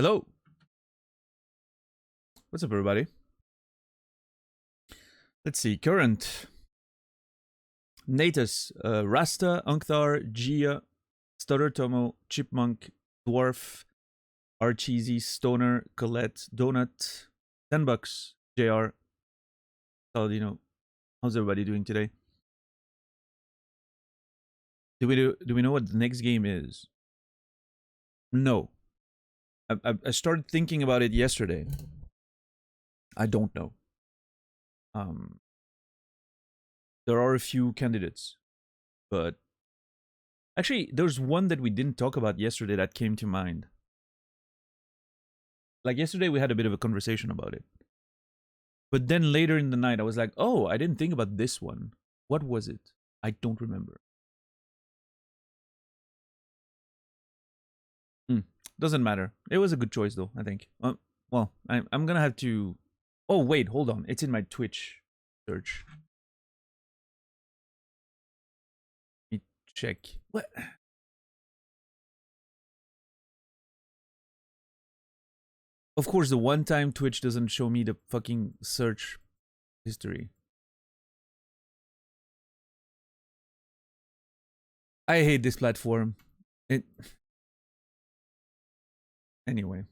Hello. What's up, everybody? Let's see. Current. Natus, Rasta, Uncthar, Gia, Stutter Tomo, Chipmunk, Dwarf, Archeesy, Stoner, Colette, Donut, $10, JR, Saladino. How's everybody doing today? Do we know what the next game is? No. I started thinking about it yesterday. I don't know. There are a few candidates, but actually, there's one that we didn't talk about yesterday that came to mind. Like yesterday, we had a bit of a conversation about it. But then later in the night, I was like, oh, I didn't think about this one. What was it? I don't remember. Doesn't matter. It was a good choice, though, I think. Well, I'm gonna have to... Oh, wait, hold on. It's in my Twitch search. Let me check. What? Of course, the one time Twitch doesn't show me the fucking search history. I hate this platform. Anyway.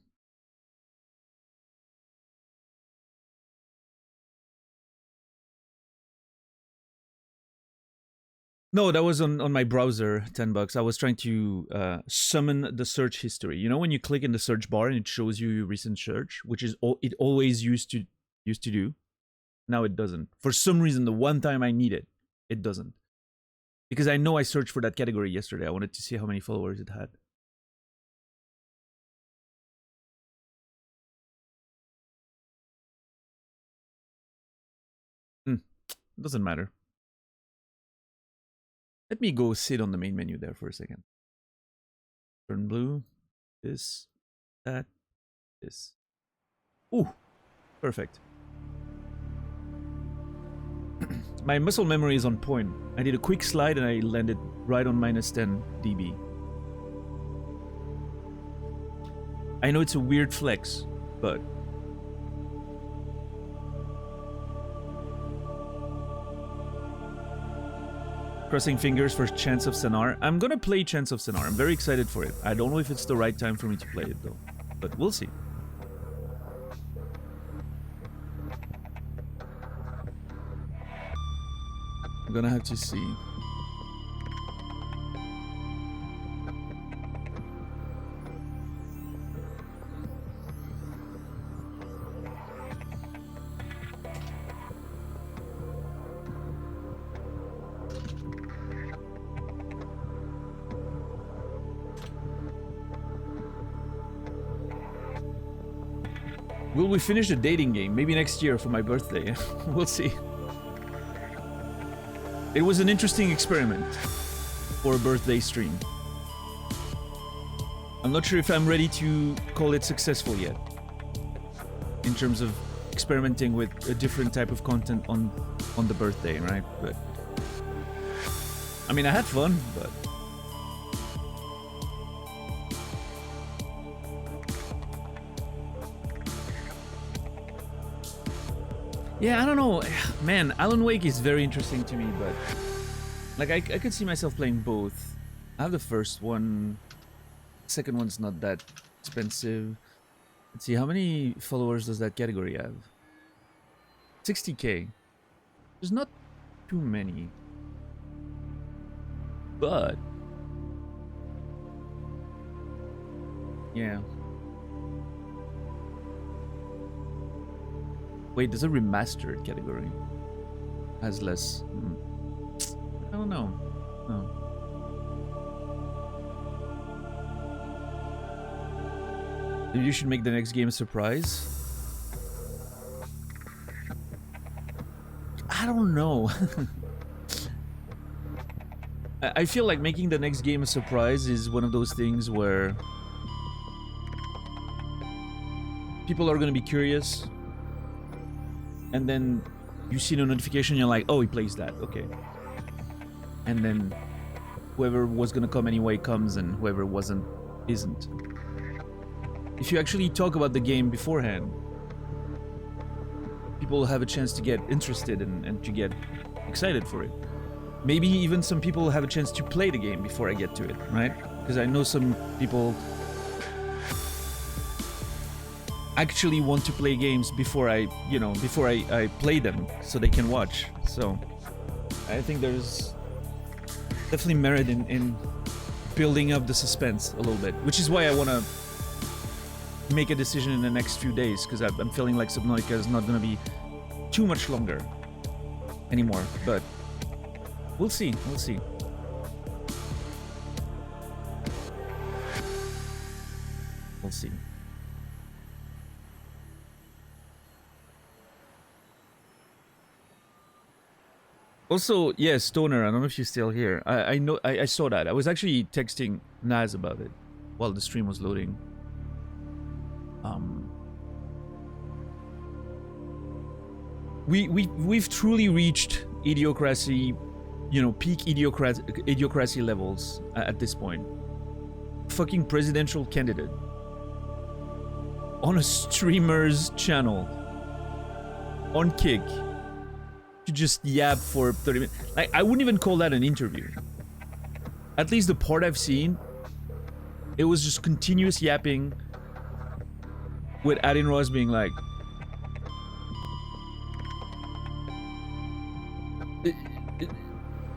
No, that was on my browser, $10. I was trying to summon the search history. You know when you click in the search bar and it shows you your recent search, which is it always used to do. Now it doesn't. For some reason, the one time I need it, it doesn't. Because I know I searched for that category yesterday. I wanted to see how many followers it had. Doesn't matter. Let me go sit on the main menu there for a second. Turn blue. This. That. This. Ooh. Perfect. My muscle memory is on point. I did a quick slide and I landed right on -10 dB. I know it's a weird flex, but... Crossing fingers for Chance of Sanar. I'm gonna play Chance of Sanar. I'm very excited for it. I don't know if it's the right time for me to play it though, but we'll see. I'm gonna have to see. Will we finish the dating game? Maybe next year for my birthday. We'll see. It was an interesting experiment for a birthday stream. I'm not sure if I'm ready to call it successful yet. In terms of experimenting with a different type of content on the birthday, right? But I mean, I had fun, but... Yeah, I don't know. Man, Alan Wake is very interesting to me, but... Like, I could see myself playing both. I have the first one. The second one's not that expensive. Let's see, how many followers does that category have? 60k. There's not too many. But... Yeah. Wait, there's a remastered category. Has less. I don't know. No. Maybe you should make the next game a surprise. I don't know. I feel like making the next game a surprise is one of those things where people are gonna be curious. And then you see the notification, you're like, oh, he plays that, okay. And then whoever was gonna come anyway comes, and whoever wasn't, isn't. if you actually talk about the game beforehand, people have a chance to get interested and to get excited for it. Maybe even some people have a chance to play the game before I get to it, right? Because I know some people actually want to play games before I play them so they can watch. So I think there's definitely merit in building up the suspense a little bit, which is why I want to make a decision in the next few days, because I'm feeling like Subnautica is not going to be too much longer anymore, but we'll see. We'll see. Also, yeah, Stoner, I don't know if you're still here. I saw that. I was actually texting Naz about it while the stream was loading. We've truly reached idiocracy, peak idiocracy levels at this point. Fucking presidential candidate on a streamer's channel on Kick to just yap for 30 minutes. Like, I wouldn't even call that an interview. At least the part I've seen, it was just continuous yapping with Adin Ross being like,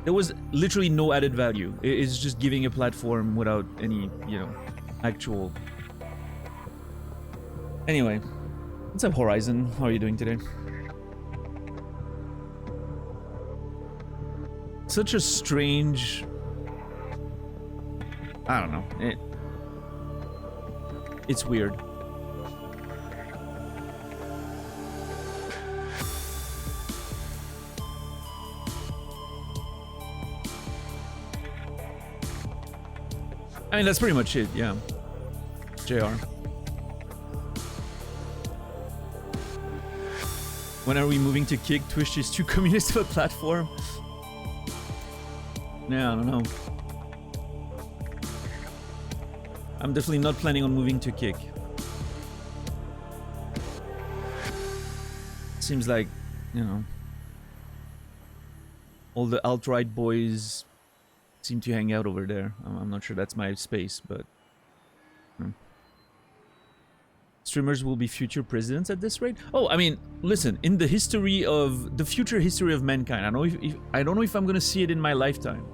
there was literally no added value. It's just giving a platform without any, actual... Anyway, what's up, Horizon? How are you doing today? Such a strange... I don't know. It's weird. I mean, that's pretty much it, yeah. JR. When are we moving to Kick? Twitch is too communist of a platform. Yeah, I don't know. I'm definitely not planning on moving to Kick. Seems like, all the alt-right boys seem to hang out over there. I'm not sure that's my space, but... Streamers will be future presidents at this rate? Oh, I mean, listen, in the history of... the future history of mankind, I don't know if I'm gonna see it in my lifetime.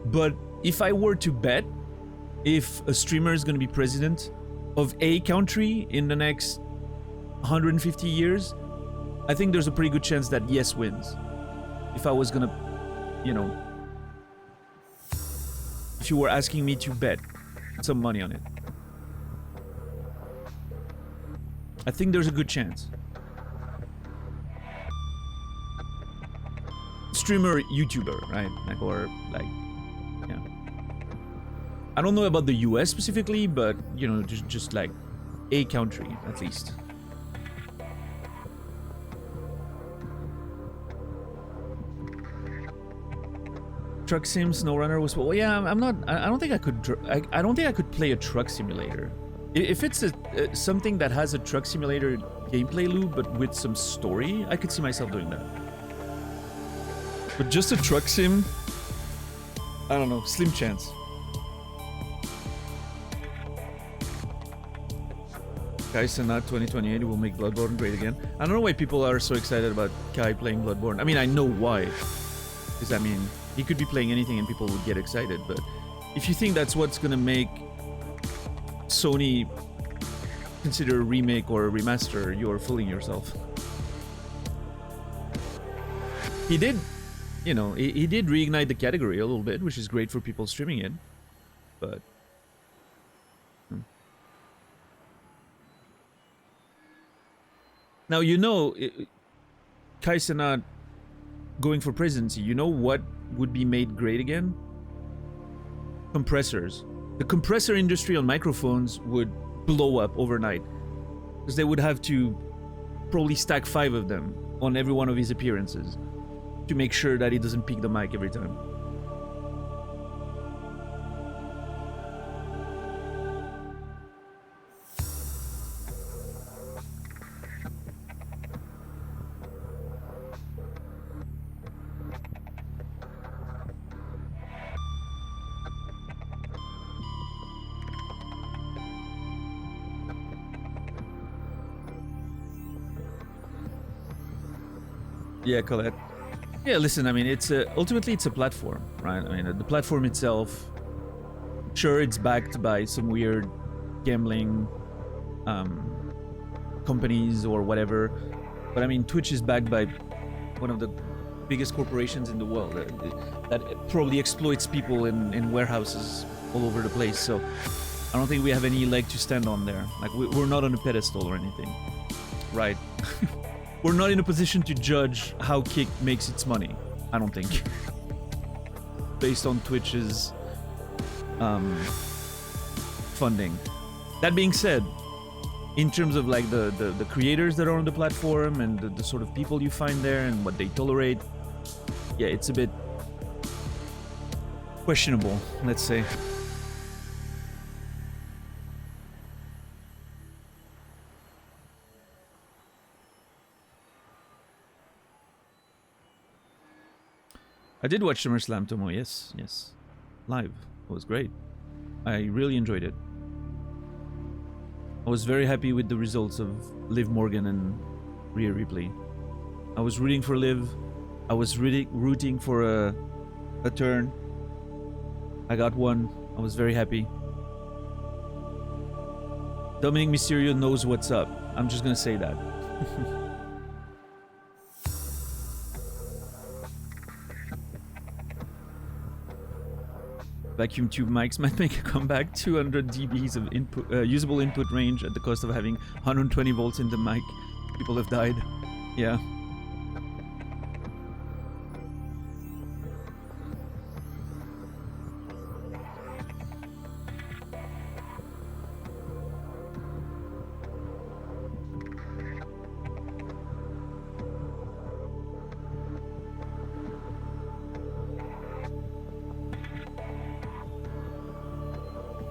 But if I were to bet if a streamer is gonna be president of a country in the next 150 years, I think there's a pretty good chance that yes wins. If I was gonna... if you were asking me to bet some money on it, I think there's a good chance. Streamer, YouTuber, right? Yeah. I don't know about the US specifically, but just like a country at least. Truck sim, SnowRunner was... Well, yeah, I don't think I could... I don't think I could play a truck simulator. If it's something that has a truck simulator gameplay loop, but with some story, I could see myself doing that. But just a truck sim... I don't know, slim chance. Kai Senat 2028 will make Bloodborne great again. I don't know why people are so excited about Kai playing Bloodborne. I mean, I know why. Because, I mean... he could be playing anything and people would get excited, but if you think that's what's gonna make Sony consider a remake or a remaster, you're fooling yourself. He did, he did reignite the category a little bit, which is great for people streaming it, but... Now, Kai Cenat going for presidency, what would be made great again? Compressors. The compressor industry on microphones would blow up overnight, because they would have to probably stack 5 of them on every one of his appearances to make sure that he doesn't peak the mic every time. Yeah, Colette. Yeah, listen, I mean, ultimately it's a platform, right? I mean, the platform itself, sure, it's backed by some weird gambling companies or whatever, but I mean, Twitch is backed by one of the biggest corporations in the world that probably exploits people in warehouses all over the place. So I don't think we have any leg to stand on there. Like, we're not on a pedestal or anything, right? We're not in a position to judge how Kick makes its money, I don't think, based on Twitch's funding. That being said, in terms of like the creators that are on the platform and the sort of people you find there and what they tolerate, yeah, it's a bit questionable, let's say. I did watch SummerSlam, Tomo, yes. Live. It was great. I really enjoyed it. I was very happy with the results of Liv Morgan and Rhea Ripley. I was rooting for Liv. I was really rooting for a turn. I got one. I was very happy. Dominic Mysterio knows what's up. I'm just gonna say that. Vacuum tube mics might make a comeback. 200 dBs of input, usable input range at the cost of having 120 volts in the mic. People have died. Yeah.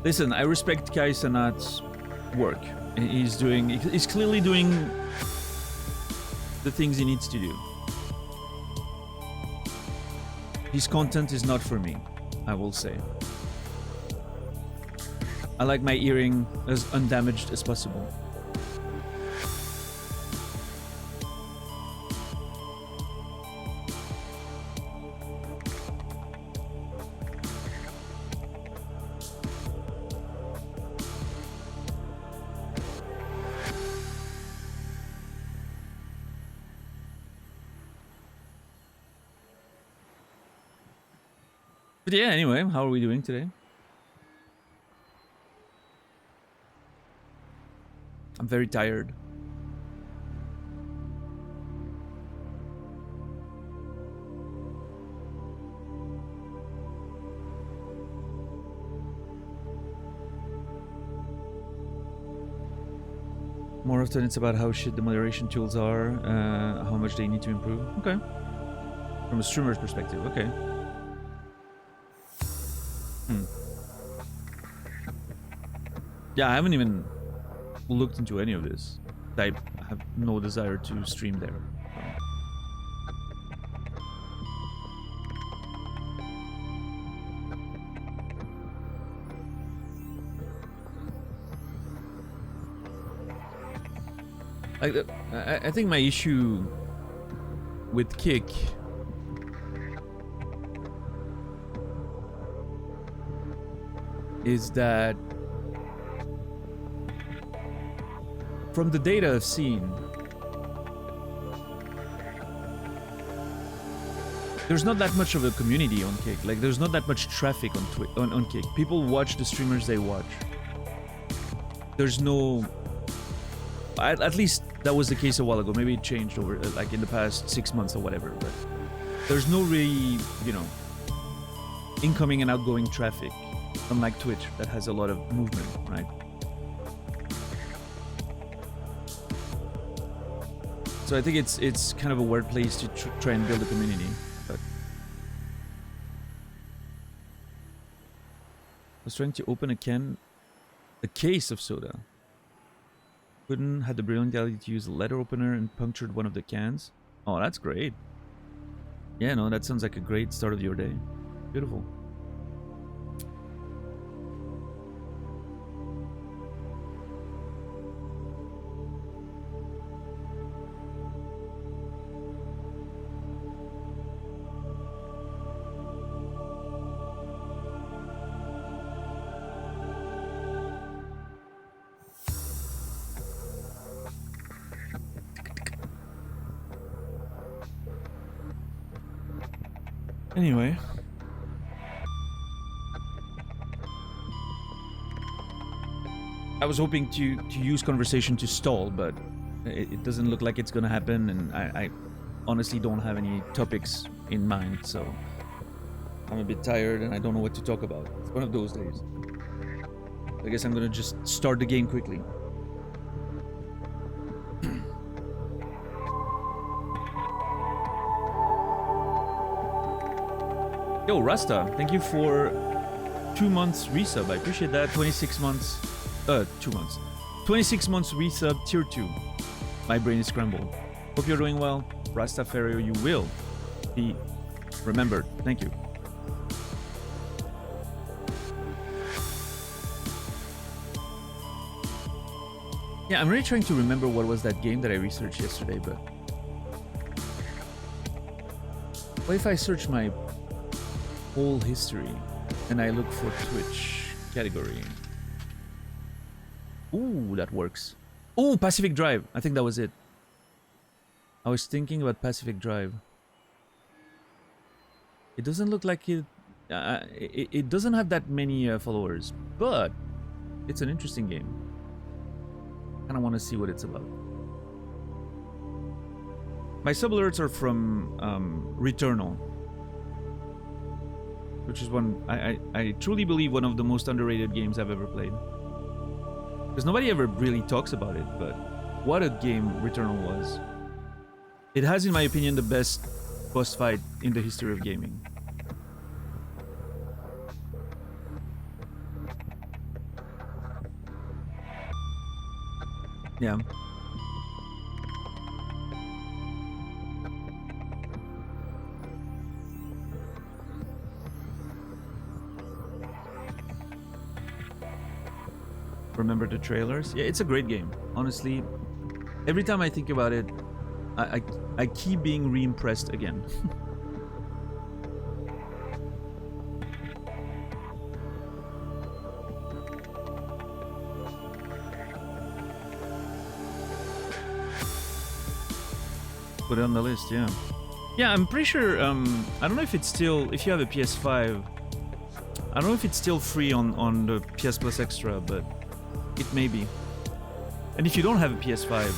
Listen, I respect Kai Sanat's work. He's clearly doing the things he needs to do. His content is not for me, I will say. I like my earring as undamaged as possible. But yeah, anyway, how are we doing today? I'm very tired. More often it's about how shit the moderation tools are, how much they need to improve. Okay. From a streamer's perspective, okay. Yeah, I haven't even looked into any of this. I have no desire to stream there. I think my issue with Kick is that from the data I've seen, there's not that much of a community on Kick. Like, there's not that much traffic on Kick. People watch the streamers they watch. There's no... At least that was the case a while ago. Maybe it changed over, like, in the past 6 months or whatever. But there's no really, you know, incoming and outgoing traffic, unlike Twitch that has a lot of movement, right? So I think it's kind of a weird place to try and build a community. But I was trying to open a case of soda. Couldn't, had the brilliant idea to use a letter opener and punctured one of the cans. Oh, that's great. Yeah, no, that sounds like a great start of your day. Beautiful. Anyway. I was hoping to use conversation to stall, but it doesn't look like it's gonna happen, and I honestly don't have any topics in mind, so I'm a bit tired and I don't know what to talk about. It's one of those days. I guess I'm gonna just start the game quickly. Yo, Rasta, thank you for 2 months resub. I appreciate that. 26 months. 2 months. 26 months resub, tier 2. My brain is scrambled. Hope you're doing well. Rastafario, you will be remembered. Thank you. Yeah, I'm really trying to remember what was that game that I researched yesterday, but... What if I search my whole history and I look for Twitch category? Ooh, that works. Ooh, Pacific Drive. I think that was it. I was thinking about Pacific Drive. It doesn't look like it... it doesn't have that many followers, but it's an interesting game. And I want to see what it's about. My sub alerts are from Returnal, which is one I truly believe one of the most underrated games I've ever played. Because nobody ever really talks about it, but what a game Returnal was. It has, in my opinion, the best boss fight in the history of gaming. Yeah. Remember the trailers? Yeah, it's a great game. Honestly, every time I think about it, I keep being re-impressed again. Put it on the list, yeah. Yeah, I'm pretty sure, I don't know if it's still, if you have a PS5, I don't know if it's still free on the PS Plus Extra, but it may be. And if you don't have a PS5,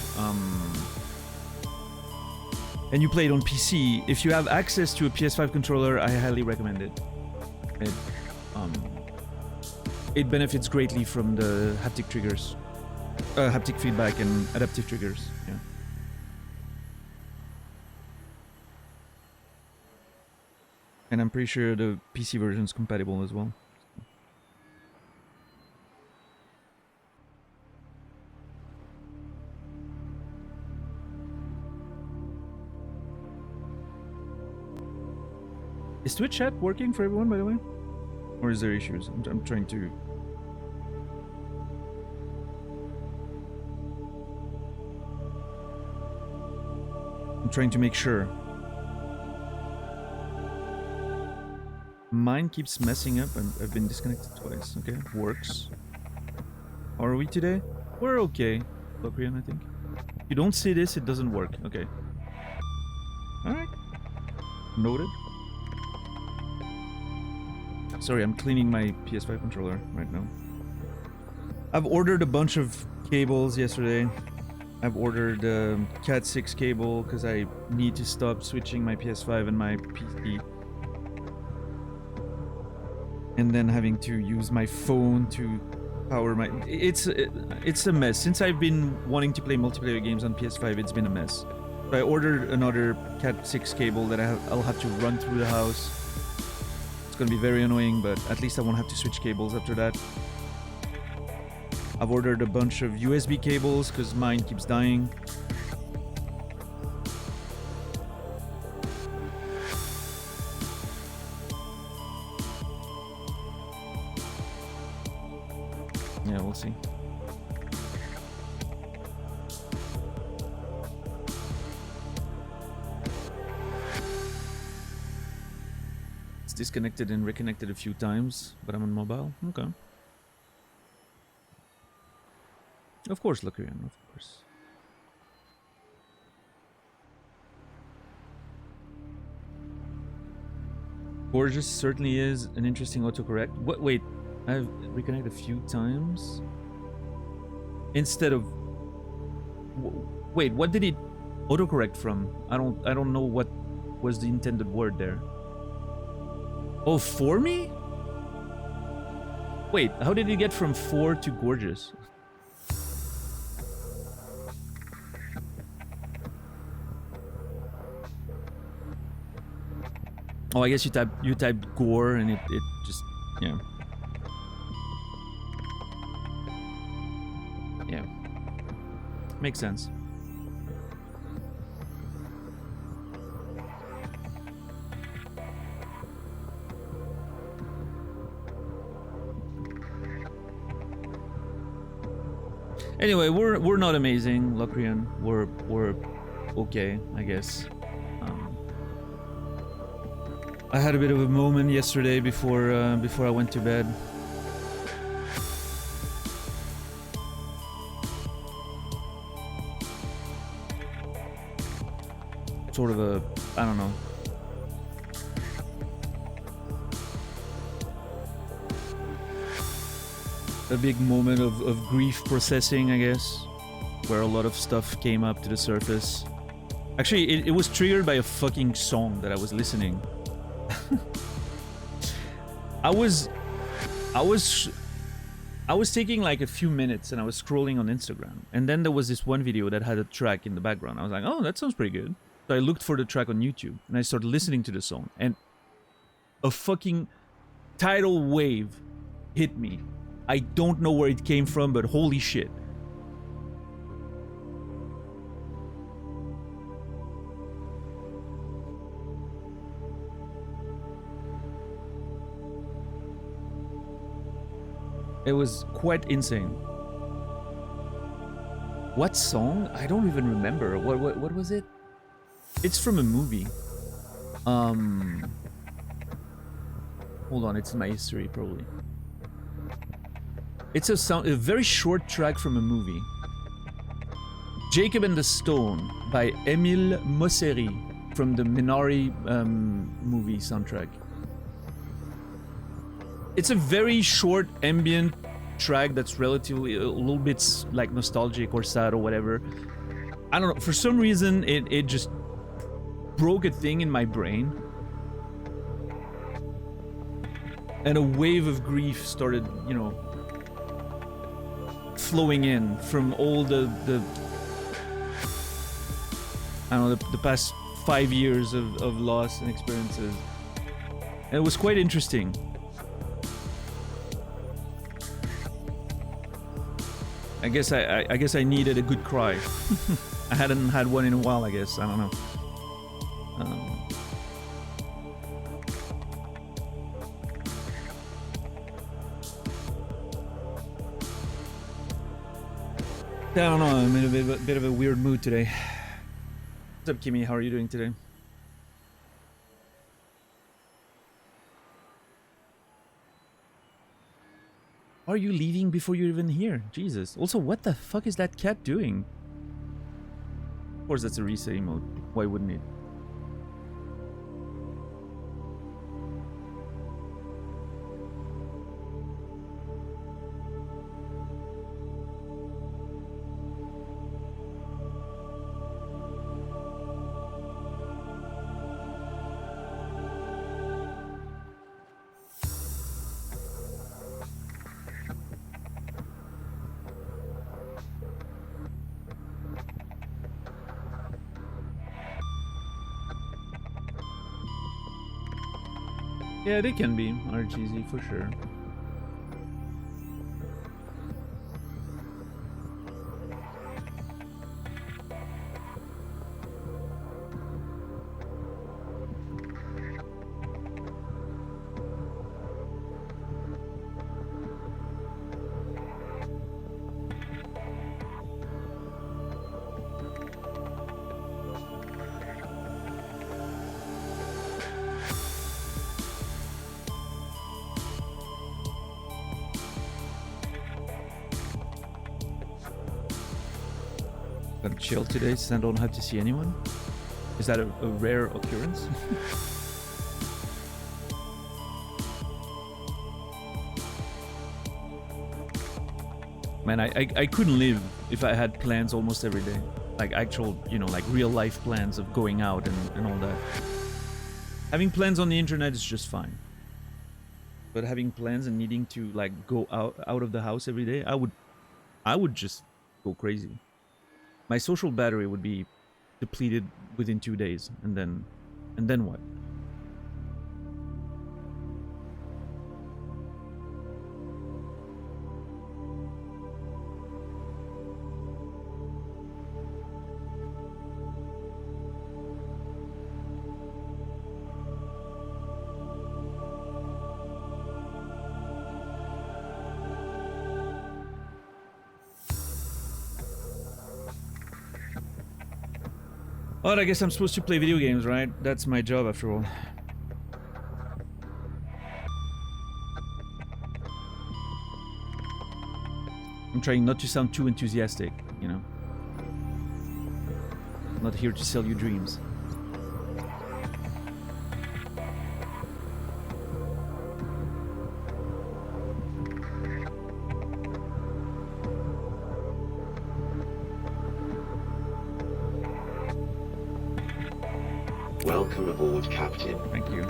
and you play it on PC, if you have access to a PS5 controller, I highly recommend it. It benefits greatly from the haptic triggers, haptic feedback and adaptive triggers, yeah. And I'm pretty sure the PC version is compatible as well. Is Twitch chat working for everyone, by the way? Or is there issues? I'm trying to... I'm trying to make sure. Mine keeps messing up and I've been disconnected twice. Okay, works. How are we today? We're okay. Locrian, I think. If you don't see this, it doesn't work. Okay. Alright. Noted. Sorry, I'm cleaning my PS5 controller right now. I've ordered a bunch of cables yesterday. I've ordered a Cat 6 cable because I need to stop switching my PS5 and my PC. And then having to use my phone to power my... It's a mess. Since I've been wanting to play multiplayer games on PS5, it's been a mess. So I ordered another Cat 6 cable that I'll have to run through the house. It's gonna be very annoying, but at least I won't have to switch cables after that. I've ordered a bunch of USB cables because mine keeps dying. Yeah, we'll see. It's disconnected and reconnected a few times, but I'm on mobile. Okay. Of course, Locrian, of course. Gorgeous certainly is an interesting autocorrect. What? Wait, I've reconnected a few times. Instead of... Wait, what did it autocorrect from? I don't know what was the intended word there. Oh, for me? Wait, how did it get from 4 to gorgeous? Oh, I guess you type gore and it just, yeah. Yeah. Makes sense. Anyway, we're not amazing, Locrian. We're okay, I guess. I had a bit of a moment yesterday before I went to bed. Sort of a, I don't know. A big moment of grief processing, I guess, where a lot of stuff came up to the surface. Actually, it was triggered by a fucking song that I was listening. I was taking like a few minutes and I was scrolling on Instagram, and then there was this one video that had a track in the background. I was like, oh, that sounds pretty good. So I looked for the track on YouTube and I started listening to the song, and a fucking tidal wave hit me. I don't know where it came from, but holy shit. It was quite insane. What song? I don't even remember. What was it? It's from a movie. Hold on, it's in my history probably. It's a very short track from a movie. Jacob and the Stone by Émile Mosseri from the Minari movie soundtrack. It's a very short ambient track that's relatively a little bit like nostalgic or sad or whatever. I don't know, for some reason it just broke a thing in my brain. And a wave of grief started, you know, flowing in from all the I don't know, the past 5 years of loss and experiences. And it was quite interesting. I guess I needed a good cry. I hadn't had one in a while, I guess. I don't know. I don't know. I'm in a bit of a weird mood today. What's up, Kimmy? How are you doing today? Are you leaving before you're even here? Jesus. Also, what the fuck is that cat doing? Of course, that's a reset emote. Why wouldn't it? Yeah, they can be RGZ for sure. Chill today since I don't have to see anyone? Is that a rare occurrence? Man, I couldn't live if I had plans almost every day. Like actual, you know, like real life plans of going out and all that. Having plans on the internet is just fine. But having plans and needing to like go out of the house every day, I would just go crazy. My social battery would be depleted within 2 days, and then what? Well, I guess I'm supposed to play video games, right? That's my job after all. I'm trying not to sound too enthusiastic, you know. I'm not here to sell you dreams. Welcome aboard, Captain. Thank you.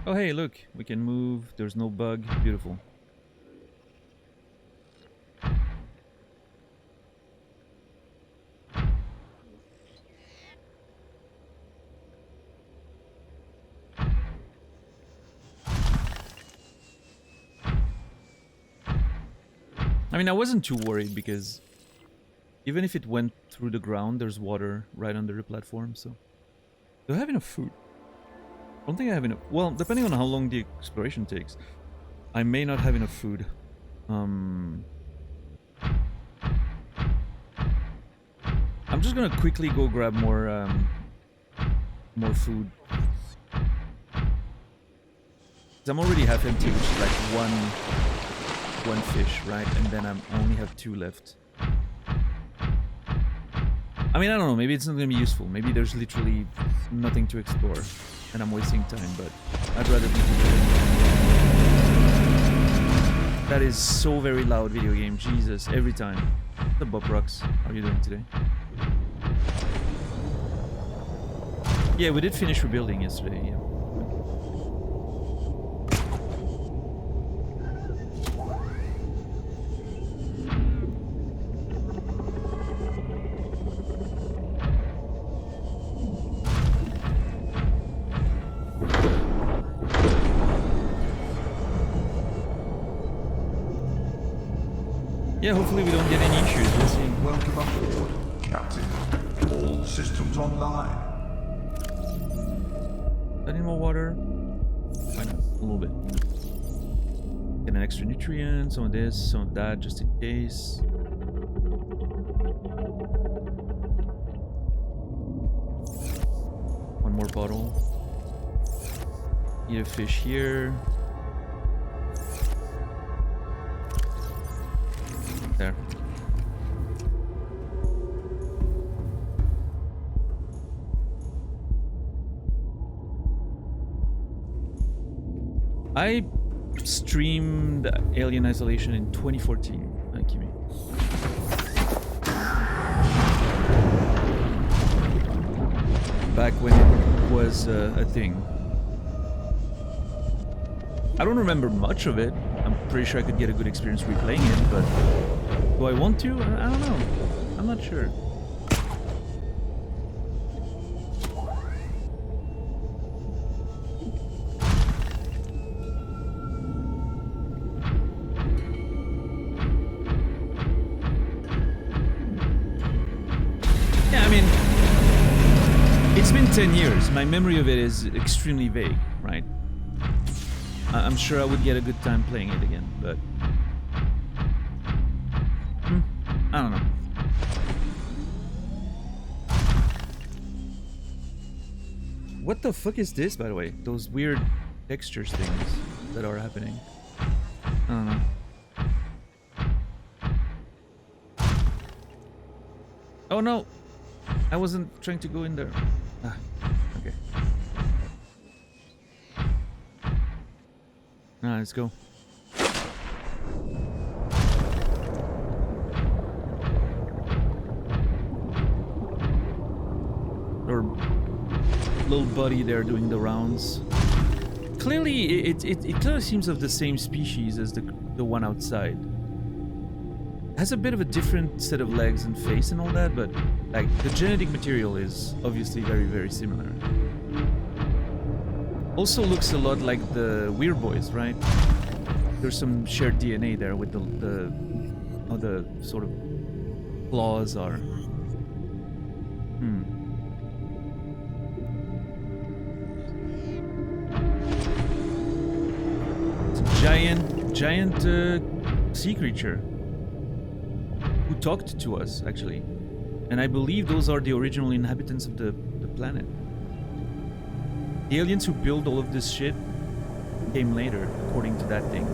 Oh hey, look, we can move, there's no bug, beautiful. I mean, I wasn't too worried because even if it went through the ground, there's water right under the platform, so... Do I have enough food? I don't think I have enough. Well, depending on how long the exploration takes, I may not have enough food. I'm just gonna quickly go grab more food. 'Cause I'm already half empty, which is like one fish, right? And then I only have 2 left. I mean, I don't know, maybe it's not gonna be useful. Maybe there's literally nothing to explore and I'm wasting time, but I'd rather be... That is so very loud, video game, Jesus, every time. The Bob Rocks, how are you doing today? Yeah, we did finish rebuilding yesterday, yeah. Yeah, hopefully we don't get any issues. We'll see. Welcome aboard, Captain. All systems online. I need more water. Why not? A little bit. Get an extra nutrient, some of this, some of that, just in case. One more bottle. Eat a fish here. There. I streamed Alien Isolation in 2014, Kimi. Back when it was a thing. I don't remember much of it. I'm pretty sure I could get a good experience replaying it, but do I want to? I don't know. I'm not sure. Yeah, I mean, it's been 10 years. My memory of it is extremely vague, right? I'm sure I would get a good time playing it again, but... I don't know. What the fuck is this, by the way? Those weird textures things that are happening. I don't know. Oh no! I wasn't trying to go in there. Ah. let's go. Or little buddy there doing the rounds. Clearly, it clearly seems of the same species as the one outside. Has a bit of a different set of legs and face and all that, but like the genetic material is obviously very, very similar. Also looks a lot like the Weird Boys, right? There's some shared DNA there with how the sort of claws are. It's a giant sea creature who talked to us, actually. And I believe those are the original inhabitants of the planet. The aliens who built all of this shit came later, according to that thing.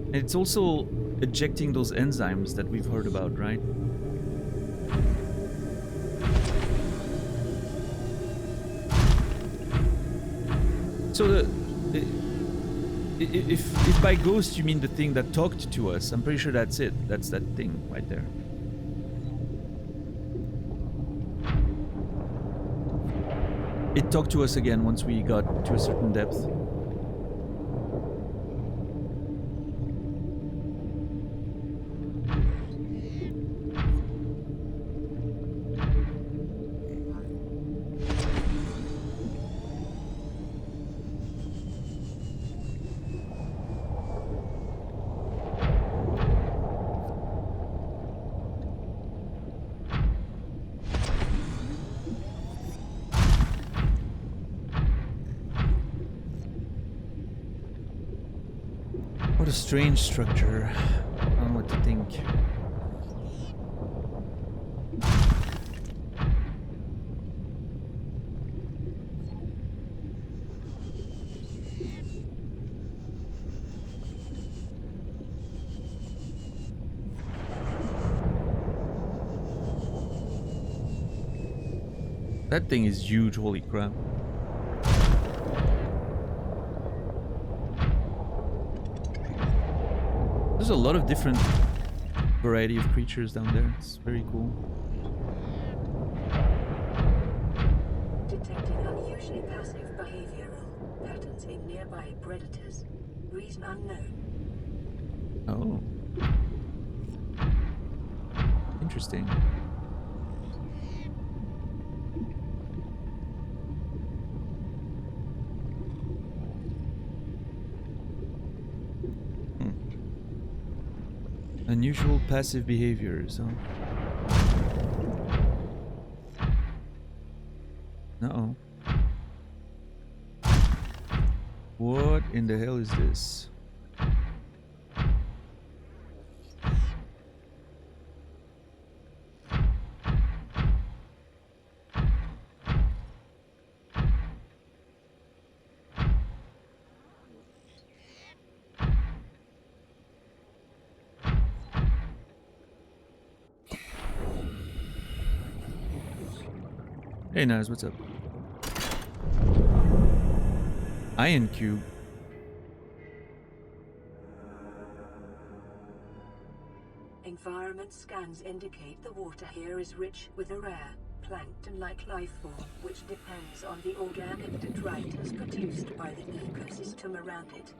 And it's also ejecting those enzymes that we've heard about, right? So if by ghost you mean the thing that talked to us, I'm pretty sure that's it. That's that thing right there. It talked to us again once we got to a certain depth. What a strange structure. I don't know what to think. That thing is huge, holy crap. There's a lot of different variety of creatures down there. It's very cool. Detecting unusually passive behavioral patterns in nearby predators. Reason unknown. Oh. Interesting. Unusual passive behaviors, huh? Uh-oh. What in the hell is this? Hey Naz, what's up? Iron cube. Environment scans indicate the water here is rich with a rare plankton-like life form, which depends on the organic detritus produced by the ecosystem around it.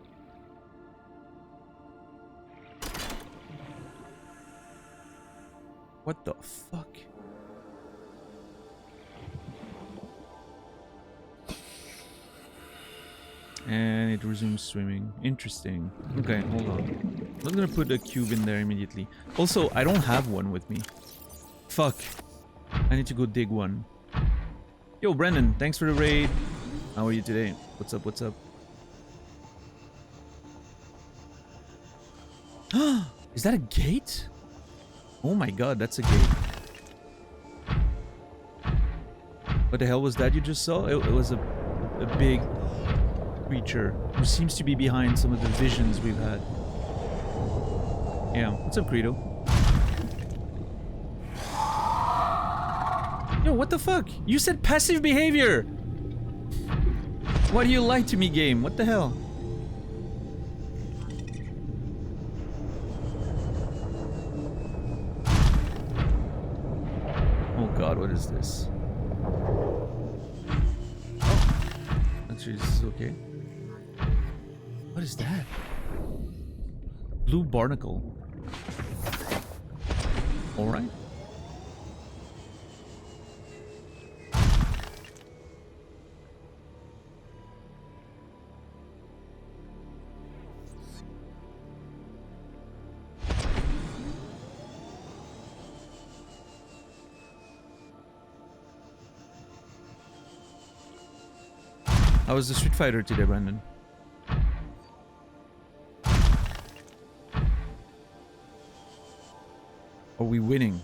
What the fuck? And it resumes swimming. Interesting. Okay, hold on. I'm not gonna put a cube in there immediately. Also, I don't have one with me. Fuck. I need to go dig one. Yo, Brendan, thanks for the raid. How are you today? What's up, what's up? Is that a gate? Oh my god, that's a gate. What the hell was that you just saw? It was a big creature who seems to be behind some of the visions we've had. Yeah, what's up, Credo? Yo, what the fuck? You said passive behavior! Why do you lie to me, game? What the hell? Oh god, what is this? Oh, actually, this is okay. What is that? Blue barnacle. Alright. How was the Street Fighter today, Brandon? Are we winning?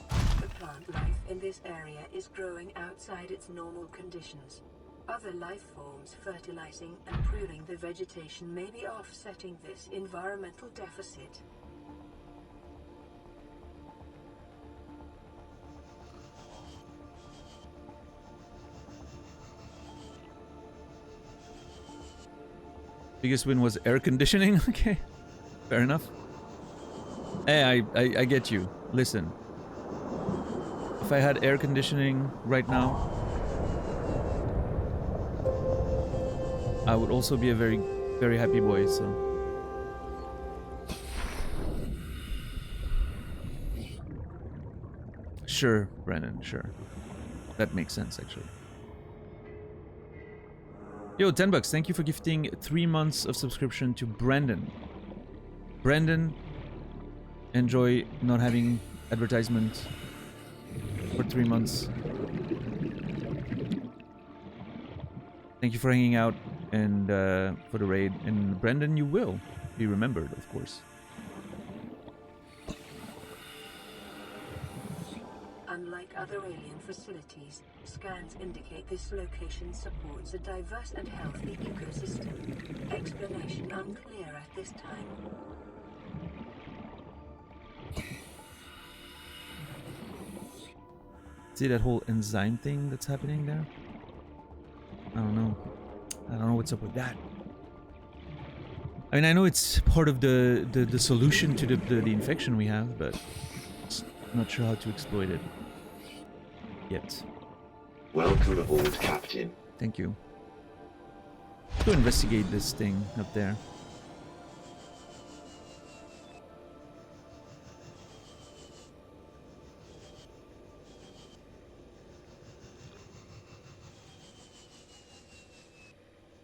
The plant life in this area is growing outside its normal conditions. Other life forms fertilizing and pruning the vegetation may be offsetting this environmental deficit. Biggest win was air conditioning? Okay. Fair enough. Hey, I get you. Listen. If I had air conditioning right now, I would also be a very, very happy boy, so. Sure, Brandon, sure. That makes sense, actually. Yo, 10 bucks. Thank you for gifting 3 months of subscription to Brandon. Brandon, enjoy not having advertisement for 3 months. Thank you for hanging out and for the raid. And Brandon, you will be remembered, of course. Unlike other alien facilities, scans indicate this location supports a diverse and healthy ecosystem. Explanation unclear at this time. See that whole enzyme thing that's happening there? I don't know. I don't know what's up with that. I mean, I know it's part of the solution to the infection we have, but not sure how to exploit it yet. Welcome aboard, Captain. Thank you. Let's go investigate this thing up there.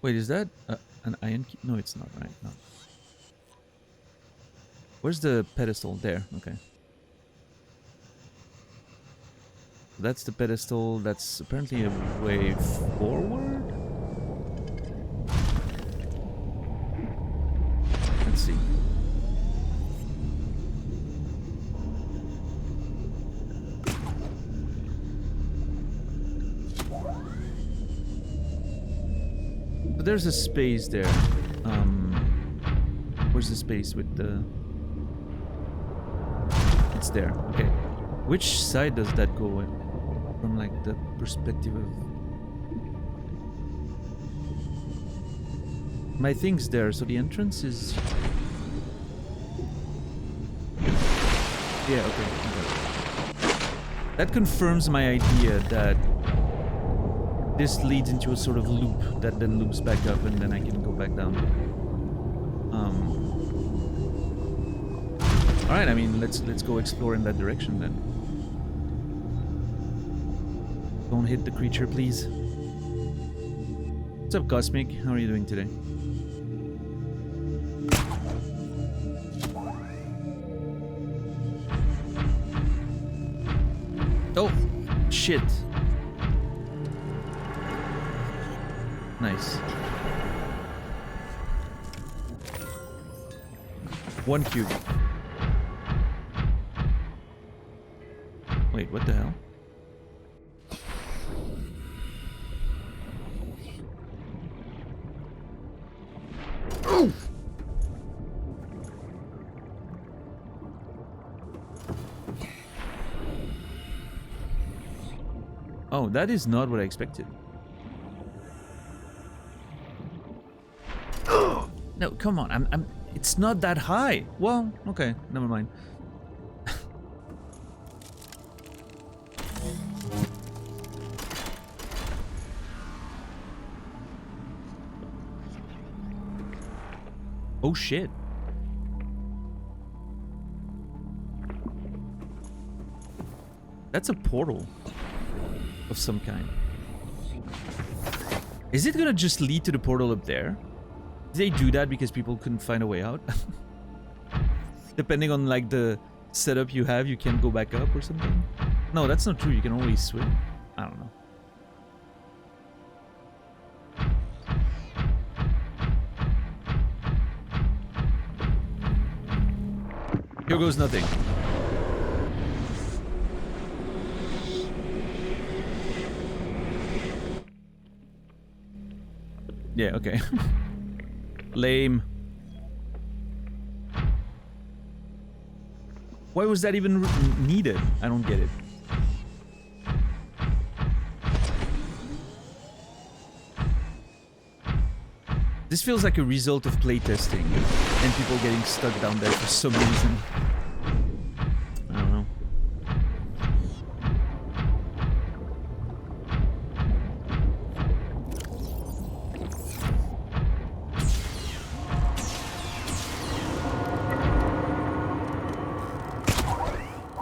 Wait, is that an iron key? No, it's not, right? No. Where's the pedestal? There, okay. That's the pedestal. That's apparently a way forward. Let's see. So there's a space there. Where's the space with the... It's there. Okay. Which side does that go in? From like the perspective of my thing's there, so the entrance is yeah, okay. That confirms my idea that this leads into a sort of loop that then loops back up and then I can go back down. Alright, I mean let's go explore in that direction then. Don't hit the creature, please. What's up, Cosmic? How are you doing today? Oh, shit. Nice. 1 cube. Wait, what the hell? Oh, that is not what I expected. No, come on. It's not that high. Well, okay, never mind. Oh shit. That's a portal of some kind. Is it gonna just lead to the portal up there? Did they do that because people couldn't find a way out? Depending on like the setup you have, you can't go back up or something? No, that's not true. You can always swim. I don't know. Here goes nothing. Yeah, okay. Lame. Why was that even needed? I don't get it. This feels like a result of playtesting and people getting stuck down there for some reason. I don't know.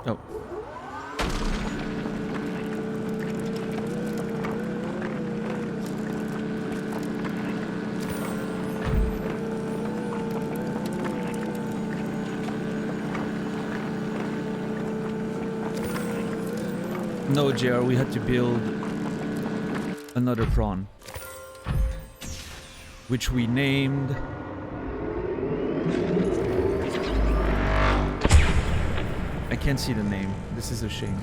Oh. No, JR, we had to build another prawn, which we named... I can't see the name. This is a shame.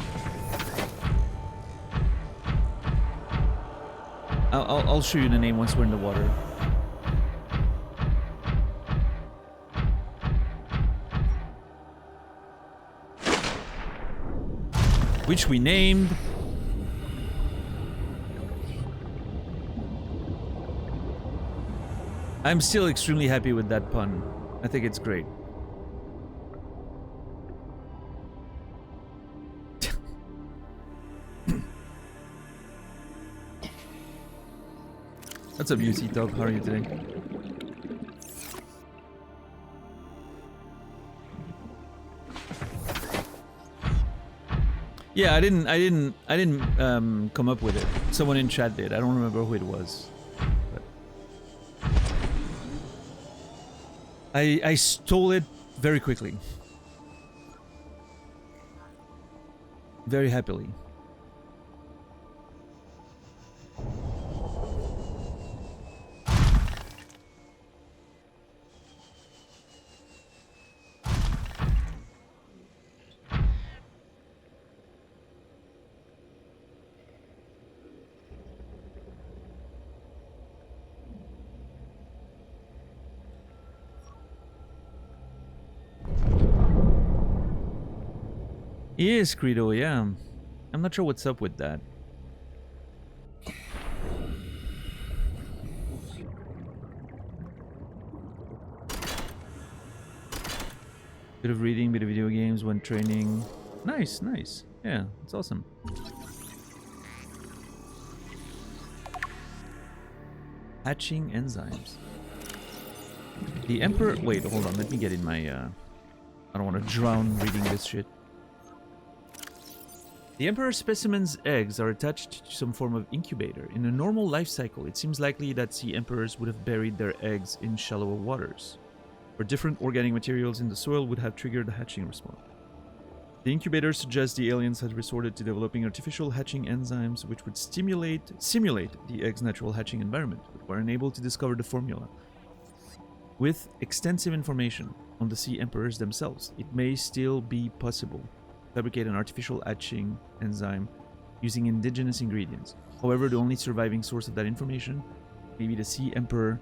I'll show you the name once we're in the water. Which we named... I'm still extremely happy with that pun. I think it's great. What's up, UC Dog? How are you today? Yeah, I didn't come up with it. Someone in chat did. I don't remember who it was. But I stole it very quickly. Very happily. Yes, Credo, yeah. I'm not sure what's up with that. Bit of reading, bit of video games when training. Nice, nice. Yeah, it's awesome. Hatching enzymes. The Emperor... Wait, hold on. Let me get in my... I don't want to drown reading this shit. The Emperor specimen's eggs are attached to some form of incubator. In a normal life cycle, it seems likely that sea emperors would have buried their eggs in shallower waters, where different organic materials in the soil would have triggered the hatching response. The incubator suggests the aliens had resorted to developing artificial hatching enzymes which would simulate the egg's natural hatching environment, but were unable to discover the formula. With extensive information on the sea emperors themselves, it may still be possible to fabricate an artificial hatching enzyme using indigenous ingredients. However, the only surviving source of that information may be the sea emperor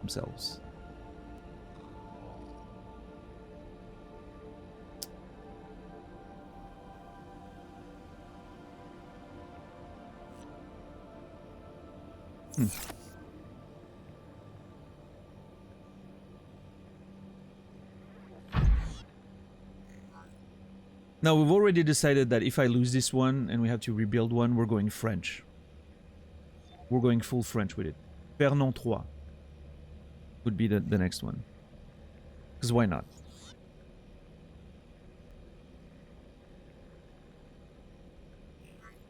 themselves. Now, we've already decided that if I lose this one and we have to rebuild one, we're going French. We're going full French with it. Fernand 3 would be the next one. Because why not?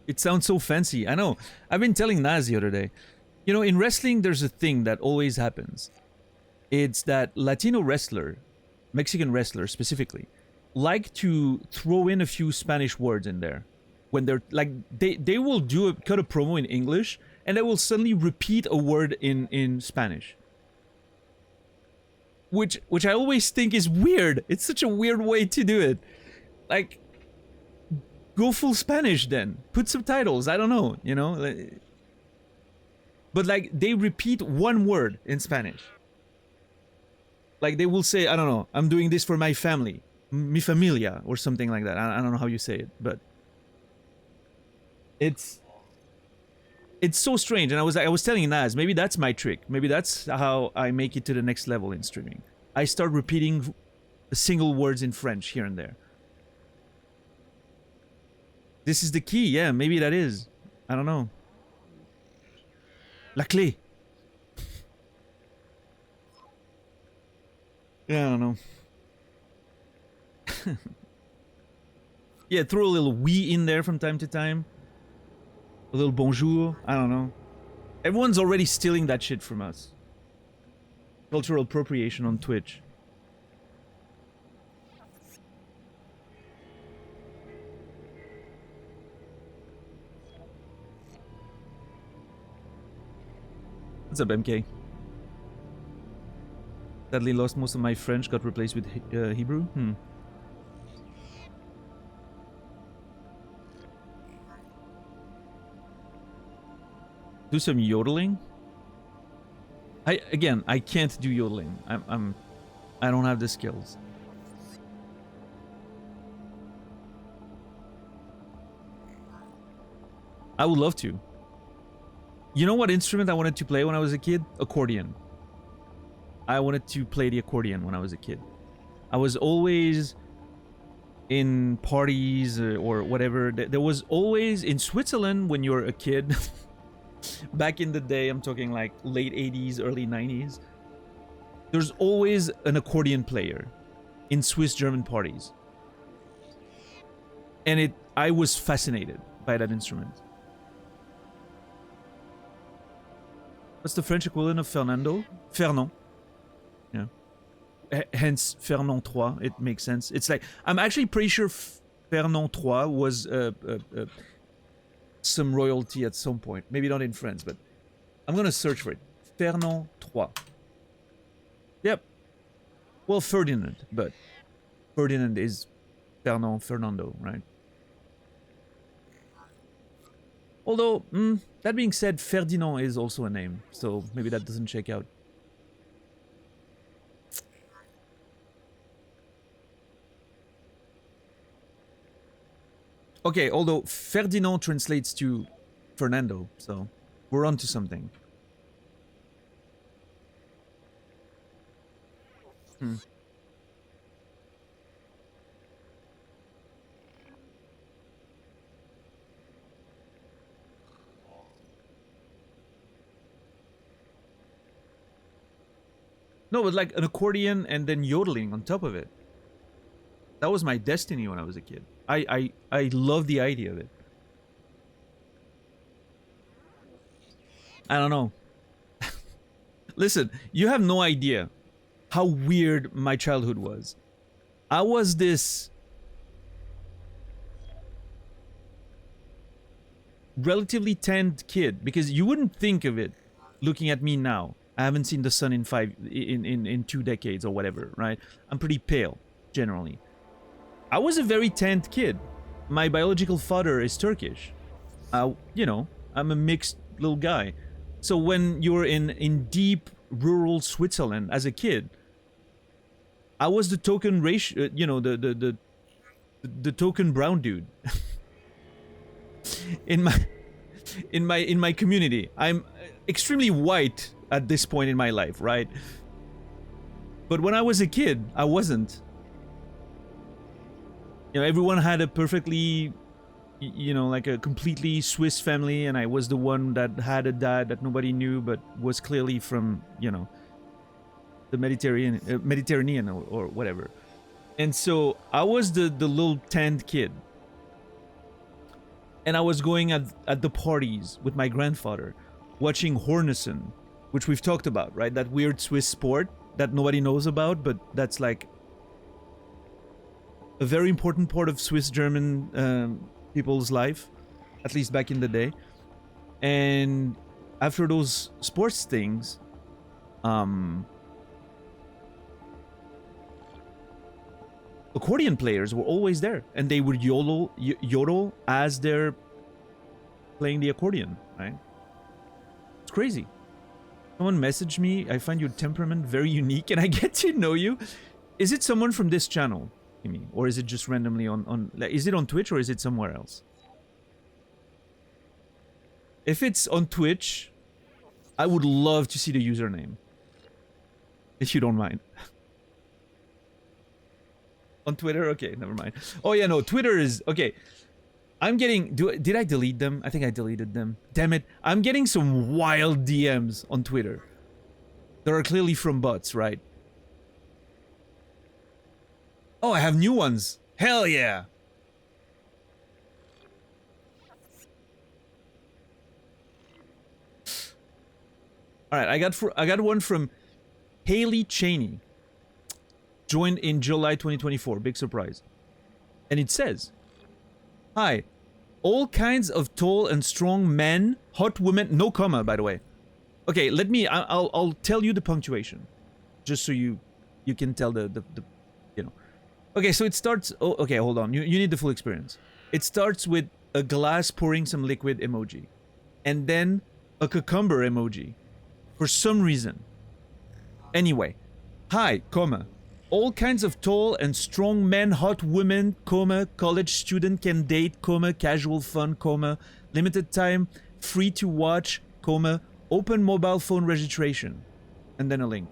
It sounds so fancy. I know. I've been telling Naz the other day. You know, in wrestling, there's a thing that always happens. It's that Latino wrestler, Mexican wrestler specifically, like to throw in a few Spanish words in there. When they're like, they will cut a promo in English and they will suddenly repeat a word in Spanish. Which I always think is weird. It's such a weird way to do it. Like, go full Spanish then. Put subtitles. I don't know, you know? But like, they repeat one word in Spanish. Like, they will say, I don't know, I'm doing this for my family. Mi familia, or something like that. I don't know how you say it, but it's so strange. And I was telling Naz, maybe that's my trick. Maybe that's how I make it to the next level in streaming. I start repeating single words in French here and there. This is the key, yeah, maybe that is. I don't know. La clé. Yeah, I don't know. Yeah, throw a little oui in there from time to time. A little bonjour. I don't know. Everyone's already stealing that shit from us. Cultural appropriation on Twitch. What's up, MK? Sadly lost most of my French, got replaced with Hebrew. Do some yodeling. I can't do yodeling. I don't have the skills. I would love to. You know what instrument I wanted to play when I was a kid? Accordion. I wanted to play the accordion when I was a kid. I was always in parties or whatever. There was always in Switzerland when you're a kid. Back in the day, I'm talking like late 80s, early 90s. There's always an accordion player in Swiss German parties. And I was fascinated by that instrument. What's the French equivalent of Fernando? Fernand. Yeah. Hence Fernand 3. It makes sense. It's like, I'm actually pretty sure Fernand 3 was some royalty at some point. Maybe not in France, but I'm gonna search for it. Fernand 3. Yep. Well, Ferdinand, but Ferdinand is Fernando, right? Although, that being said, Ferdinand is also a name, so maybe that doesn't check out. Okay, although Ferdinand translates to Fernando, so we're on to something. No, but like an accordion and then yodeling on top of it. That was my destiny when I was a kid. I love the idea of it. I don't know. Listen, you have no idea how weird my childhood was. I was this relatively tanned kid, because you wouldn't think of it looking at me now. I haven't seen the sun in 2 decades or whatever, right? I'm pretty pale, generally. I was a very tanned kid. My biological father is Turkish. You know, I'm a mixed little guy. So when you're in deep rural Switzerland as a kid, I was the token racial, you know, the token brown dude in my community. extremely white at this point in my life, right? But when I was a kid, I wasn't. You know, everyone had a perfectly, you know, like a completely Swiss family, and I was the one that had a dad that nobody knew, but was clearly from, you know, the Mediterranean or whatever. And so I was the little tanned kid. And I was going at the parties with my grandfather, watching Hornissen, which we've talked about, right? That weird Swiss sport that nobody knows about, but that's like a very important part of Swiss-German people's life, at least back in the day. And after those sports things, accordion players were always there, and they would yodel as they're playing the accordion, right? It's crazy. Someone messaged me, I find your temperament very unique, and I get to know you. Is it someone from this channel, Kimmy? Or is it just randomly on is it on Twitch or is it somewhere else? If it's on Twitch, I would love to see the username. If you don't mind. On Twitter? Okay, never mind. Oh yeah, no, Twitter is... Okay. I'm getting... Did I delete them? I think I deleted them. Damn it. I'm getting some wild DMs on Twitter. That are clearly from bots, right? Oh, I have new ones. Hell yeah. Alright, I got one from Haley Cheney. Joined in July 2024. Big surprise. And it says, hi, all kinds of tall and strong men, hot women, no comma, by the way. Okay, let me, I'll tell you the punctuation. Just so you can tell the you know. Okay, so it starts, oh, okay, hold on. You need the full experience. It starts with a glass pouring some liquid emoji. And then a cucumber emoji. For some reason. Anyway. Hi, comma. All kinds of tall and strong men, hot women, comma, college student can date, comma, casual fun, comma, limited time, free to watch, comma, open mobile phone registration. And then a link.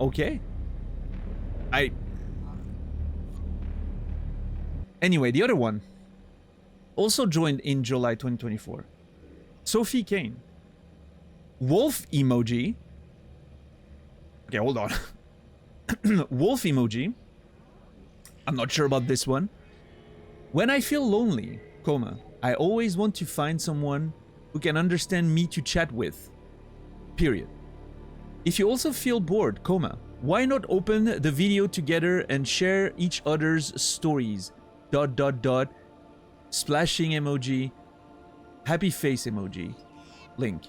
Okay. Anyway, the other one. Also joined in July 2024. Sophie Kane. Wolf emoji. Okay, hold on. Wolf emoji. I'm not sure about this one. When I feel lonely, comma, I always want to find someone who can understand me to chat with. Period. If you also feel bored, comma, why not open the video together and share each other's stories? ... Splashing emoji. Happy face emoji. Link.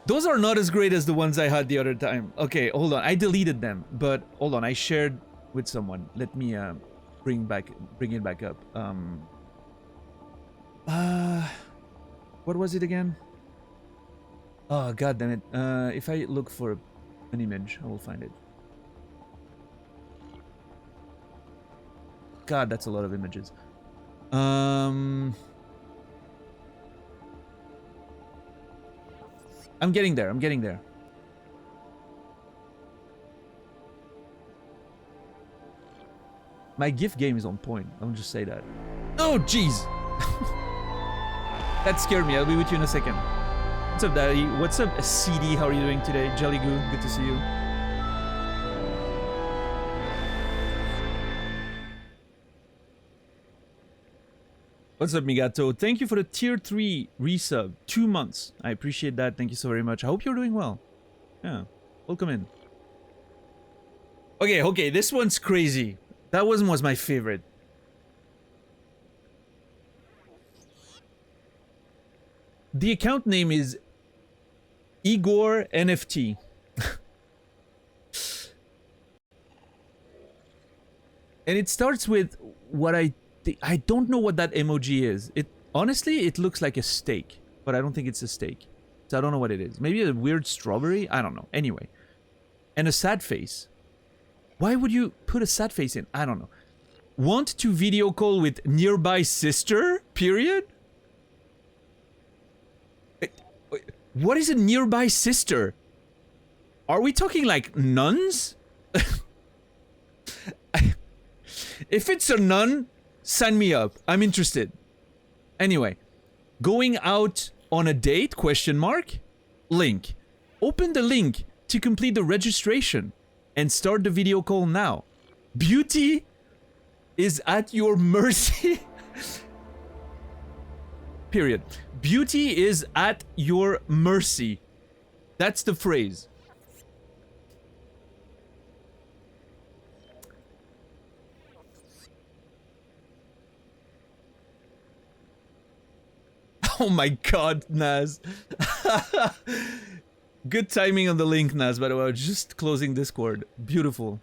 Those are not as great as the ones I had the other time. Okay, hold on. I deleted them, but hold on. I shared with someone. Let me bring it back up. What was it again? Oh, god damn it. If I look for an image, I will find it. God, that's a lot of images. I'm getting there. I'm getting there. My GIF game is on point. I'll just say that. Oh, jeez. That scared me. I'll be with you in a second. What's up, Daddy? What's up, CD? How are you doing today? Jelly Goo, good to see you. What's up, Migato? Thank you for the tier 3 resub. 2 months. I appreciate that. Thank you so very much. I hope you're doing well. Yeah. Welcome in. Okay. This one's crazy. That one was my favorite. The account name is Igor NFT. And it starts with what I don't know what that emoji is. Honestly, it looks like a steak, but I don't think it's a steak. So I don't know what it is. Maybe a weird strawberry? I don't know. Anyway. And a sad face. Why would you put a sad face in? I don't know. Want to video call with nearby sister? Period? What is a nearby sister? Are we talking like nuns? If it's a nun, sign me up. I'm interested. Anyway, going out on a date? Question mark. Link. Open the link to complete the registration and start the video call now. Beauty is at your mercy. Period. Beauty is at your mercy. That's the phrase. Oh my god, Naz. Good timing on the link, Naz, by the way. I was just closing Discord. Beautiful.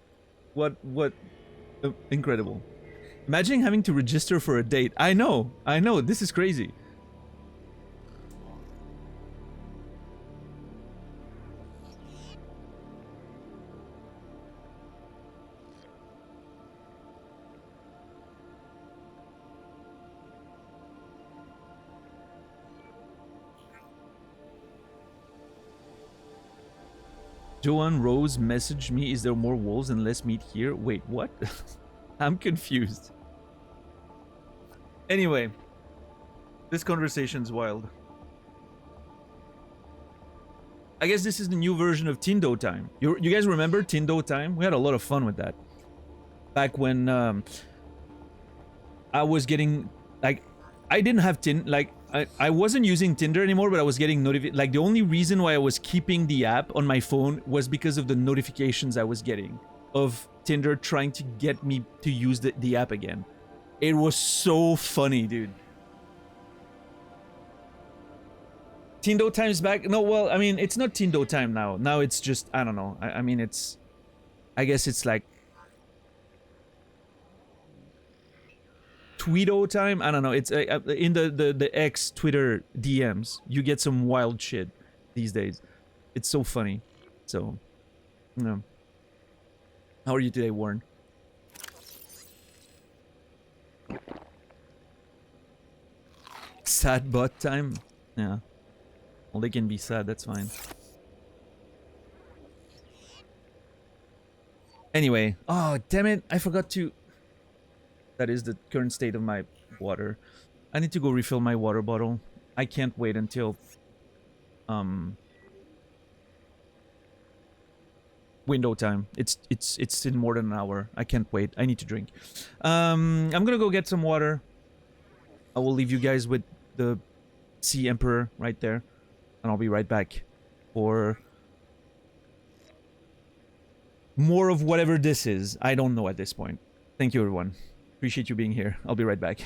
What incredible. Imagine having to register for a date. I know, this is crazy. Joanne Rose messaged me, is there more wolves and less meat here? Wait, what? I'm confused. Anyway, this conversation's wild. I guess this is the new version of Tindo Time. You guys remember Tindo Time? We had a lot of fun with that. Back when I was getting, like, I didn't have I wasn't using Tinder anymore, but I was getting like, the only reason why I was keeping the app on my phone was because of the notifications I was getting of Tinder trying to get me to use the app again. It was so funny, dude. Tindo Time's back. No, well, I mean, it's not Tindo Time now. Now it's just, I don't know. I mean, it's, I guess it's like Tweedo time. I don't know. It's in the X Twitter DMs. You get some wild shit these days. It's so funny. So, you know. How are you today, Warren? Sad butt time. Yeah. Well, they can be sad. That's fine. Anyway. Oh, damn it! I forgot to. That is the current state of my water. I need to go refill my water bottle. I can't wait until window time. It's in more than an hour. I can't wait. I need to drink. I'm gonna go get some water. I will leave you guys with the Sea Emperor right there, and I'll be right back for more of whatever this is. I don't know at this point. Thank you, everyone. Appreciate you being here. I'll be right back.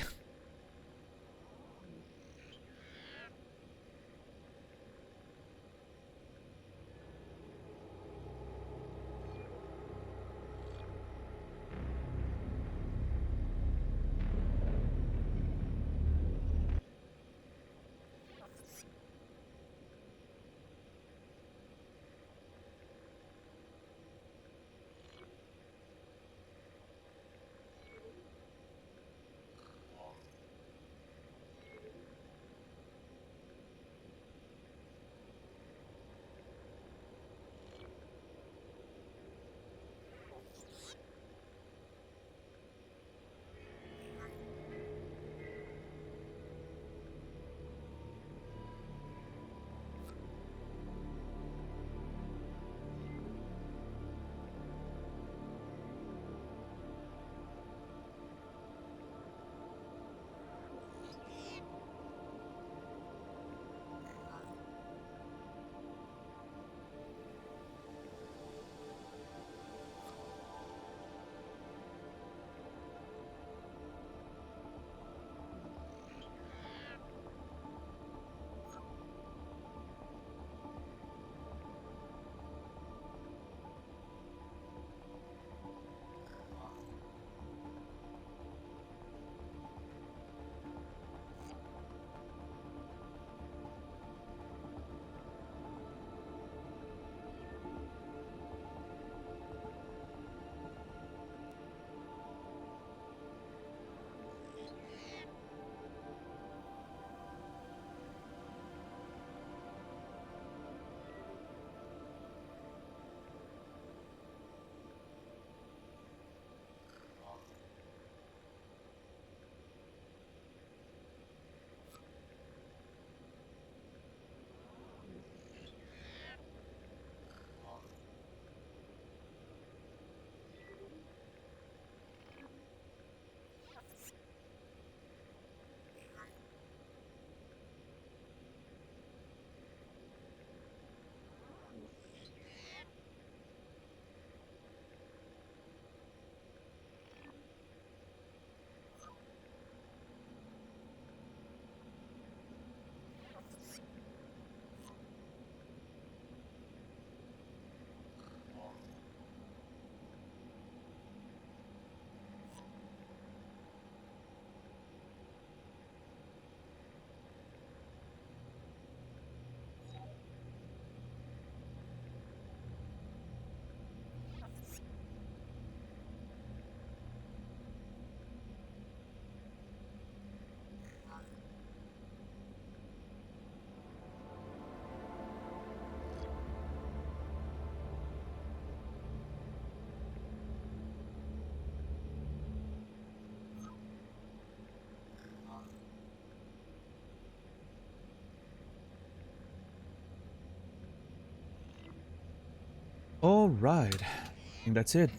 All right. I think that's it.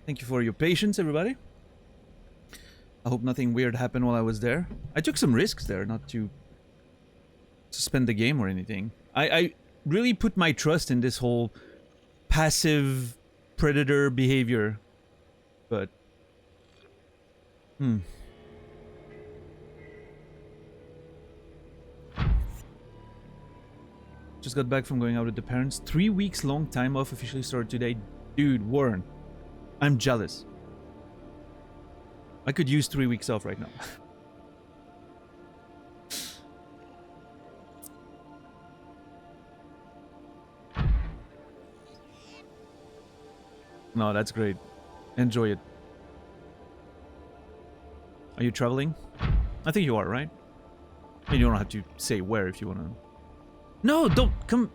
Thank you for your patience, everybody. I hope nothing weird happened while I was there. I took some risks there, not to suspend the game or anything. I really put my trust in this whole passive predator behavior. But... Just got back from going out with the parents. 3 weeks long time off officially started today. Dude, Warren, I'm jealous. I could use 3 weeks off right now. No, that's great. Enjoy it. Are you traveling? I think you are, right? I mean, you don't have to say where if you want to. No, don't come.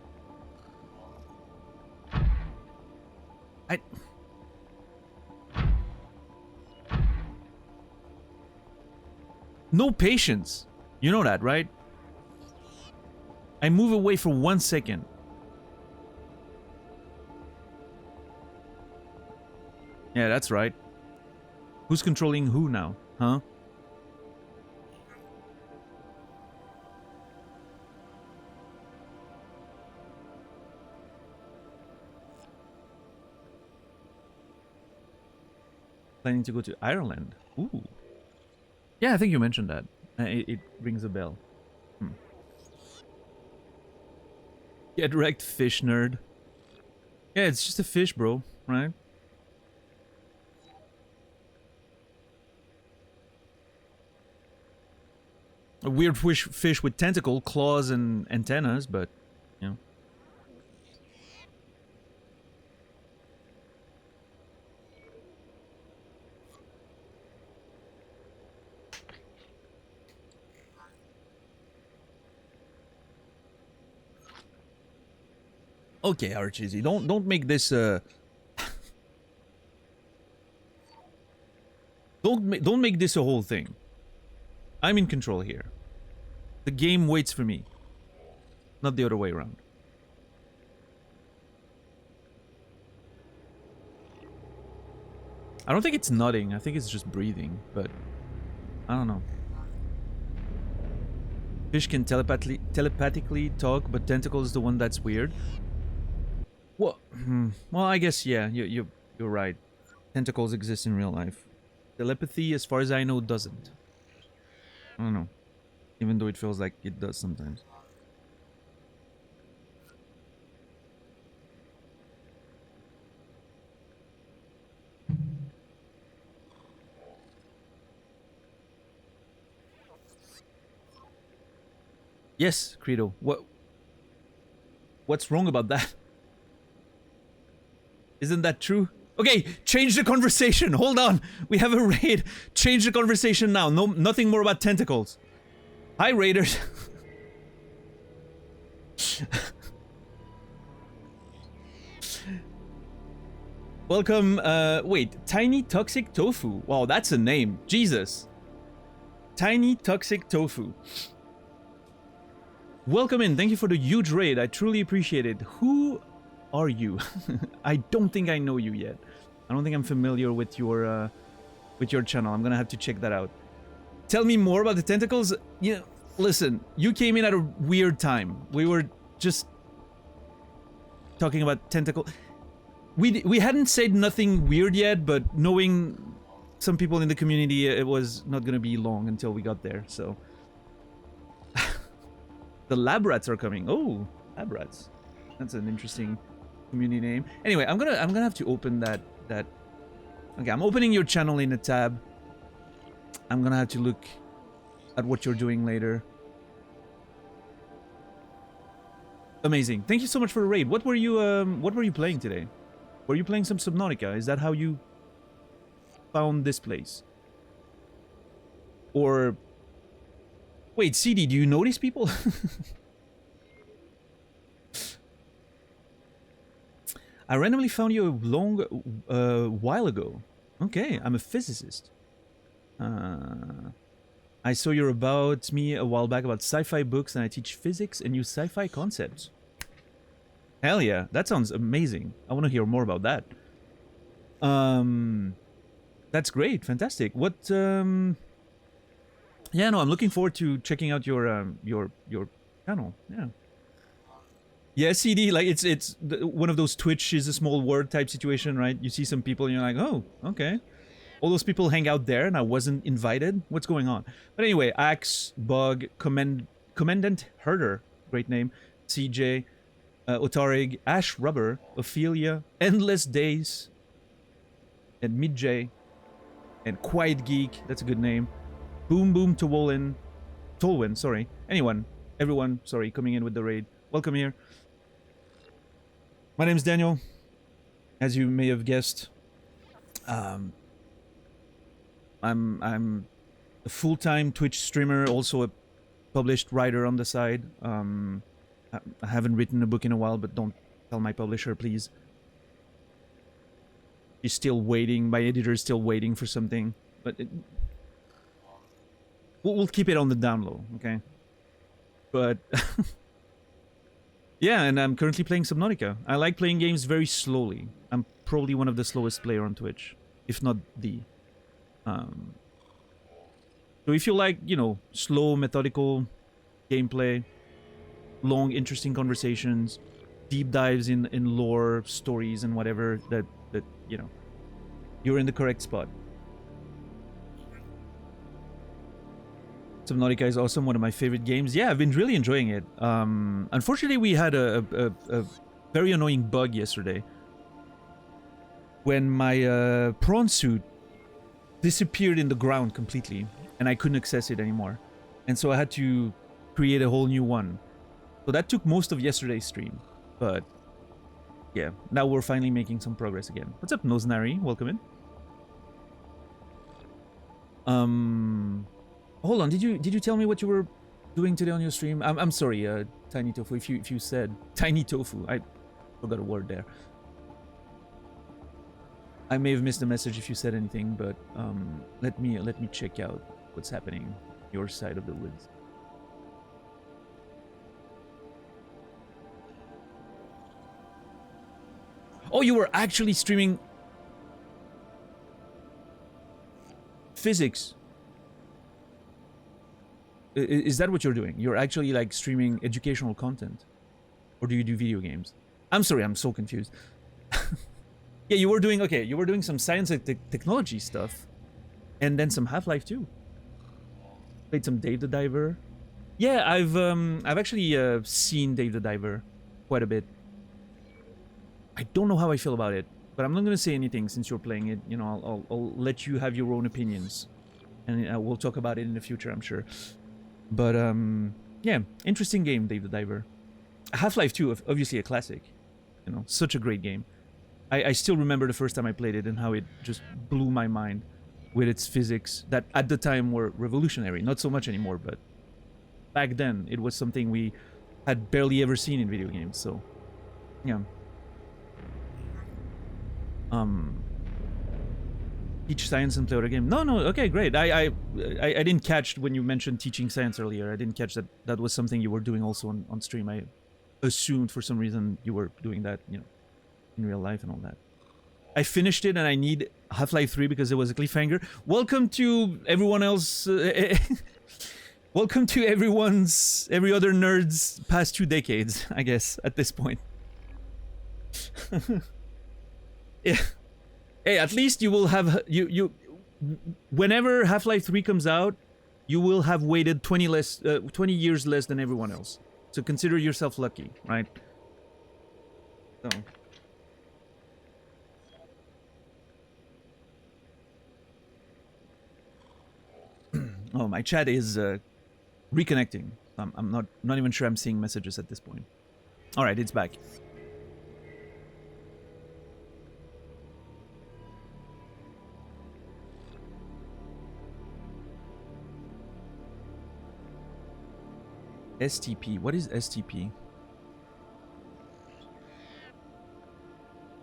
No patience. You know that, right? I move away for 1 second. Yeah, that's right. Who's controlling who now, huh? Planning to go to Ireland. Ooh. Yeah, I think you mentioned that. It rings a bell. Get wrecked, fish nerd. Yeah, it's just a fish, bro, right? A weird fish with tentacle, claws, and antennas, but, you know. Okay, Archizzy, don't make this don't make this a whole thing. I'm in control here. The game waits for me, not the other way around. I don't think it's nutting. I think it's just breathing, but I don't know. Fish can telepathically talk, but tentacle is the one that's weird. Well, well, I guess yeah. You're right. Tentacles exist in real life. Telepathy, as far as I know, doesn't. I don't know. Even though it feels like it does sometimes. Yes, Credo. What's wrong about that? Isn't that true? Okay, change the conversation. Hold on. We have a raid. Change the conversation now. No, nothing more about tentacles. Hi, raiders. Welcome. Wait. Tiny Toxic Tofu. Wow, that's a name. Jesus. Tiny Toxic Tofu. Welcome in. Thank you for the huge raid. I truly appreciate it. Who are you? I don't think I know you yet. I don't think I'm familiar with your channel. I'm gonna have to check that out. Tell me more about the tentacles. Yeah, listen, you came in at a weird time. We were just talking about tentacle. We hadn't said nothing weird yet, but knowing some people in the community, it was not gonna be long until we got there. So the lab rats are coming. Oh, lab rats. That's an interesting community name. Anyway, I'm gonna have to open that. Okay, I'm opening your channel in a tab. I'm gonna have to look at what you're doing later. Amazing. Thank you so much for the raid. What were you playing today? Were you playing some Subnautica? Is that how you found this place? Or wait, CD, do you know these people? I randomly found you a long while ago. Okay, I'm a physicist. I saw your about me a while back about sci-fi books, and I teach physics and use sci-fi concepts. Hell yeah, that sounds amazing. I want to hear more about that. Um, that's great, fantastic. What? Yeah, no, I'm looking forward to checking out your channel. Yeah. Yeah, CD, like it's one of those Twitch is a small word type situation, right? You see some people and you're like, oh, okay. All those people hang out there and I wasn't invited? What's going on? But anyway, Axe, Bug, Commandant Herder, great name, CJ, Otarig, Ash Rubber, Ophelia, Endless Days, and Midjay, and Quiet Geek, that's a good name, Boom Boom Tolwyn, sorry. Everyone, sorry, coming in with the raid. Welcome here. My name is Daniel, as you may have guessed. I'm a full-time Twitch streamer, also a published writer on the side. I haven't written a book in a while, but don't tell my publisher, please. She's still waiting. My editor is still waiting for something, but we'll keep it on the down low, okay? But yeah, and I'm currently playing Subnautica. I like playing games very slowly. I'm probably one of the slowest player on Twitch, if not the. So if you like, you know, slow, methodical gameplay, long, interesting conversations, deep dives in lore, stories, and whatever, that you know, you're in the correct spot. Subnautica is awesome, one of my favorite games. Yeah, I've been really enjoying it. Unfortunately, we had a very annoying bug yesterday when my prawn suit disappeared in the ground completely, and I couldn't access it anymore. And so I had to create a whole new one. So that took most of yesterday's stream. But yeah, now we're finally making some progress again. What's up, Noznari? Welcome in. Hold on, did you tell me what you were doing today on your stream? I'm sorry, Tiny Tofu, if you said Tiny Tofu, I forgot a word there. I may have missed a message if you said anything, but let me check out what's happening your side of the woods. Oh, you were actually streaming physics. Is that what you're doing? You're actually like streaming educational content? Or do you do video games? I'm sorry, I'm so confused. Yeah, you were doing some science and technology stuff. And then some Half-Life 2. Played some Dave the Diver. Yeah, I've actually seen Dave the Diver quite a bit. I don't know how I feel about it, but I'm not gonna say anything since you're playing it. You know, I'll let you have your own opinions, and we'll talk about it in the future, I'm sure. But yeah, interesting game, Dave the Diver. Half-Life 2, obviously a classic. You know, such a great game. I still remember the first time I played it and how it just blew my mind with its physics that at the time were revolutionary. Not so much anymore, but back then it was something we had barely ever seen in video games. So yeah. Teach science and play other game. No, okay, great. I didn't catch when you mentioned teaching science earlier. I didn't catch that was something you were doing also on stream. I assumed for some reason you were doing that, you know, in real life and all that. I finished it and I need Half-Life 3 because it was a cliffhanger. Welcome to everyone else. Welcome to every other nerd's past 2 decades, I guess, at this point. Yeah. Hey, at least you will have you whenever Half-Life 3 comes out, you will have waited 20 years less than everyone else. So consider yourself lucky, right? So oh, my chat is reconnecting. I'm not even sure I'm seeing messages at this point. All right, it's back. STP. What is STP?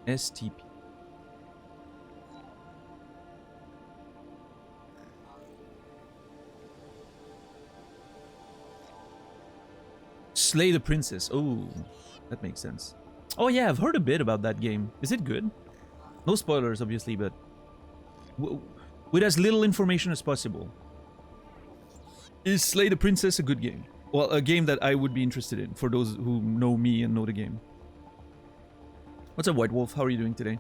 STP. Slay the princess. Oh, that makes sense. Oh yeah, I've heard a bit about that game. Is it good? No spoilers, obviously, but with as little information as possible. Is Slay the Princess a good game? Well, a game that I would be interested in for those who know me and know the game. What's up, White Wolf? How are you doing today?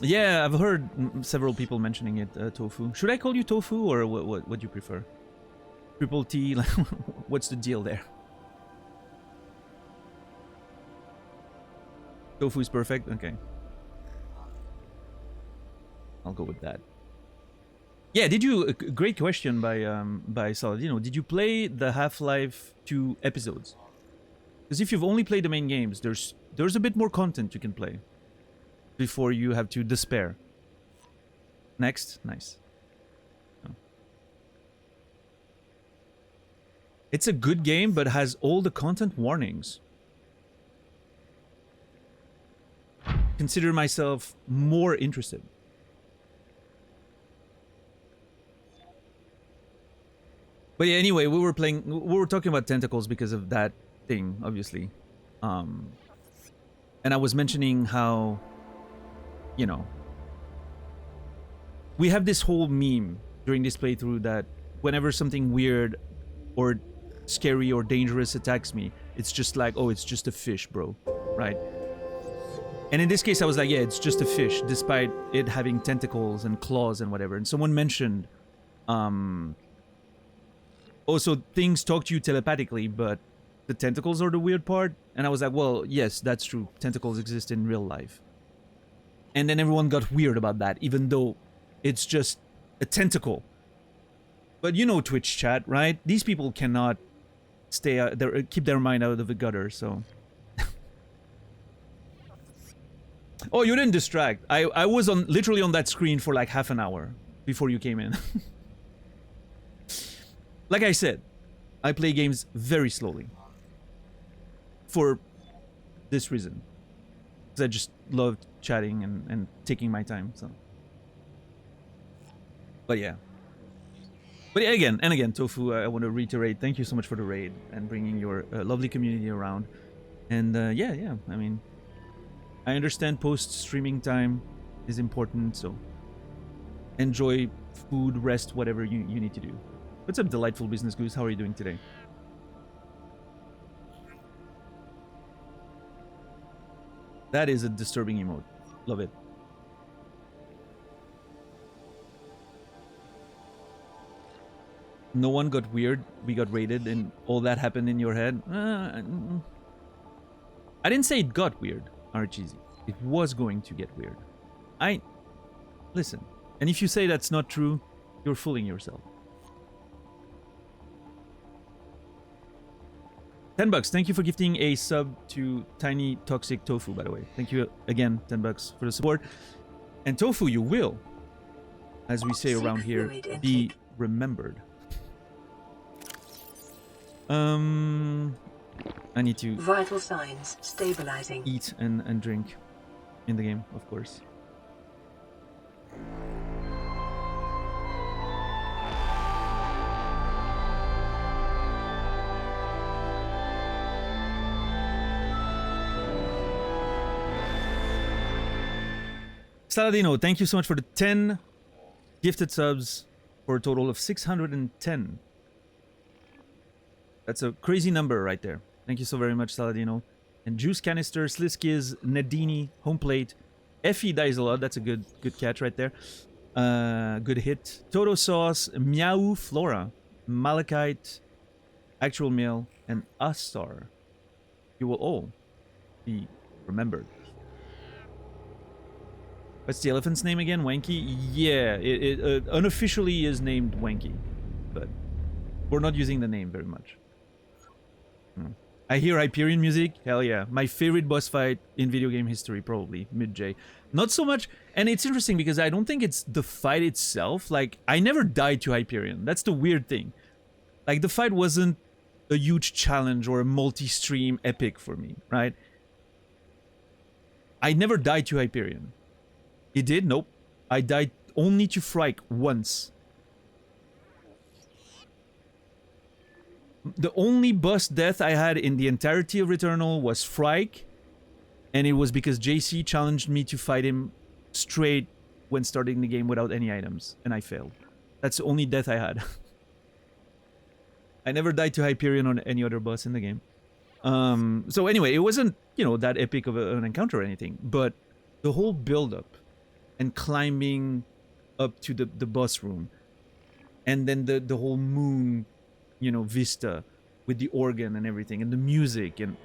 Yeah, I've heard several people mentioning it, Tofu. Should I call you Tofu, or what do you prefer? Triple T, like, what's the deal there? Tofu is perfect? Okay. I'll go with that. Yeah, did you... Great question by Saladino. Did you play the Half-Life 2 episodes? Because if you've only played the main games, there's a bit more content you can play before you have to despair. Next. Nice. Oh. It's a good game, but has all the content warnings. Consider myself more interested. But yeah, anyway, we were talking about tentacles because of that thing, obviously. And I was mentioning how, you know, we have this whole meme during this playthrough that whenever something weird or scary or dangerous attacks me, it's just like, oh, it's just a fish, bro, right? And in this case, I was like, yeah, it's just a fish, despite it having tentacles and claws and whatever. And someone mentioned, also, things talk to you telepathically, but the tentacles are the weird part. And I was like, well, yes, that's true. Tentacles exist in real life. And then everyone got weird about that, even though it's just a tentacle. But you know Twitch chat, right? These people cannot keep their mind out of the gutter, so... Oh, you didn't distract. I was literally on that screen for like half an hour before you came in. Like I said, I play games very slowly. For this reason. Because I just love chatting and taking my time, so. But yeah. But yeah, again, Tofu, I want to reiterate, thank you so much for the raid and bringing your lovely community around. And yeah, I mean, I understand post-streaming time is important, so enjoy food, rest, whatever you need to do. What's up, Delightful Business Goose? How are you doing today? That is a disturbing emote. Love it. No one got weird. We got raided and all that happened in your head. I didn't say it got weird, Archeesy. It was going to get weird. Listen. And if you say that's not true, you're fooling yourself. $10. Thank you for gifting a sub to Tiny Toxic Tofu, by the way. Thank you again, $10 for the support. And Tofu, you will, as we say around here, be remembered. I need to vital signs stabilizing. Eat and drink in the game, of course. Saladino, thank you so much for the 10 gifted subs for a total of 610. That's a crazy number right there. Thank you so very much, Saladino. And Juice Canister, Sliskiz, Nadini, Homeplate, Effie dies a lot. That's a good catch right there. Good hit. Toto Sauce, Meow Flora, Malachite, Actual Meal, and Astar. You will all be remembered. What's the elephant's name again? Wanky? Yeah, it unofficially is named Wanky, but we're not using the name very much. I hear Hyperion music? Hell yeah. My favorite boss fight in video game history, probably. Mid-J. Not so much, and it's interesting because I don't think it's the fight itself. Like, I never died to Hyperion. That's the weird thing. Like, the fight wasn't a huge challenge or a multi-stream epic for me, right? I never died to Hyperion. He did? Nope. I died only to Frike once. The only boss death I had in the entirety of Returnal was Frike, and it was because JC challenged me to fight him straight when starting the game without any items, and I failed. That's the only death I had. I never died to Hyperion on any other boss in the game. So anyway, it wasn't, you know, that epic of an encounter or anything, but the whole build-up and climbing up to the boss room, and then the whole moon, you know, vista with the organ and everything, and the music, and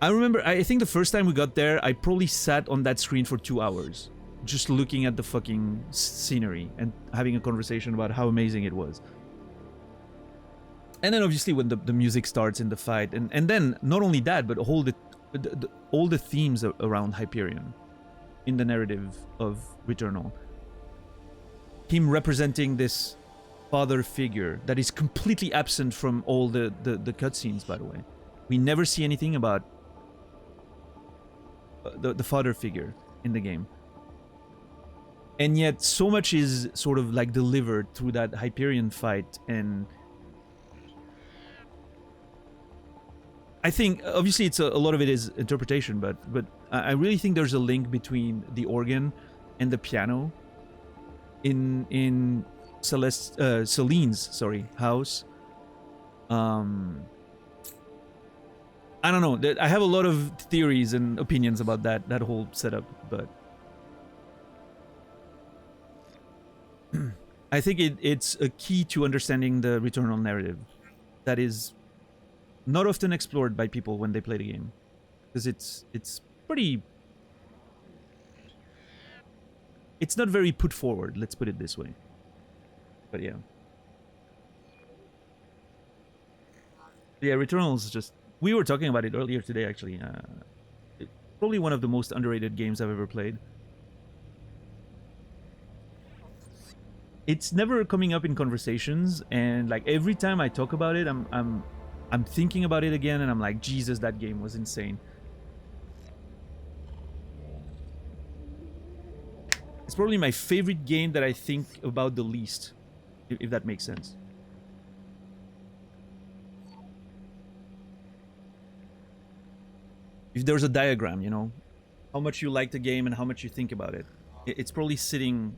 I remember, I think the first time we got there, I probably sat on that screen for 2 hours, just looking at the fucking scenery and having a conversation about how amazing it was. And then obviously when the music starts in the fight, and then not only that, but all the themes around Hyperion in the narrative of Returnal. Him representing this father figure that is completely absent from all the cutscenes, by the way. We never see anything about the father figure in the game. And yet so much is sort of like delivered through that Hyperion fight, and I think obviously it's a lot of it is interpretation, but I really think there's a link between the organ and the piano in Celine's house. I don't know. I have a lot of theories and opinions about that whole setup, but I think it's a key to understanding the Returnal narrative that is not often explored by people when they play the game, because it's pretty. It's not very put forward. Let's put it this way. But yeah. Yeah, Returnal's just. We were talking about it earlier today, actually. Probably one of the most underrated games I've ever played. It's never coming up in conversations, and like every time I talk about it, I'm thinking about it again, and I'm like, Jesus, that game was insane. It's probably my favorite game that I think about the least, if that makes sense. If there's a diagram, you know, how much you like the game and how much you think about it, it's probably sitting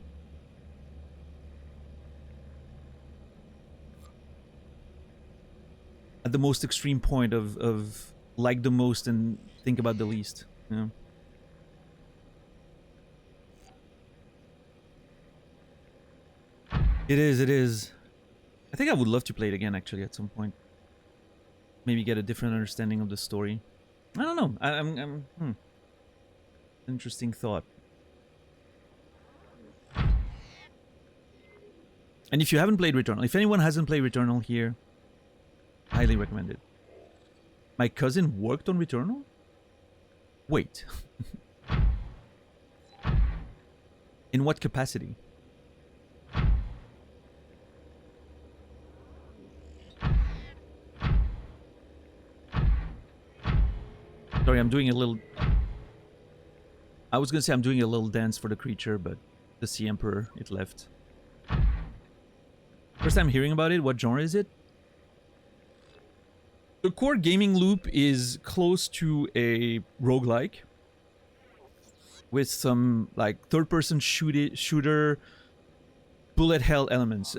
at the most extreme point of like the most and think about the least, you know? It is. I think I would love to play it again, actually, at some point. Maybe get a different understanding of the story. I don't know. I'm Interesting thought. And if you haven't played Returnal, if anyone hasn't played Returnal here, highly recommend it. My cousin worked on Returnal? Wait. In what capacity? Sorry, I'm doing a little... I was gonna say I'm doing a little dance for the creature, but the Sea Emperor, it left. First time hearing about it, what genre is it? The core gaming loop is close to a roguelike with some like third-person shooter bullet hell elements,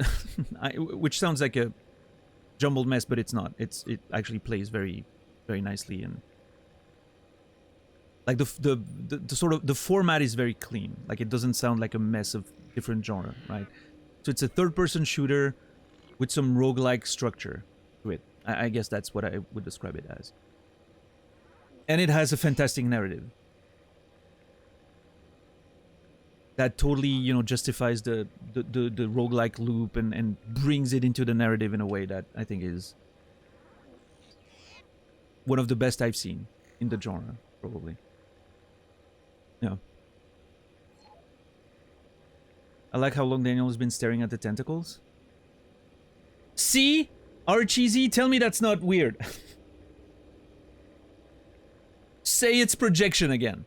which sounds like a jumbled mess, but it's not. It actually plays very, very nicely, and like the sort of the format is very clean. Like it doesn't sound like a mess of different genre, right? So it's a third-person shooter with some roguelike structure to it. I guess that's what I would describe it as. And it has a fantastic narrative that totally, you know, justifies the roguelike loop and brings it into the narrative in a way that I think is one of the best I've seen in the genre, probably. Yeah. I like how long Daniel has been staring at the tentacles. See? Archeesy, tell me that's not weird. Say it's projection again.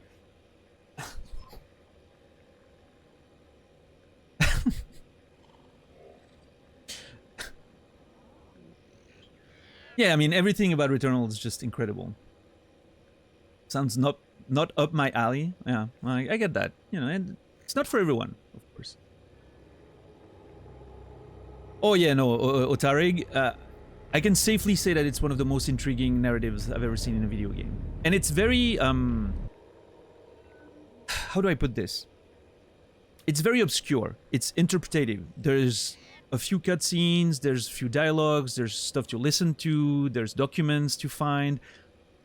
Yeah, I mean, everything about Returnal is just incredible. Sounds not up my alley. Yeah, I get that. You know, and it's not for everyone, of course. Oh yeah, no, Otarig. I can safely say that it's one of the most intriguing narratives I've ever seen in a video game, and it's very how do I put this? It's very obscure. It's interpretative. There's a few cutscenes, there's a few dialogues, there's stuff to listen to, there's documents to find,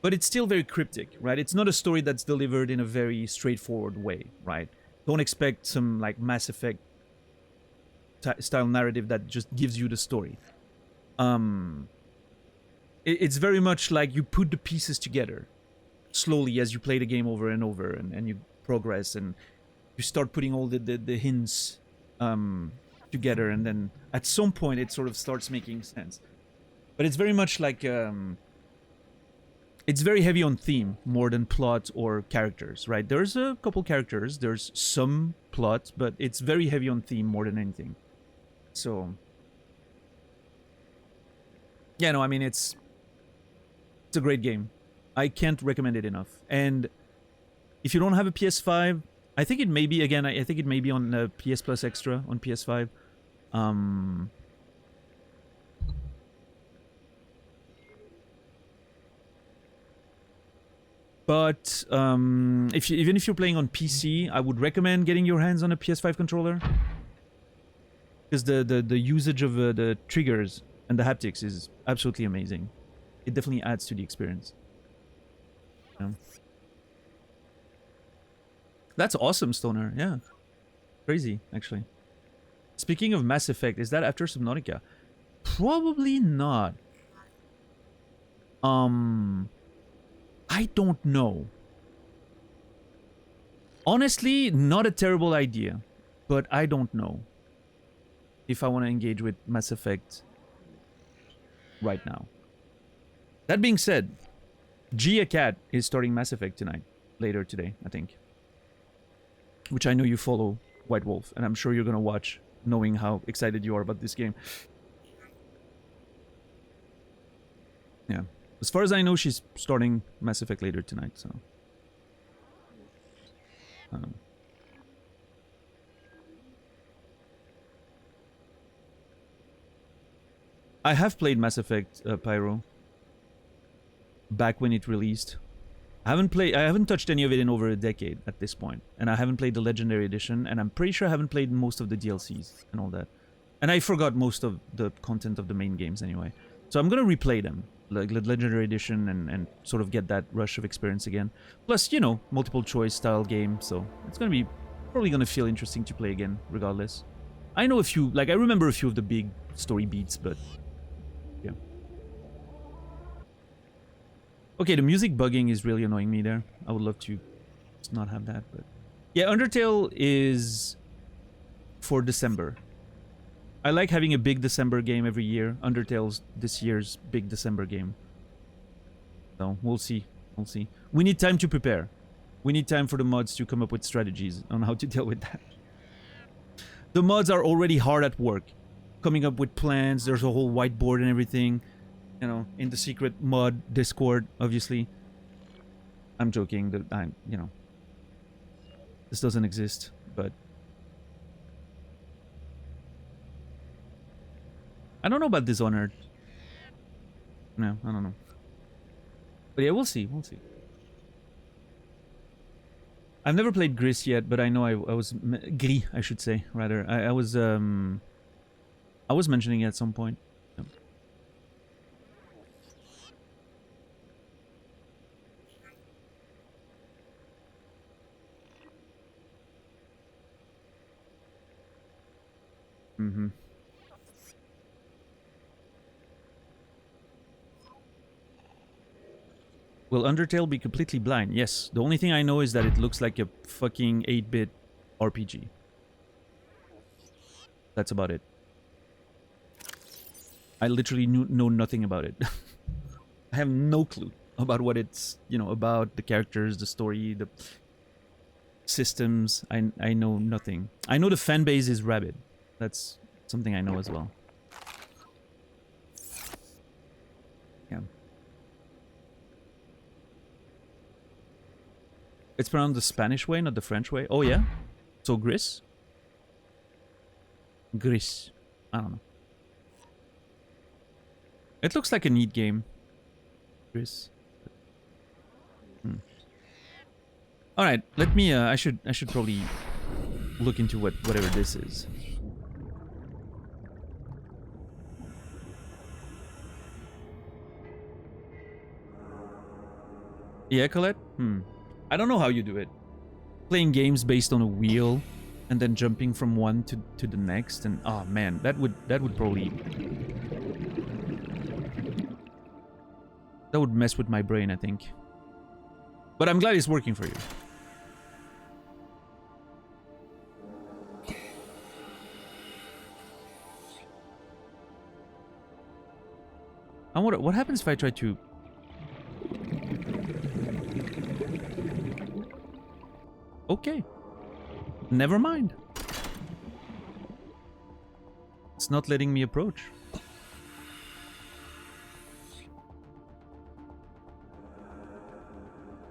but it's still very cryptic, right? It's not a story that's delivered in a very straightforward way, right? Don't expect some like Mass Effect style narrative that just gives you the story. It's very much like you put the pieces together slowly as you play the game over and over, and you progress, and you start putting all the hints together, and then at some point it sort of starts making sense. But it's very much like it's very heavy on theme more than plot or characters, right? There's a couple characters, there's some plot, but it's very heavy on theme more than anything. So yeah, no, I mean, it's a great game. I can't recommend it enough. And if you don't have a PS5, I think it may be, again, I think it may be on PS Plus Extra on PS5. But even if you're playing on PC, I would recommend getting your hands on a PS5 controller, because the usage of the triggers and the haptics is absolutely amazing. It definitely adds to the experience. Yeah. That's awesome, Stoner. Yeah, crazy actually. Speaking of Mass Effect, is that after Subnautica? Probably not. I don't know. Honestly, not a terrible idea, but I don't know if I want to engage with Mass Effect right now. That being said, Gia Cat is starting Mass Effect tonight, later today, I think. Which I know you follow, White Wolf, and I'm sure you're gonna watch, knowing how excited you are about this game. Yeah. As far as I know, she's starting Mass Effect later tonight, so... I have played Mass Effect Pyro back when it released. I haven't touched any of it in over a decade at this point, and I haven't played the Legendary Edition, and I'm pretty sure I haven't played most of the DLCs and all that. And I forgot most of the content of the main games anyway. So I'm gonna replay them, like the Legendary Edition, and sort of get that rush of experience again. Plus, you know, multiple choice style game, so it's gonna be probably gonna feel interesting to play again, regardless. I know a few, like I remember a few of the big story beats, but yeah. Okay, the music bugging is really annoying me there. I would love to just not have that, but... Yeah, Undertale is for December. I like having a big December game every year. Undertale's this year's big December game. So, we'll see. We'll see. We need time to prepare. We need time for the mods to come up with strategies on how to deal with that. The mods are already hard at work, coming up with plans. There's a whole whiteboard and everything. You know, in the secret mod Discord, obviously. I'm joking. You know, this doesn't exist, but I don't know about Dishonored. No, I don't know. But yeah, we'll see. We'll see. I've never played Gris yet, but I know I was Gris, I should say, rather. I was mentioning it at some point. Yep. Mm-hmm. Will Undertale be completely blind? Yes. The only thing I know is that it looks like a fucking 8-bit RPG. That's about it. I literally know nothing about it. I have no clue about what it's, you know, about, the characters, the story, the systems. I know nothing. I know the fan base is rabid. That's something I know as well. Yeah. It's pronounced the Spanish way, not the French way. Oh, yeah? So, Gris? Gris. I don't know. It looks like a neat game. Gris. All right, let me. I should probably look into whatever this is. Yeah, Colette. I don't know how you do it. Playing games based on a wheel, and then jumping from one to the next, and oh man, that would probably mess with my brain, I think. But I'm glad it's working for you. I wonder what happens if I try to. Okay. Never mind. It's not letting me approach.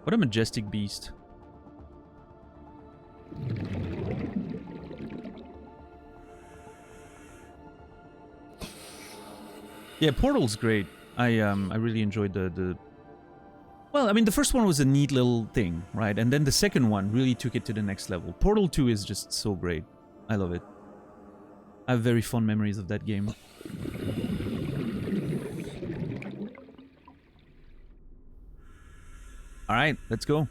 What a majestic beast. Yeah, Portal's great. I really enjoyed the well, I mean, the first one was a neat little thing, right? And then the second one really took it to the next level. Portal 2 is just so great. I love it. I have very fond memories of that game. All right, let's go.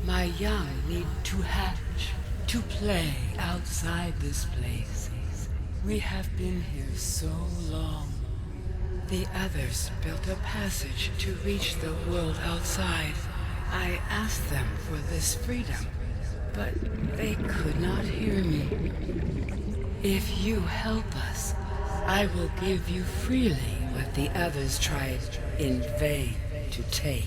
My young need to hatch, to play outside this place. We have been here so long. The others built a passage to reach the world outside. I asked them for this freedom, but they could not hear me. If you help us, I will give you freely what the others tried in vain to take.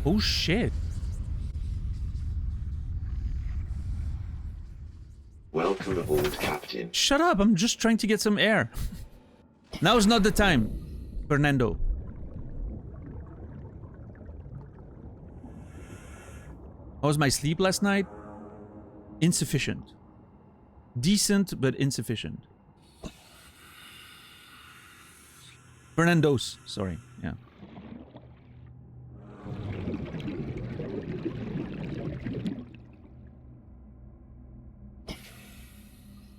Oh shit. Welcome aboard, Captain. Shut up, I'm just trying to get some air. Now is not the time, Fernando. How was my sleep last night? Insufficient. Decent, but insufficient. Fernando's, sorry, yeah.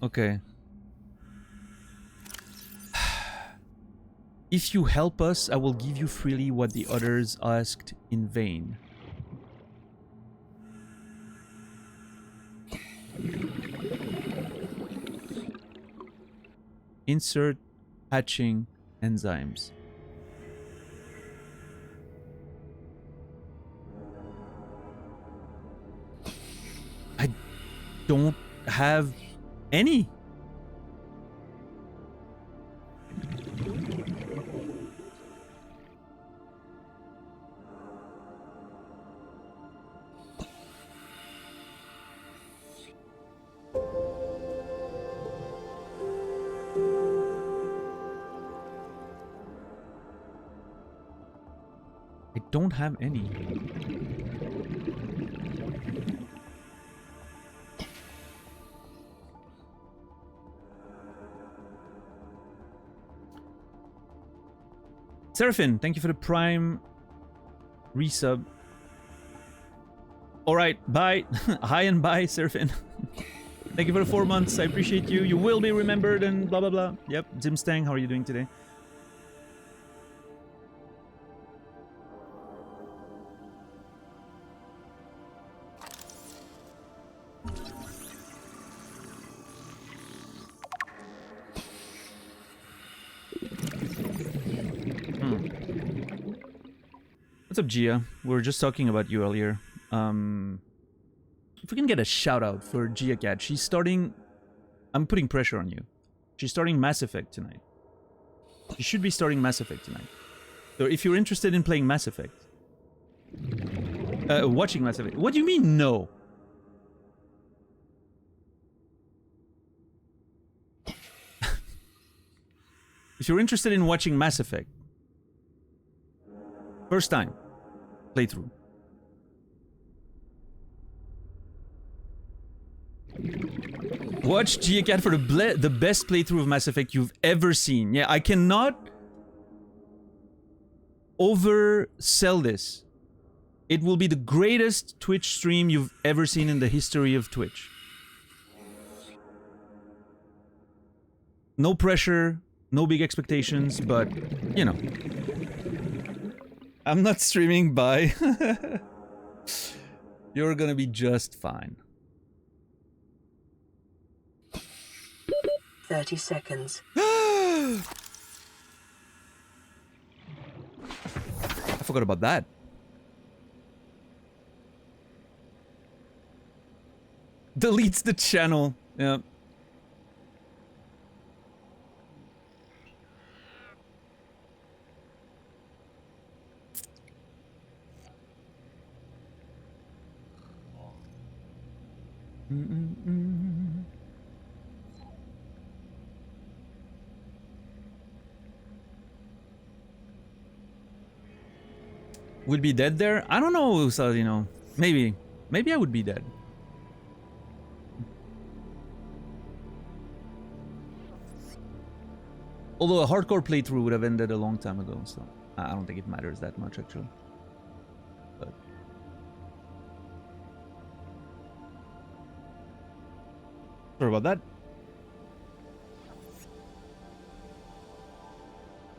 Okay. If you help us, I will give you freely what the others asked in vain. Insert hatching enzymes. I don't have any. I don't have any. Seraphin, thank you for the Prime resub. Alright, bye. Hi and bye, Seraphin. Thank you for the 4 months. I appreciate you. You will be remembered and blah blah blah. Yep, Zimstang, how are you doing today? What's up, Gia? We were just talking about you earlier. If we can get a shout out for Gia Cat, she's starting. I'm putting pressure on you. She's starting Mass Effect tonight. You should be starting Mass Effect tonight. So if you're interested in playing Mass Effect, watching Mass Effect. What do you mean no? If you're interested in watching Mass Effect, first time playthrough. Watch Giacat for the best playthrough of Mass Effect you've ever seen. Yeah, I cannot oversell this. It will be the greatest Twitch stream you've ever seen in the history of Twitch. No pressure, no big expectations, but, you know. I'm not streaming, bye. You're gonna be just fine. 30 seconds. I forgot about that. Deletes the channel. Yeah. Would be dead there? I don't know, Saladino. Maybe. Maybe I would be dead. Although a hardcore playthrough would have ended a long time ago, so I don't think it matters that much, actually. But sorry about that.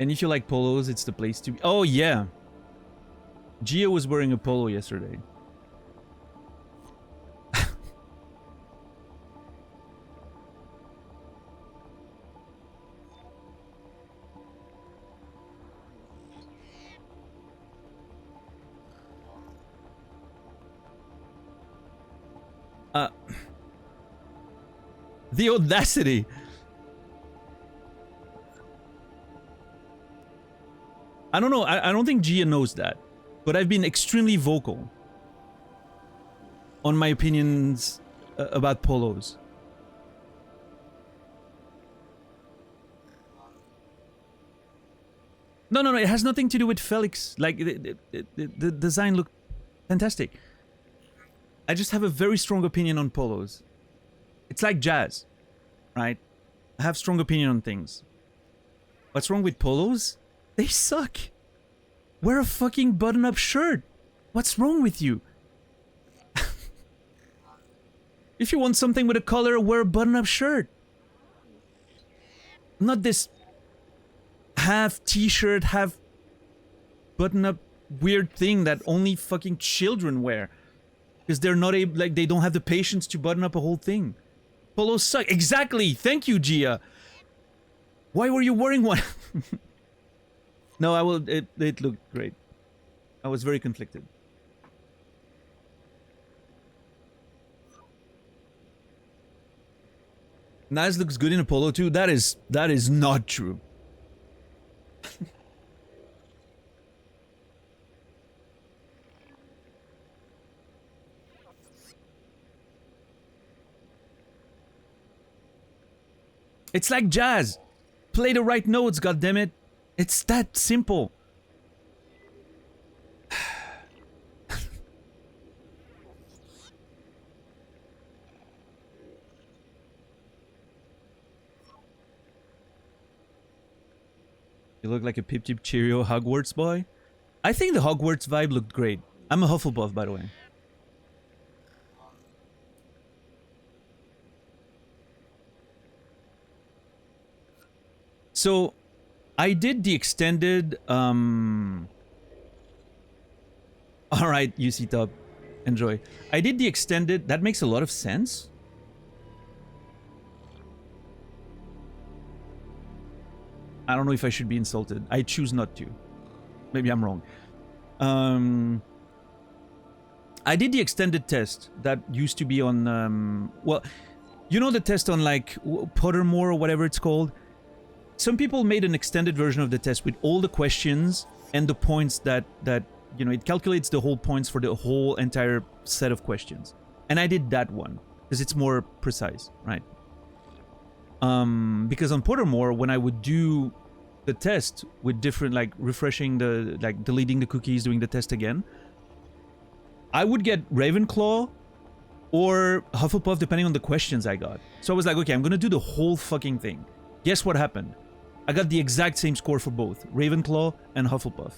And if you like polos, it's the place to be. Oh, yeah. Gia was wearing a polo yesterday. The audacity. I don't know. I don't think Gia knows that. But I've been extremely vocal on my opinions about polos. No. It has nothing to do with Felix. Like, the design looked fantastic. I just have a very strong opinion on polos. It's like jazz, right? I have strong opinion on things. What's wrong with polos? They suck. Wear a fucking button-up shirt. What's wrong with you? If you want something with a collar, wear a button-up shirt. Not this half t-shirt, half button-up weird thing that only fucking children wear. Because they're not able, like, they don't have the patience to button up a whole thing. Polos suck. Exactly. Thank you, Gia. Why were you wearing one? No, I will. It looked great. I was very conflicted. Naz looks good in a polo too. That is not true. It's like jazz. Play the right notes, goddammit. It's that simple. You look like a Pip Tip Cheerio Hogwarts boy. I think the Hogwarts vibe looked great. I'm a Hufflepuff, by the way. So, I did the extended, alright, UC Top. Enjoy. I did the extended, that makes a lot of sense. I don't know if I should be insulted. I choose not to. Maybe I'm wrong. I did the extended test that used to be on, well, you know the test on, like, Pottermore or whatever it's called? some people made an extended version of the test with all the questions and the points that you know, it calculates the whole points for the whole entire set of questions. And I did that one because it's more precise, right? Because on Pottermore, when I would do the test with different, like refreshing the, like deleting the cookies, doing the test again, I would get Ravenclaw or Hufflepuff depending on the questions I got. So I was like, okay, I'm gonna do the whole fucking thing. Guess what happened? I got the exact same score for both Ravenclaw and Hufflepuff.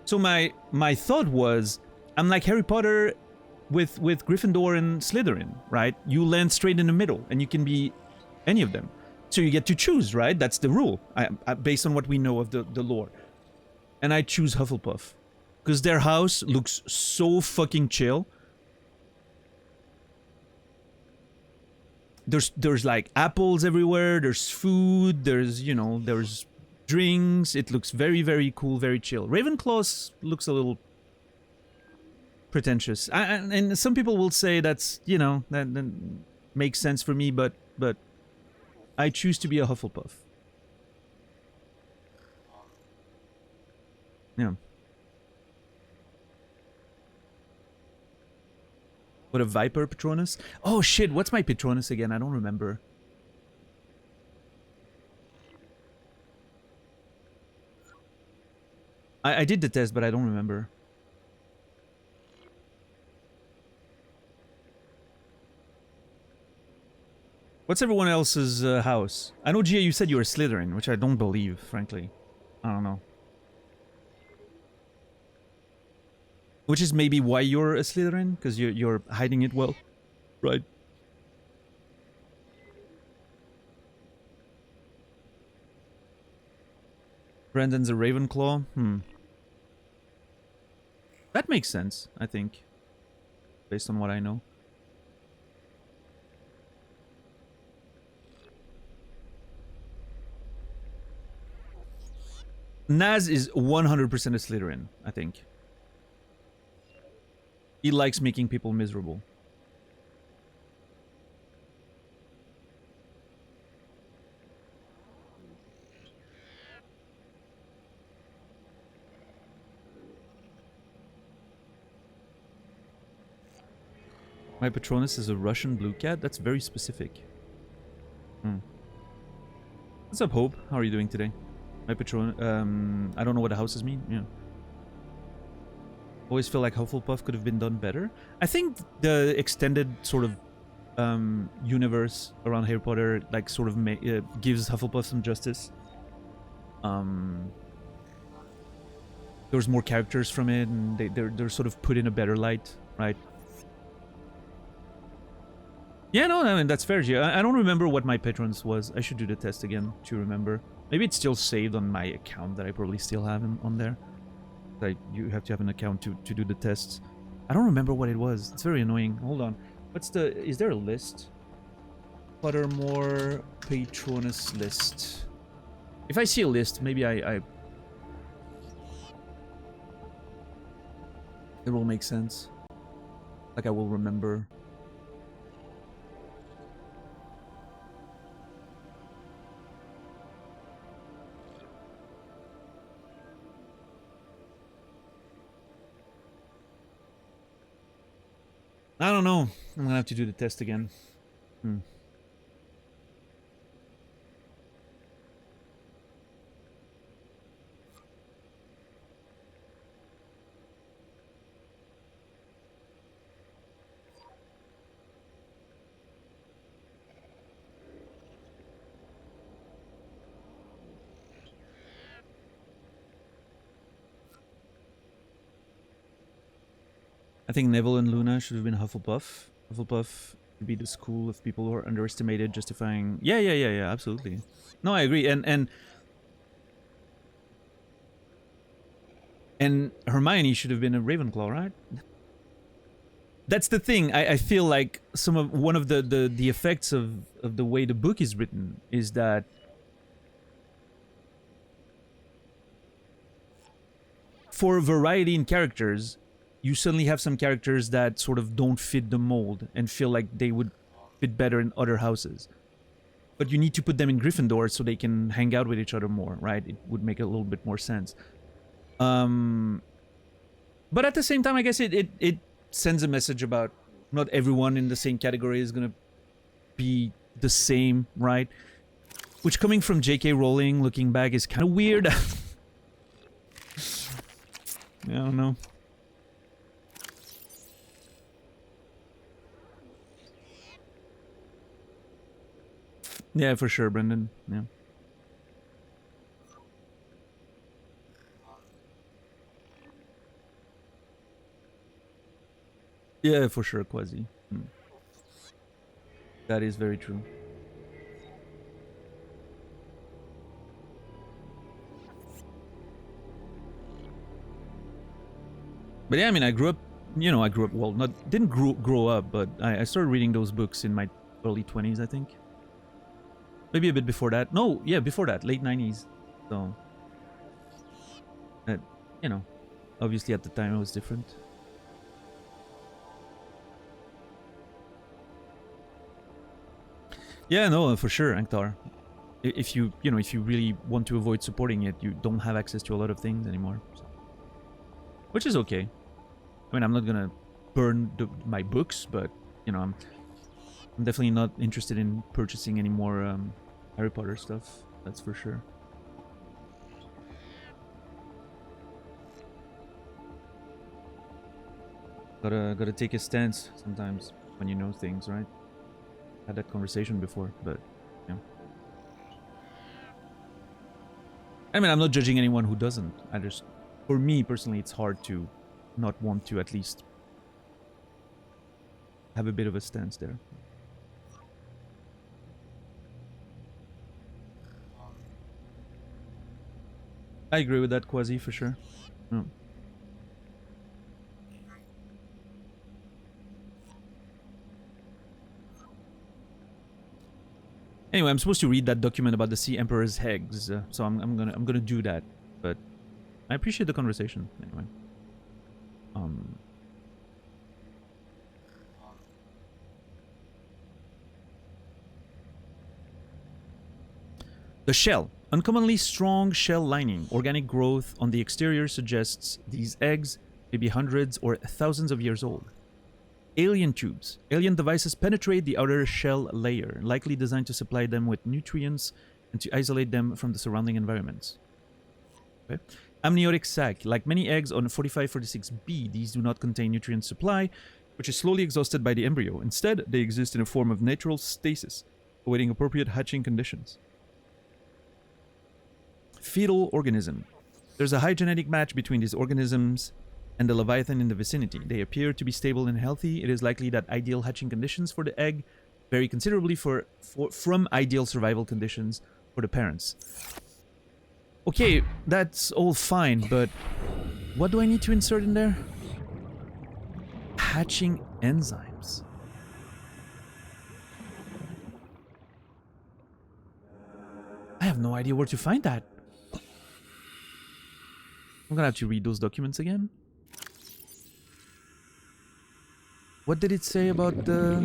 So my thought was, I'm like Harry Potter with Gryffindor and Slytherin, right? You land straight in the middle and you can be any of them. So you get to choose, right? That's the rule, based on what we know of the lore. And I choose Hufflepuff because their house looks so fucking chill. There's like apples everywhere, there's food, there's, you know, there's drinks. It looks very, very cool, very chill. Ravenclaw looks a little pretentious. And some people will say that's, you know, that makes sense for me, but I choose to be a Hufflepuff. Yeah. What, a Viper Patronus? Oh shit, what's my Patronus again? I don't remember. I did the test, but I don't remember. What's everyone else's house? I know, Gia, you said you were Slytherin, which I don't believe, frankly. I don't know. Which is maybe why you're a Slytherin, because you're hiding it well, right? Brandon's a Ravenclaw. That makes sense, I think, based on what I know. Naz is 100% a Slytherin, I think. He likes making people miserable. My Patronus is a Russian blue cat? That's very specific. What's up, Hope? How are you doing today? My Patronus... I don't know what the houses mean. Yeah. Always feel like Hufflepuff could have been done better. I think the extended sort of universe around Harry Potter like sort of gives Hufflepuff some justice. There's more characters from it, and they're sort of put in a better light, right? Yeah, no, I mean, that's fair, Gia. I don't remember what my Patronus was. I should do the test again to remember. Maybe it's still saved on my account that I probably still have on there. Like, you have to have an account to do the tests. I don't remember what it was. It's very annoying. Hold on. What's the... Is there a list? Pottermore Patronus list. If I see a list, maybe it will make sense. Like, I will remember. I don't know. I'm gonna have to do the test again. I think Neville and Luna should have been Hufflepuff. Hufflepuff would be the school of people who are underestimated, justifying... Yeah, absolutely. No, I agree. And Hermione should have been a Ravenclaw, right? That's the thing. I feel like one of the effects of the way the book is written is that for variety in characters, you suddenly have some characters that sort of don't fit the mold and feel like they would fit better in other houses. but you need to put them in Gryffindor so they can hang out with each other more, right? It would make a little bit more sense. But at the same time, I guess it sends a message about not everyone in the same category is gonna be the same, right? Which, coming from J.K. Rowling, looking back, is kind of weird. I don't know. Yeah, for sure, Brendan. Yeah. Yeah, for sure, Quasi. That is very true. But yeah, I mean, I grew up, well, didn't grow up, but I started reading those books in my early 20s, I think. Maybe a bit before that. No, yeah, before that, late 90s. So, you know, obviously at the time it was different. Yeah, no, for sure, Anktar. If you really want to avoid supporting it, you don't have access to a lot of things anymore. So. Which is okay. I mean, I'm not gonna burn my books, but, I'm definitely not interested in purchasing any more Harry Potter stuff. That's for sure. Gotta take a stance sometimes when you know things, right? Had that conversation before, but yeah. I mean, I'm not judging anyone who doesn't. For me personally, it's hard to not want to at least have a bit of a stance there. I agree with that, Quasi, for sure. Oh. Anyway, I'm supposed to read that document about the Sea Emperor's eggs, so I'm gonna do that. But I appreciate the conversation anyway. The shell. Uncommonly strong shell lining. Organic growth on the exterior suggests these eggs may be hundreds or thousands of years old. Alien tubes. Alien devices penetrate the outer shell layer, likely designed to supply them with nutrients and to isolate them from the surrounding environments. Okay. Amniotic sac. Like many eggs on 4546b, these do not contain nutrient supply, which is slowly exhausted by the embryo. Instead, they exist in a form of natural stasis, awaiting appropriate hatching conditions. Fetal organism. There's a high genetic match between these organisms and the Leviathan in the vicinity. They appear to be stable and healthy. It is likely that ideal hatching conditions for the egg vary considerably from ideal survival conditions for the parents. Okay, that's all fine, but what do I need to insert in there? Hatching enzymes. I have no idea where to find that. I'm gonna have to read those documents again. What did it say about the...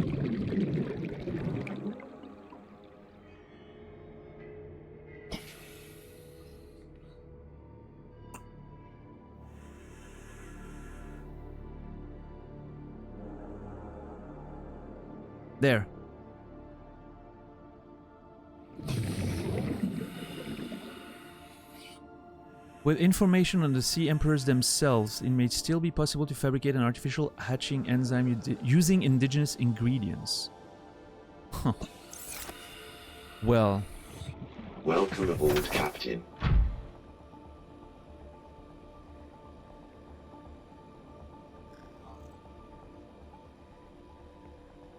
There. With information on the sea emperors themselves, it may still be possible to fabricate an artificial hatching enzyme using indigenous ingredients. Huh. Well. Welcome aboard, Captain.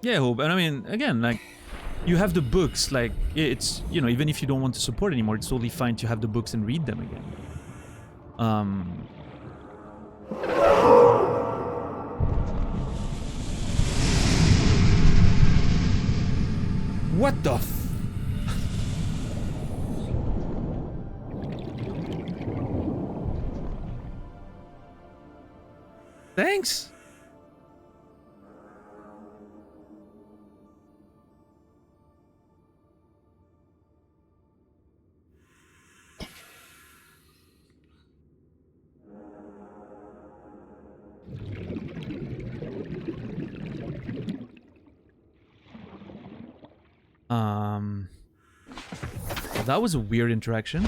Yeah, Hope. And I mean, again, like, you have the books, like, it's, even if you don't want to support anymore, it's totally fine to have the books and read them again. What the f... Thanks? That was a weird interaction.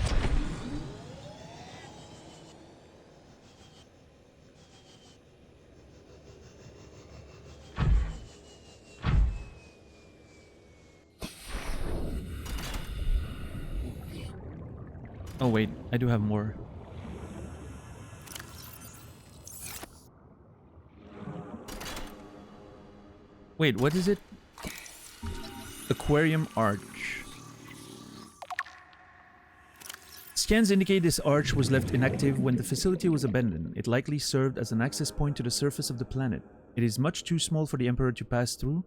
Oh wait, I do have more. Wait, what is it? Aquarium arch. Scans indicate this arch was left inactive when the facility was abandoned. It likely served as an access point to the surface of the planet. It is much too small for the Emperor to pass through,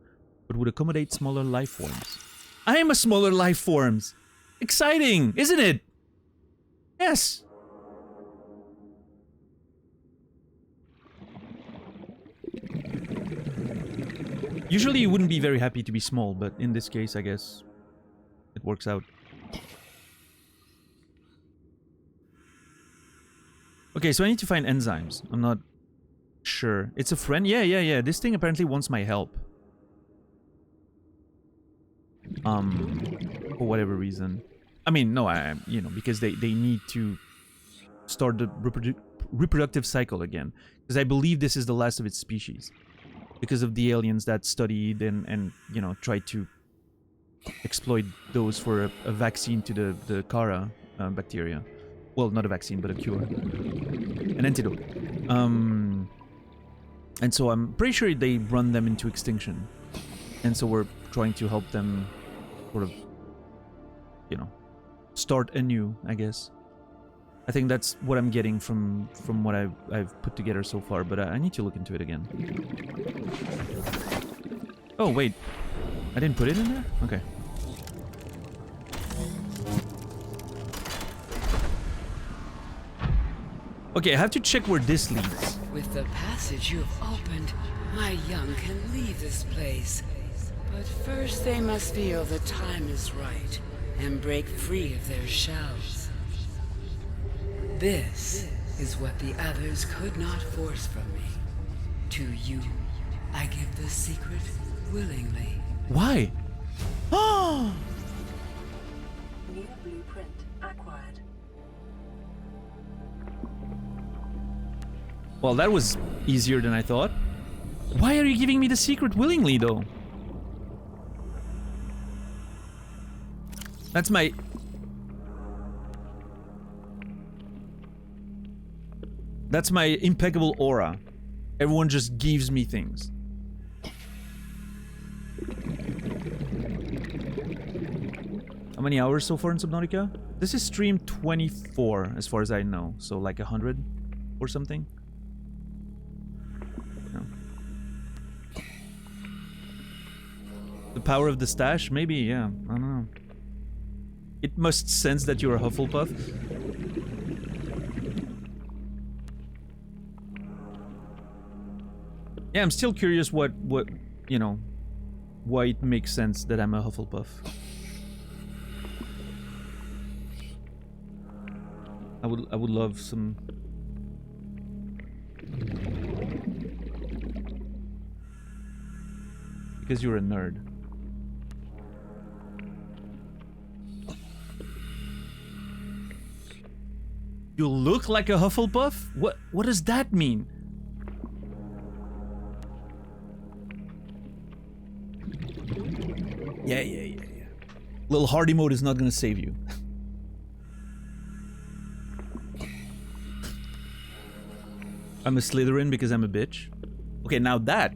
but would accommodate smaller life forms. I am a smaller life forms! Exciting, isn't it? Yes! Usually you wouldn't be very happy to be small, but in this case, I guess it works out. Okay, so I need to find enzymes. I'm not sure. It's a friend? Yeah. This thing apparently wants my help. For whatever reason. I mean, no, you know, because they need to start the reproductive cycle again. Because I believe this is the last of its species. Because of the aliens that studied and you know, tried to exploit those for a vaccine to the Kara bacteria. Well, not a vaccine, but a cure. An antidote. And so I'm pretty sure they run them into extinction. And so we're trying to help them sort of, you know, start anew, I guess. I think that's what I'm getting from what I've put together so far, but I need to look into it again. Oh, wait. I didn't put it in there? Okay. Okay, I have to check where this leads. With the passage you have opened, my young can leave this place. But first they must feel the time is right and break free of their shells. This is what the others could not force from me. To you, I give the secret willingly. Why? Oh! New blueprint acquired. Well, that was easier than I thought. Why are you giving me the secret willingly, though? That's my... That's my impeccable aura. Everyone just gives me things. How many hours so far in Subnautica? This is stream 24, as far as I know. So like 100 or something. No. The power of the stash? Maybe, yeah. I don't know. It must sense that you're a Hufflepuff. Yeah, I'm still curious what, you know, why it makes sense that I'm a Hufflepuff. I would love some... Because you're a nerd. You look like a Hufflepuff? What does that mean? Yeah. Little hardy mode is not gonna save you. I'm a Slytherin because I'm a bitch. Okay, now that.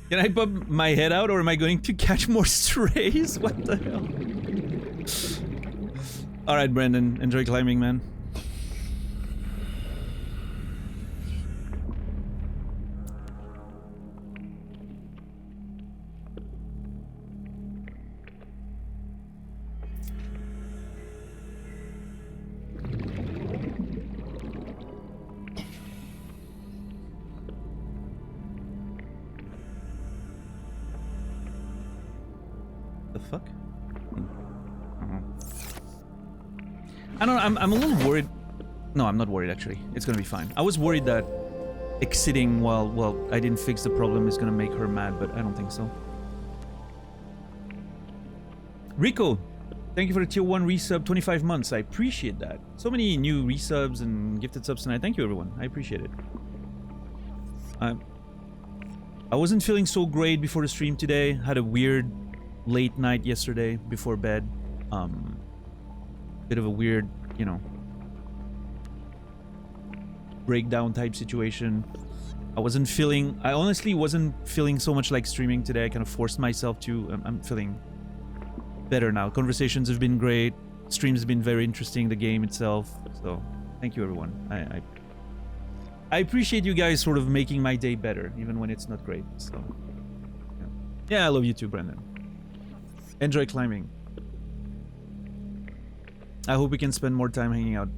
Can I pop my head out or am I going to catch more strays? What the hell? Alright, Brandon. Enjoy climbing, man. Fuck? I don't know, I'm a little worried. No, I'm not worried actually. It's gonna be fine. I was worried that exiting while I didn't fix the problem is gonna make her mad, but I don't think so. Rico, thank you for the tier 1 resub, 25 months. I appreciate that. So many new resubs and gifted subs tonight. Thank you, everyone. I appreciate it. I wasn't feeling so great before the stream today. Had a weird late night yesterday before bed. Bit of a weird, you know, breakdown type situation. I honestly wasn't feeling so much like streaming today. I kind of forced myself to. I'm feeling better now. Conversations have been great. Streams have been very interesting. The game itself. So thank you, everyone. I appreciate you guys sort of making my day better, even when it's not great. So yeah, I love you too, Brendan. Enjoy climbing. I hope we can spend more time hanging out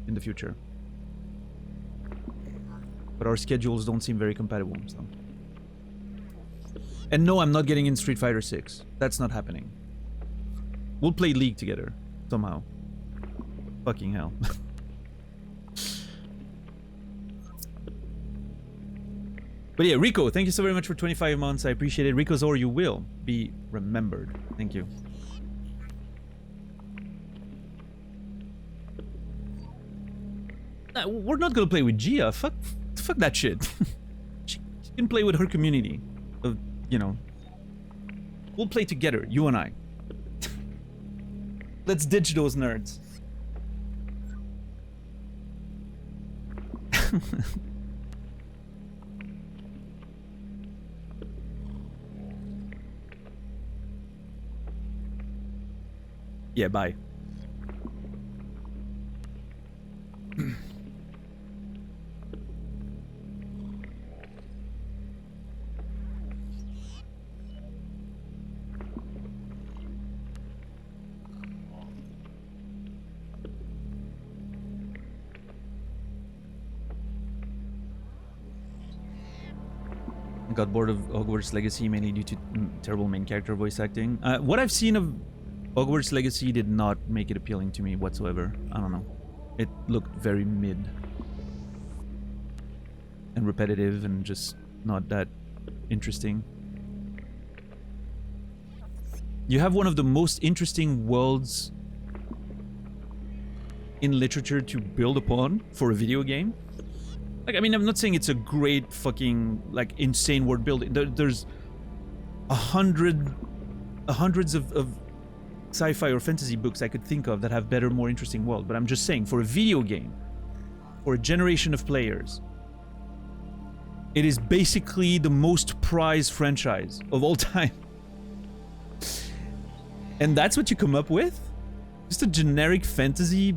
in the future. But our schedules don't seem very compatible, so. And no, I'm not getting in Street Fighter 6. That's not happening. We'll play League together, somehow. Fucking hell. But yeah, Rico, thank you so very much for 25 months. I appreciate it. Rico Zor, you will be remembered. Thank you. We're not gonna play with Gia. Fuck that shit. She can play with her community. You know. We'll play together, you and I. Let's ditch those nerds. Yeah, bye. Got bored of Hogwarts Legacy mainly due to terrible main character voice acting. What I've seen of Hogwarts Legacy did not make it appealing to me whatsoever. I don't know. It looked very mid. And repetitive and just not that interesting. You have one of the most interesting worlds in literature to build upon for a video game. Like, I mean, I'm not saying it's a great fucking, like, insane world building. There's hundreds of sci-fi or fantasy books I could think of that have better, more interesting world. But I'm just saying, for a video game, for a generation of players, it is basically the most prized franchise of all time. And that's what you come up with? Just a generic fantasy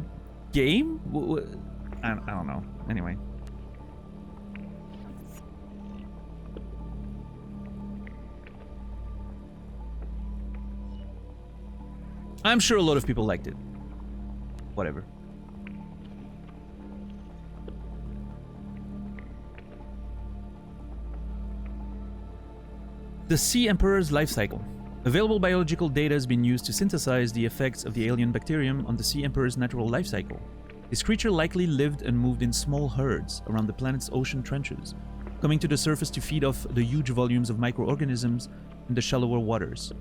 game? I don't know. Anyway. I'm sure a lot of people liked it. Whatever. The Sea Emperor's life cycle. Available biological data has been used to synthesize the effects of the alien bacterium on the Sea Emperor's natural life cycle. This creature likely lived and moved in small herds around the planet's ocean trenches, coming to the surface to feed off the huge volumes of microorganisms in the shallower waters.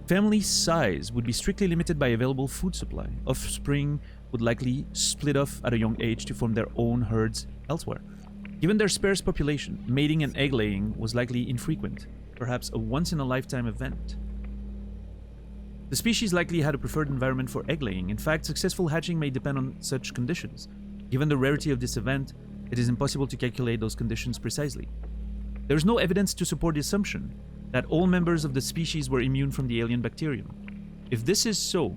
Family size would be strictly limited by available food supply. Offspring would likely split off at a young age to form their own herds elsewhere. Given their sparse population, mating and egg laying was likely infrequent, perhaps a once-in-a-lifetime event. The species likely had a preferred environment for egg laying. In fact, successful hatching may depend on such conditions. Given the rarity of this event, it is impossible to calculate those conditions precisely. There is no evidence to support the assumption that all members of the species were immune from the alien bacterium. If this is so,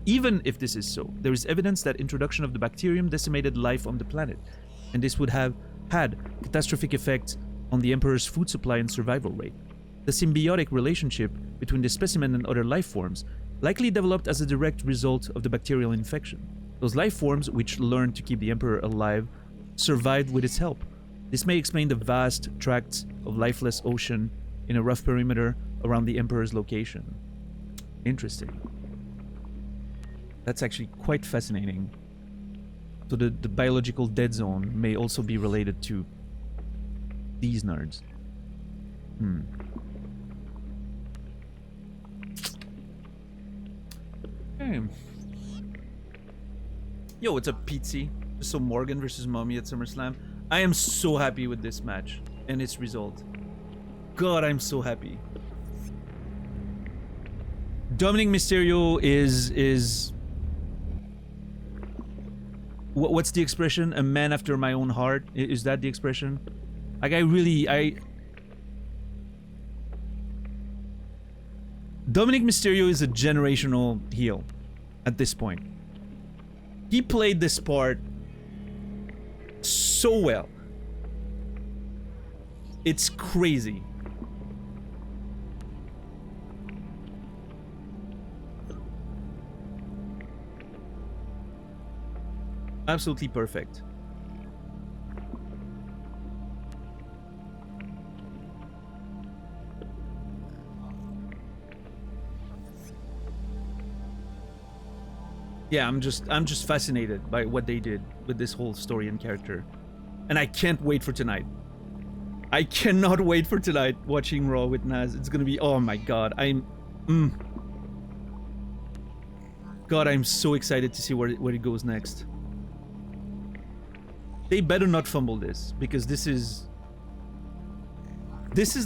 even if this is so, there is evidence that introduction of the bacterium decimated life on the planet, and this would have had catastrophic effects on the Emperor's food supply and survival rate. The symbiotic relationship between the specimen and other life forms likely developed as a direct result of the bacterial infection. Those life forms, which learned to keep the Emperor alive, survived with its help. This may explain the vast tracts of lifeless ocean in a rough perimeter around the Emperor's location. Interesting. That's actually quite fascinating. So the biological dead zone may also be related to these nerds. Okay. Yo, what's up, Pizzy? So Morgan versus Mummy at SummerSlam. I am so happy with this match and its result. God, I'm so happy. Dominic Mysterio is what's the expression? A man after my own heart. Is that the expression? Like Dominic Mysterio is a generational heel at this point. He played this part so well. It's crazy. Absolutely perfect. Yeah, I'm just fascinated by what they did with this whole story and character. And I can't wait for tonight. I cannot wait for tonight watching Raw with Naz. It's gonna be, oh my god, God, I'm so excited to see where it goes next. They better not fumble this, because this is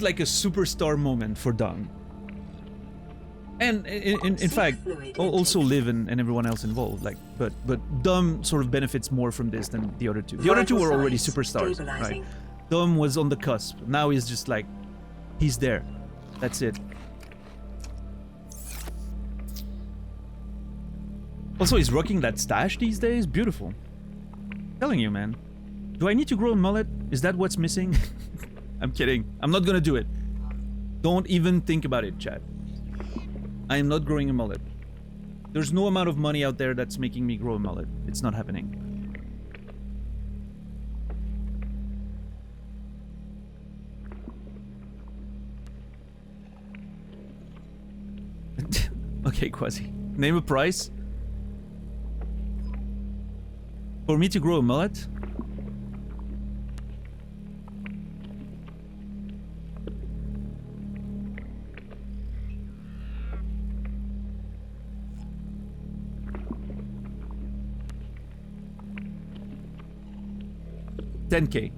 like a superstar moment for Dom. And in fact, also Liv and everyone else involved. Like, but Dom sort of benefits more from this than the other two. The other two were already superstars, right? Dom was on the cusp. Now he's just like, he's there. That's it. Also, he's rocking that stash these days. Beautiful. I'm telling you, man. Do I need to grow a mullet? Is that what's missing? I'm kidding. I'm not gonna do it. Don't even think about it, chat. I am not growing a mullet. There's no amount of money out there that's making me grow a mullet. It's not happening. Okay, Quasi. Name a price. For me to grow a mullet? $10K.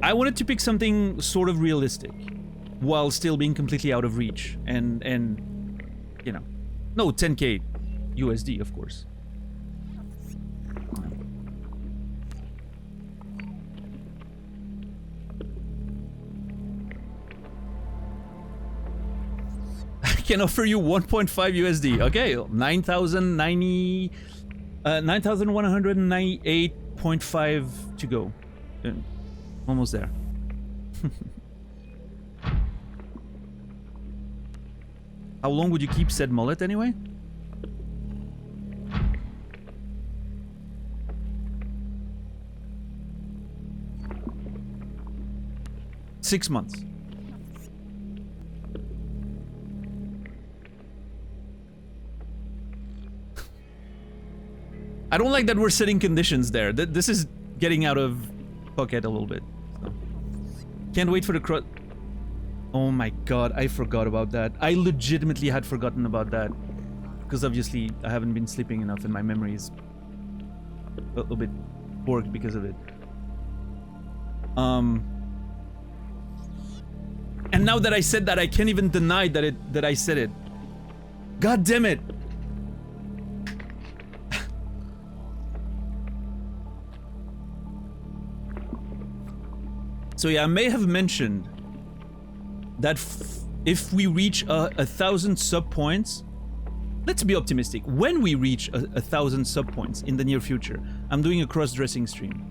I wanted to pick something sort of realistic while still being completely out of reach and you know, no, 10K USD, of course. I can offer you 1.5 USD. Okay, 9,198.5 to go. Almost there. How long would you keep said mullet anyway? Six months. I don't like that we're setting conditions there. This is getting out of pocket a little bit. So. Can't wait for the cross. Oh my god, I forgot about that. I legitimately had forgotten about that. Because obviously I haven't been sleeping enough and my memory is a little bit borked because of it. And now that I said that, I can't even deny that I said it. God damn it! So yeah, I may have mentioned that if we reach 1,000 sub points, let's be optimistic. When we reach 1,000 sub points in the near future, I'm doing a cross-dressing stream.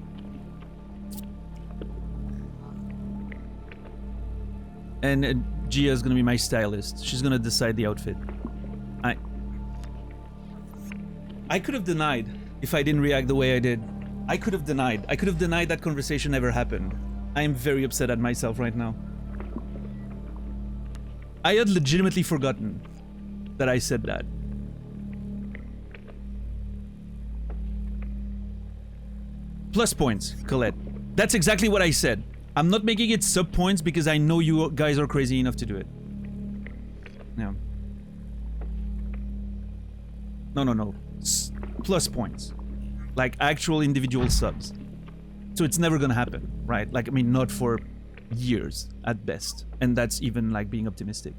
And Gia is gonna be my stylist. She's gonna decide the outfit. I could have denied if I didn't react the way I did. I could have denied that conversation ever happened. I am very upset at myself right now. I had legitimately forgotten that I said that. Plus points, Colette. That's exactly what I said. I'm not making it sub points because I know you guys are crazy enough to do it. Yeah. No. Plus points. Like actual individual subs. So it's never gonna happen, right? Like, I mean, not for years at best. And that's even like being optimistic.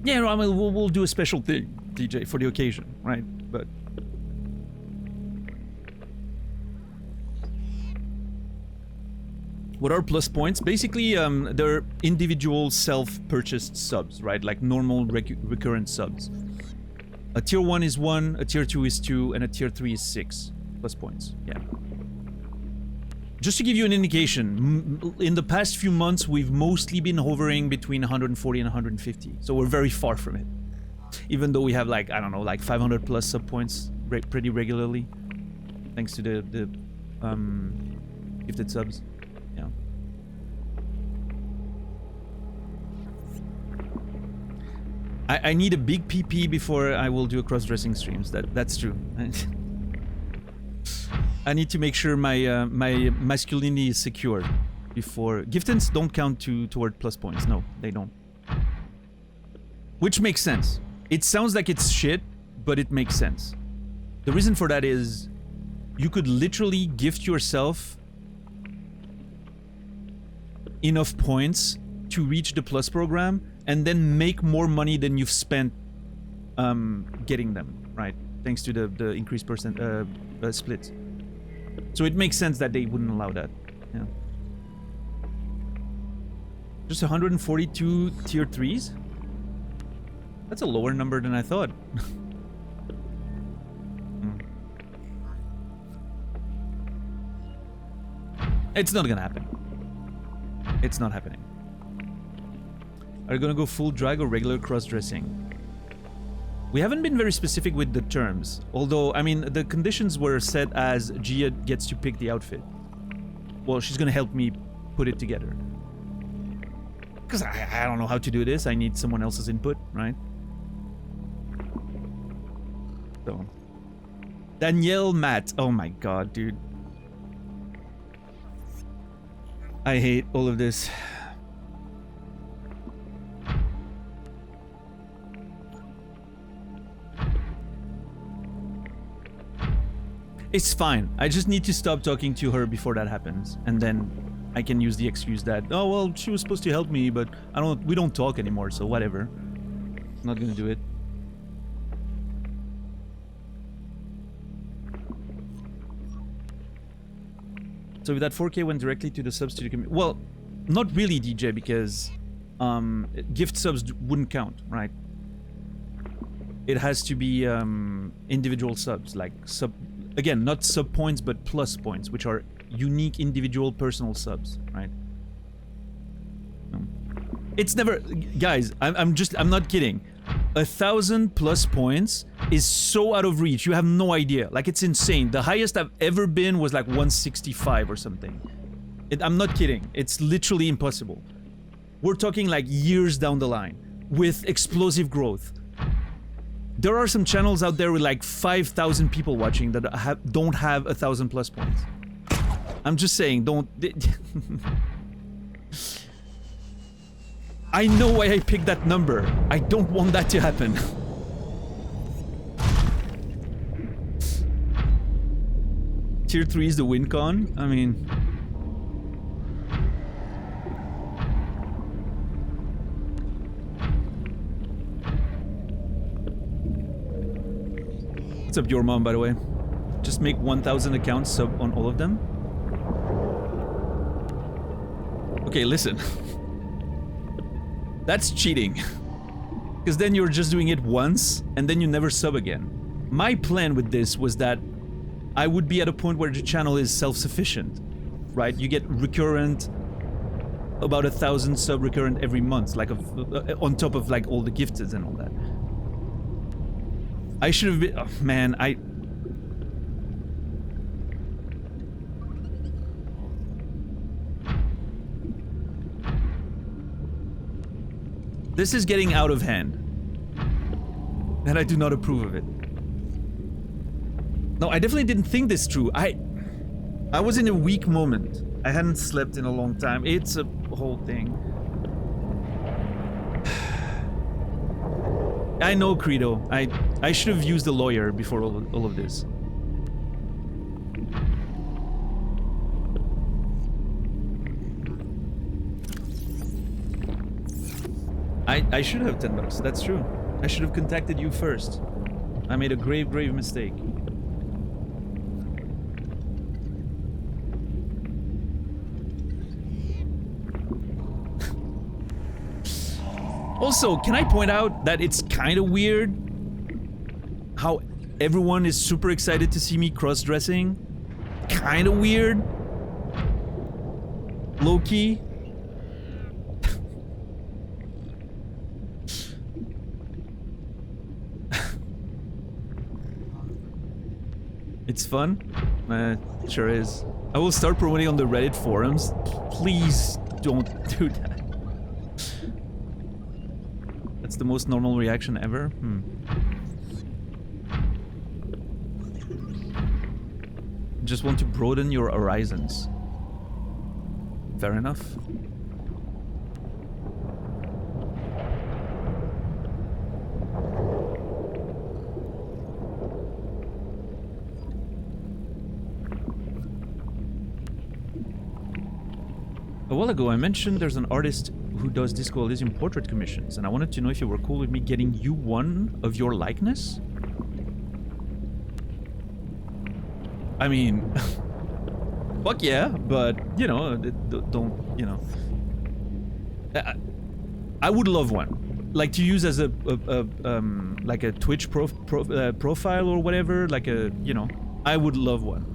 Yeah, I mean, we'll do a special thing, DJ, for the occasion, right? But... what are plus points? Basically, they're individual self-purchased subs, right? Like normal recurrent subs. A tier 1 is 1, a tier 2 is 2, and a tier 3 is 6 plus points. Yeah. Just to give you an indication, in the past few months, we've mostly been hovering between 140 and 150. So we're very far from it. Even though we have like, I don't know, like 500 plus sub points pretty regularly. Thanks to the gifted subs. Yeah. I need a big PP before I will do a cross-dressing streams. That's true. I need to make sure my my masculinity is secure before... Gifteds don't count toward plus points. No, they don't. Which makes sense. It sounds like it's shit, but it makes sense. The reason for that is you could literally gift yourself enough points to reach the plus program and then make more money than you've spent getting them, right? Thanks to the increased percent split. So it makes sense that they wouldn't allow that. Yeah. Just 142 tier 3s? That's a lower number than I thought. It's not gonna happen. It's not happening. Are you gonna go full drag or regular cross-dressing? We haven't been very specific with the terms. Although, I mean, the conditions were set as Gia gets to pick the outfit. Well, she's gonna help me put it together. Because I don't know how to do this. I need someone else's input, right? So. Danielle Matt. Oh my god, dude. I hate all of this. It's fine. I just need to stop talking to her before that happens, and then I can use the excuse that, oh well, she was supposed to help me, but we don't talk anymore, so whatever. I'm not gonna do it. So that 4K went directly to the subs to the community. Well, not really, DJ, because gift subs wouldn't count, right? It has to be individual subs, like again, not sub points, but plus points, which are unique individual personal subs, right? No. It's never, guys, I'm not kidding. 1,000 plus points is so out of reach. You have no idea. Like, it's insane. The highest I've ever been was like 165 or something. I'm not kidding. It's literally impossible. We're talking like years down the line with explosive growth. There are some channels out there with like 5,000 people watching that don't have 1,000 plus points. I'm just saying, don't... I know why I picked that number. I don't want that to happen. Tier 3 is the win con? I mean... What's up, your mom, by the way? Just make 1,000 accounts sub on all of them? Okay, listen. That's cheating. Because then you're just doing it once, and then you never sub again. My plan with this was that I would be at a point where the channel is self-sufficient, right? You get recurrent, about 1,000 sub recurrent every month, like on top of like all the gifteds and all that. I should have been... Oh, man, This is getting out of hand. And I do not approve of it. No, I definitely didn't think this through. I was in a weak moment. I hadn't slept in a long time. It's a whole thing. I know, Credo. I should have used a lawyer before all of this. I should have $10. That's true. I should have contacted you first. I made a grave mistake. Also, can I point out that it's kind of weird how everyone is super excited to see me cross-dressing? Kind of weird. Low-key. It's fun? Sure is. I will start promoting on the Reddit forums. Please don't do that. That's the most normal reaction ever. Just want to broaden your horizons. Fair enough. A while ago I mentioned there's an artist who does Disco Elysium portrait commissions, and I wanted to know if you were cool with me getting you one of your likeness? I mean, fuck yeah, but, you know, don't, you know. I would love one. Like, to use as a like a Twitch profile or whatever, like a, you know, I would love one.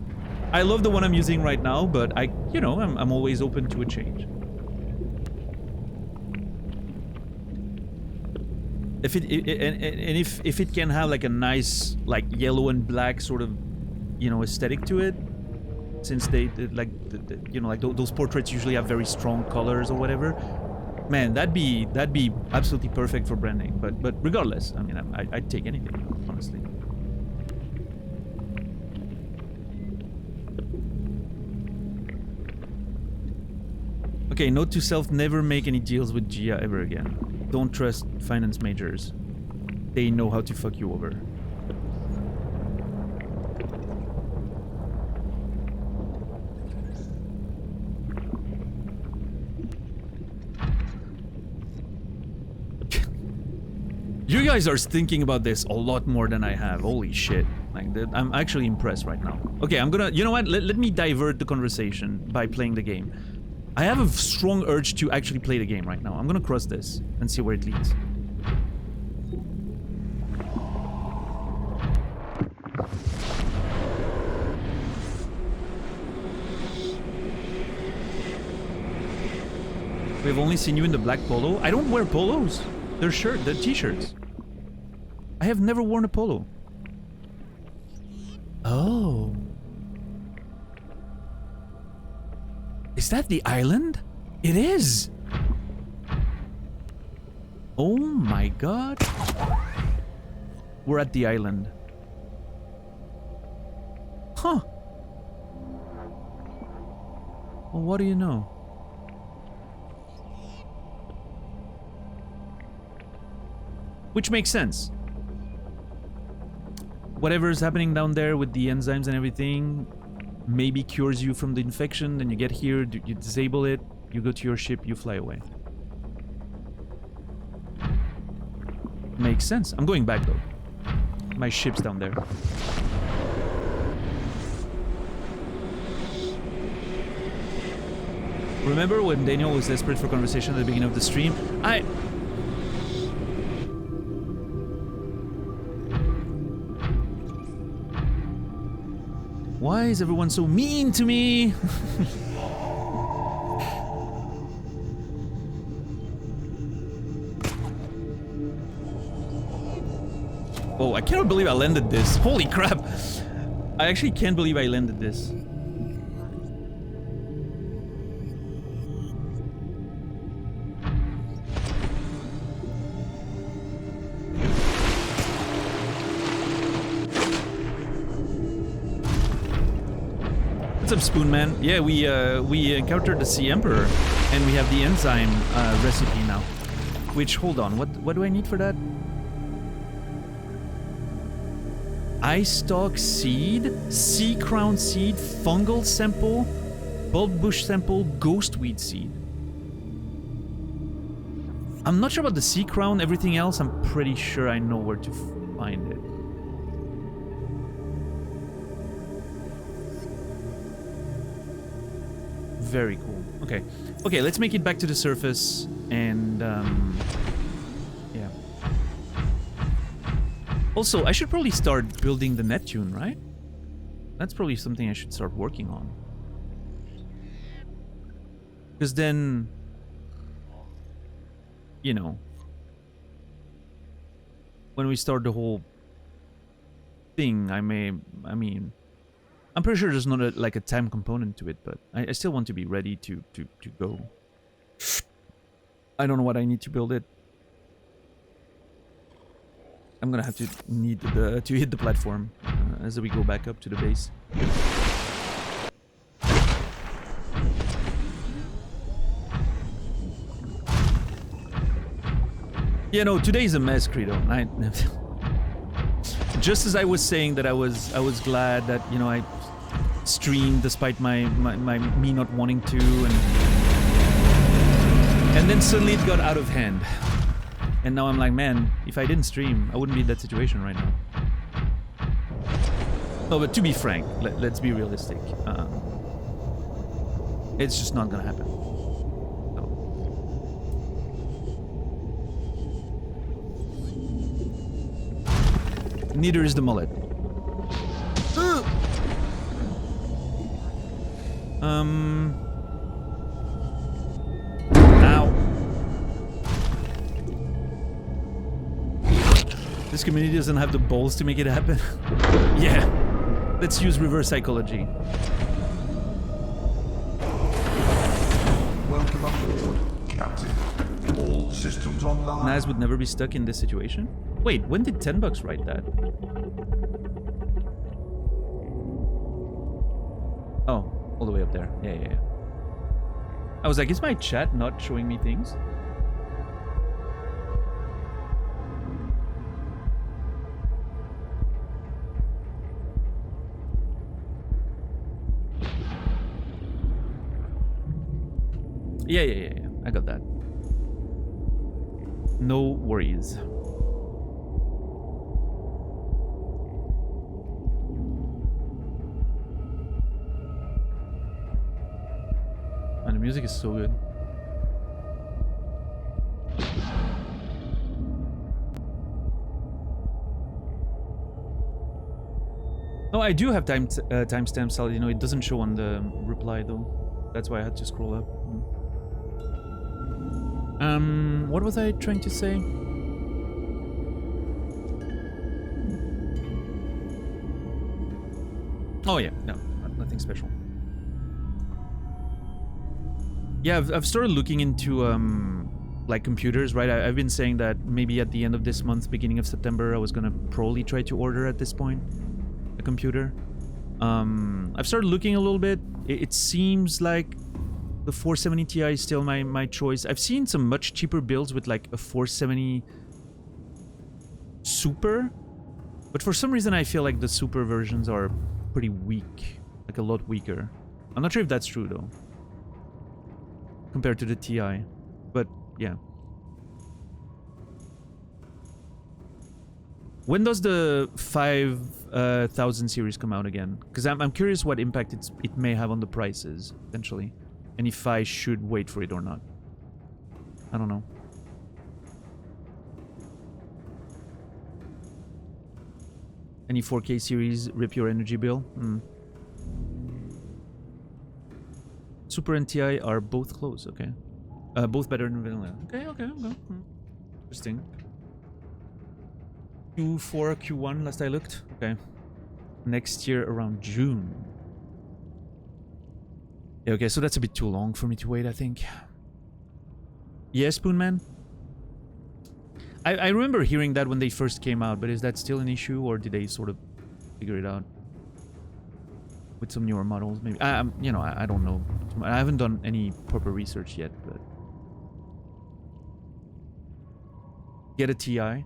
I love the one I'm using right now, but you know, I'm always open to a change. If if it can have like a nice like yellow and black sort of, you know, aesthetic to it, since they like you know, like those portraits usually have very strong colors or whatever. Man, that'd be absolutely perfect for branding. But regardless, I mean, I'd take anything, honestly. Okay, note to self, never make any deals with Gia ever again. Don't trust finance majors. They know how to fuck you over. You guys are thinking about this a lot more than I have. Holy shit. Like, I'm actually impressed right now. Okay, I'm gonna... You know what? Let me divert the conversation by playing the game. I have a strong urge to actually play the game right now. I'm gonna cross this and see where it leads. We've only seen you in the black polo. I don't wear polos. They're t-shirts. I have never worn a polo. Oh. Is that the island? It is! Oh my god. We're at the island. Huh. Well, what do you know? Which makes sense. Whatever is happening down there with the enzymes and everything maybe cures you from the infection, then you get here, you disable it, you go to your ship, you fly away. Makes sense. I'm going back though. My ship's down there. Remember when Daniel was desperate for conversation at the beginning of the stream? Why is everyone so mean to me? Oh, I cannot believe I landed this. Holy crap. I actually can't believe I landed this. It's up, Spoonman? Yeah, we encountered the Sea Emperor, and we have the enzyme recipe now. Which, hold on, what do I need for that? Ice stalk seed, sea crown seed, fungal sample, bulb bush sample, ghostweed seed. I'm not sure about the sea crown. Everything else, I'm pretty sure I know where to find it. Very cool. Okay. Okay, let's make it back to the surface and yeah. Also, I should probably start building the Neptune, right? That's probably something I should start working on. Because then, you know, when we start the whole thing, I mean, I'm pretty sure there's not like a time component to it, but I still want to be ready to go. I don't know what I need to build it. I'm gonna have to need to hit the platform as we go back up to the base. Yeah, no, today's a mess, Credo. Just as I was saying that I was glad that, you know, I streamed despite my me not wanting to, and then suddenly it got out of hand. And now I'm like, man, if I didn't stream, I wouldn't be in that situation right now. No, but to be frank, let's be realistic. It's just not gonna happen. So. Neither is the mullet. Ow. This community doesn't have the balls to make it happen. Yeah. Let's use reverse psychology. Welcome aboard, Captain. All systems online. Naz would never be stuck in this situation. Wait, when did $10 write that? Oh, all the way up there. Yeah. I was like, is my chat not showing me things? Yeah. I got that. No worries. And the music is so good. Oh, I do have timestamp salad. You know, it doesn't show on the reply though. That's why I had to scroll up. What was I trying to say? Oh yeah, no, nothing special. Yeah, I've started looking into like computers, right? I've been saying that maybe at the end of this month, beginning of September, I was gonna probably try to order at this point a computer. I've started looking a little bit. It seems like the 470 Ti is still my choice. I've seen some much cheaper builds with like a 470 Super, but for some reason I feel like the Super versions are pretty weak, like a lot weaker. I'm not sure if that's true though, compared to the Ti, but yeah. When does the 5000 series come out again? Because I'm curious what impact it may have on the prices, potentially. And if I should wait for it or not. I don't know. Any 4K series rip your energy bill? Super and Ti are both close, okay. Both better than vanilla. Okay. Interesting. Q4, Q1 last I looked. Okay. Next year around June. Yeah, okay, so that's a bit too long for me to wait, I think. Yeah, Spoonman? I remember hearing that when they first came out, but is that still an issue, or did they sort of figure it out? with some newer models. Maybe you know, I don't know. I haven't done any proper research yet, but get a TI.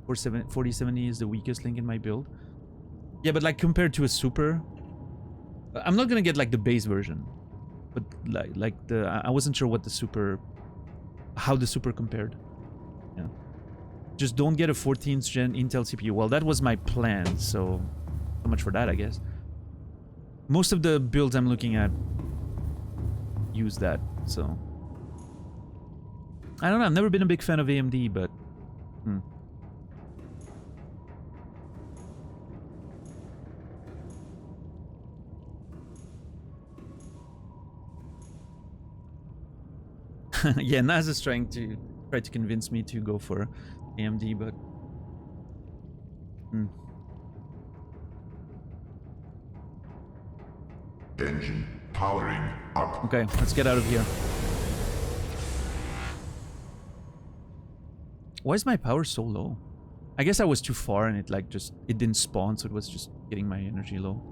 4070 is the weakest link in my build. Yeah, but like compared to a super, I'm not gonna get like the base version, but like the I wasn't sure what the super, how the super compared. Yeah, just don't get a 14th gen Intel CPU. Well, that was my plan, so much for that, I guess. Most of the builds I'm looking at use that, so I don't know. I've never been a big fan of AMD, but yeah, NASA's trying to convince me to go for AMD, but Engine powering up. okay, let's get out of here. Why is my power so low? I guess I was too far and it like just it didn't spawn, so it was just getting my energy low.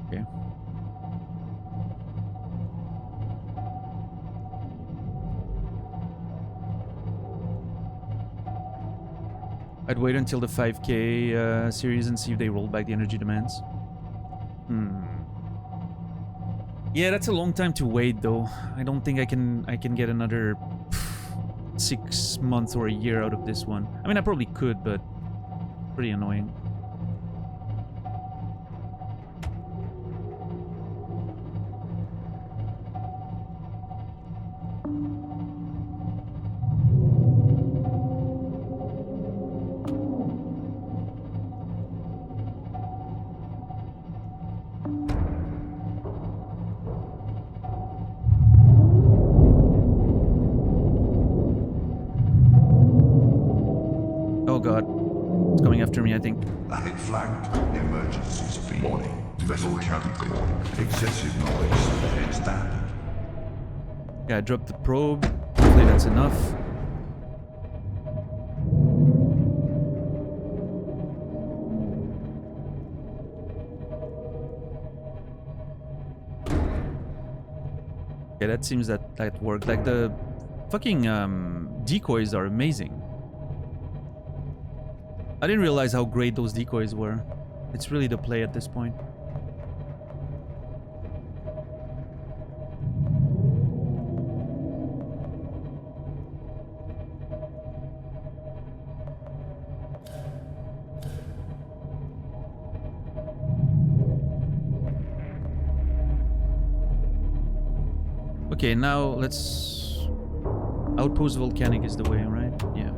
Okay. I'd wait until the 5K series and see if they roll back the energy demands. Yeah, that's a long time to wait, though. I don't think I can get another 6 months or a year out of this one. I mean, I probably could, but pretty annoying. Oh god. It's coming after me, I think. I had flagged emergency speed. Warning. Vessel counting. Excessive noise. Standard. Yeah, I dropped the probe. Hopefully that's enough. Yeah, that seems that worked. Like the fucking decoys are amazing. I didn't realize how great those decoys were. It's really the play at this point. Okay, now let's... Outpost Volcanic is the way, right? Yeah.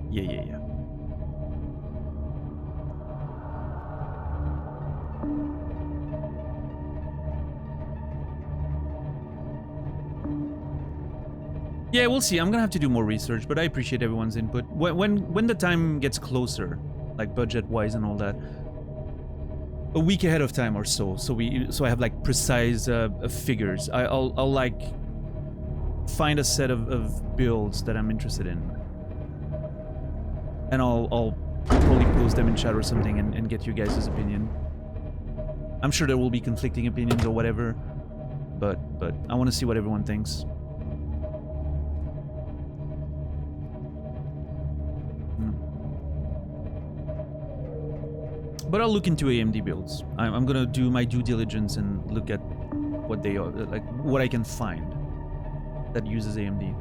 Yeah. Yeah, we'll see. I'm gonna have to do more research, but I appreciate everyone's input. When the time gets closer, like budget-wise and all that, a week ahead of time or so, so I have like precise figures. I'll like find a set of builds that I'm interested in, and I'll probably post them in chat or something and get you guys' opinion. I'm sure there will be conflicting opinions or whatever, but I want to see what everyone thinks. But I'll look into AMD builds. I'm gonna do my due diligence and look at what they are, like what I can find that uses AMD.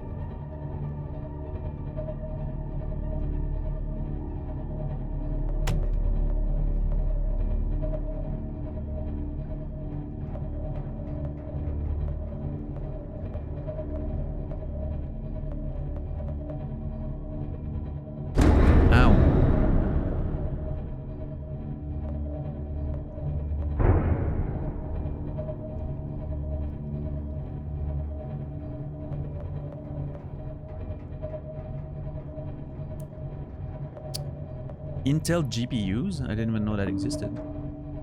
Intel GPUs? I didn't even know that existed.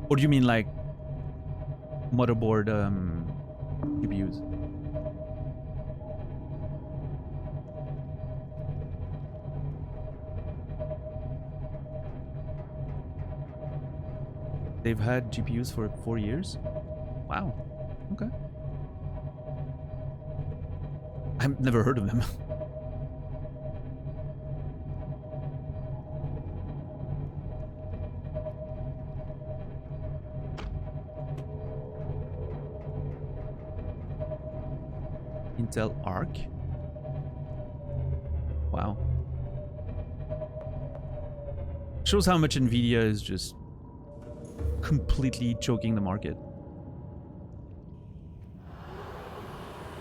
Or do you mean like motherboard GPUs? They've had GPUs for 4 years? Wow. Okay. I've never heard of them. Intel Arc? Wow. Shows how much Nvidia is just completely choking the market.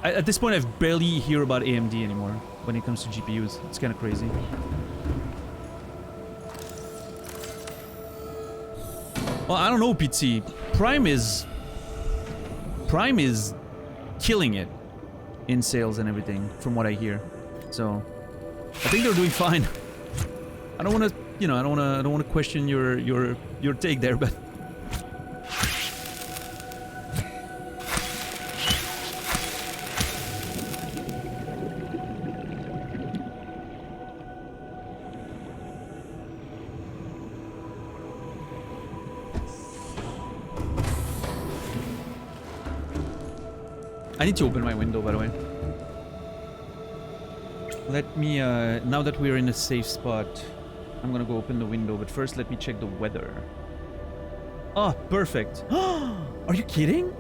At this point, I've barely hear about AMD anymore when it comes to GPUs. It's kind of crazy. Well, I don't know, PT. Prime is killing it in sales and everything, from what I hear. So I think they're doing fine. I don't want to, you know, I don't want to question your take there, but. I need to open my window, by the way. Let me, now that we're in a safe spot, I'm gonna go open the window, but first let me check the weather. Oh, perfect. Are you kidding?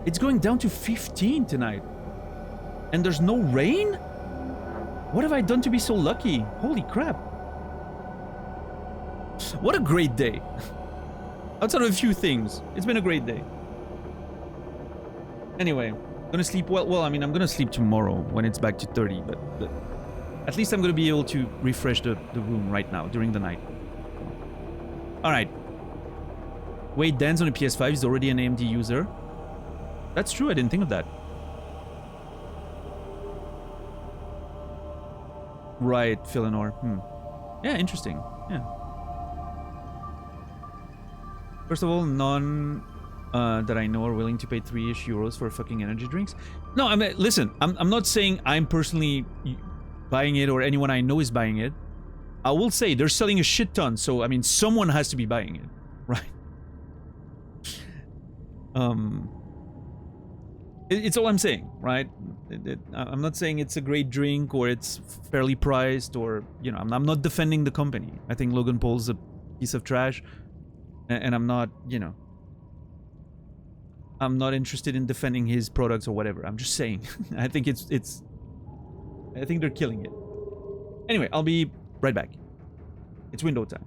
It's going down to 15 tonight. And there's no rain? What have I done to be so lucky? Holy crap. What a great day. Outside of a few things, it's been a great day. Anyway, I'm gonna sleep well, I mean, I'm gonna sleep tomorrow when it's back to 30, but at least I'm gonna be able to refresh the room right now during the night. Alright. Wait, Dan's on a PS5, he's already an AMD user. That's true, I didn't think of that. Right, Philanor. Yeah, interesting. Yeah. First of all, none that I know are willing to pay 3-ish euros for fucking energy drinks. No, I mean, listen, I'm not saying I'm personally buying it or anyone I know is buying it. I will say they're selling a shit ton, so I mean, someone has to be buying it, right? It's all I'm saying, right? I'm not saying it's a great drink or it's fairly priced or, you know, I'm not defending the company. I think Logan Paul's a piece of trash, and I'm not, you know, I'm not interested in defending his products or whatever. I'm just saying. I think I think they're killing it. Anyway, I'll be right back. It's window time.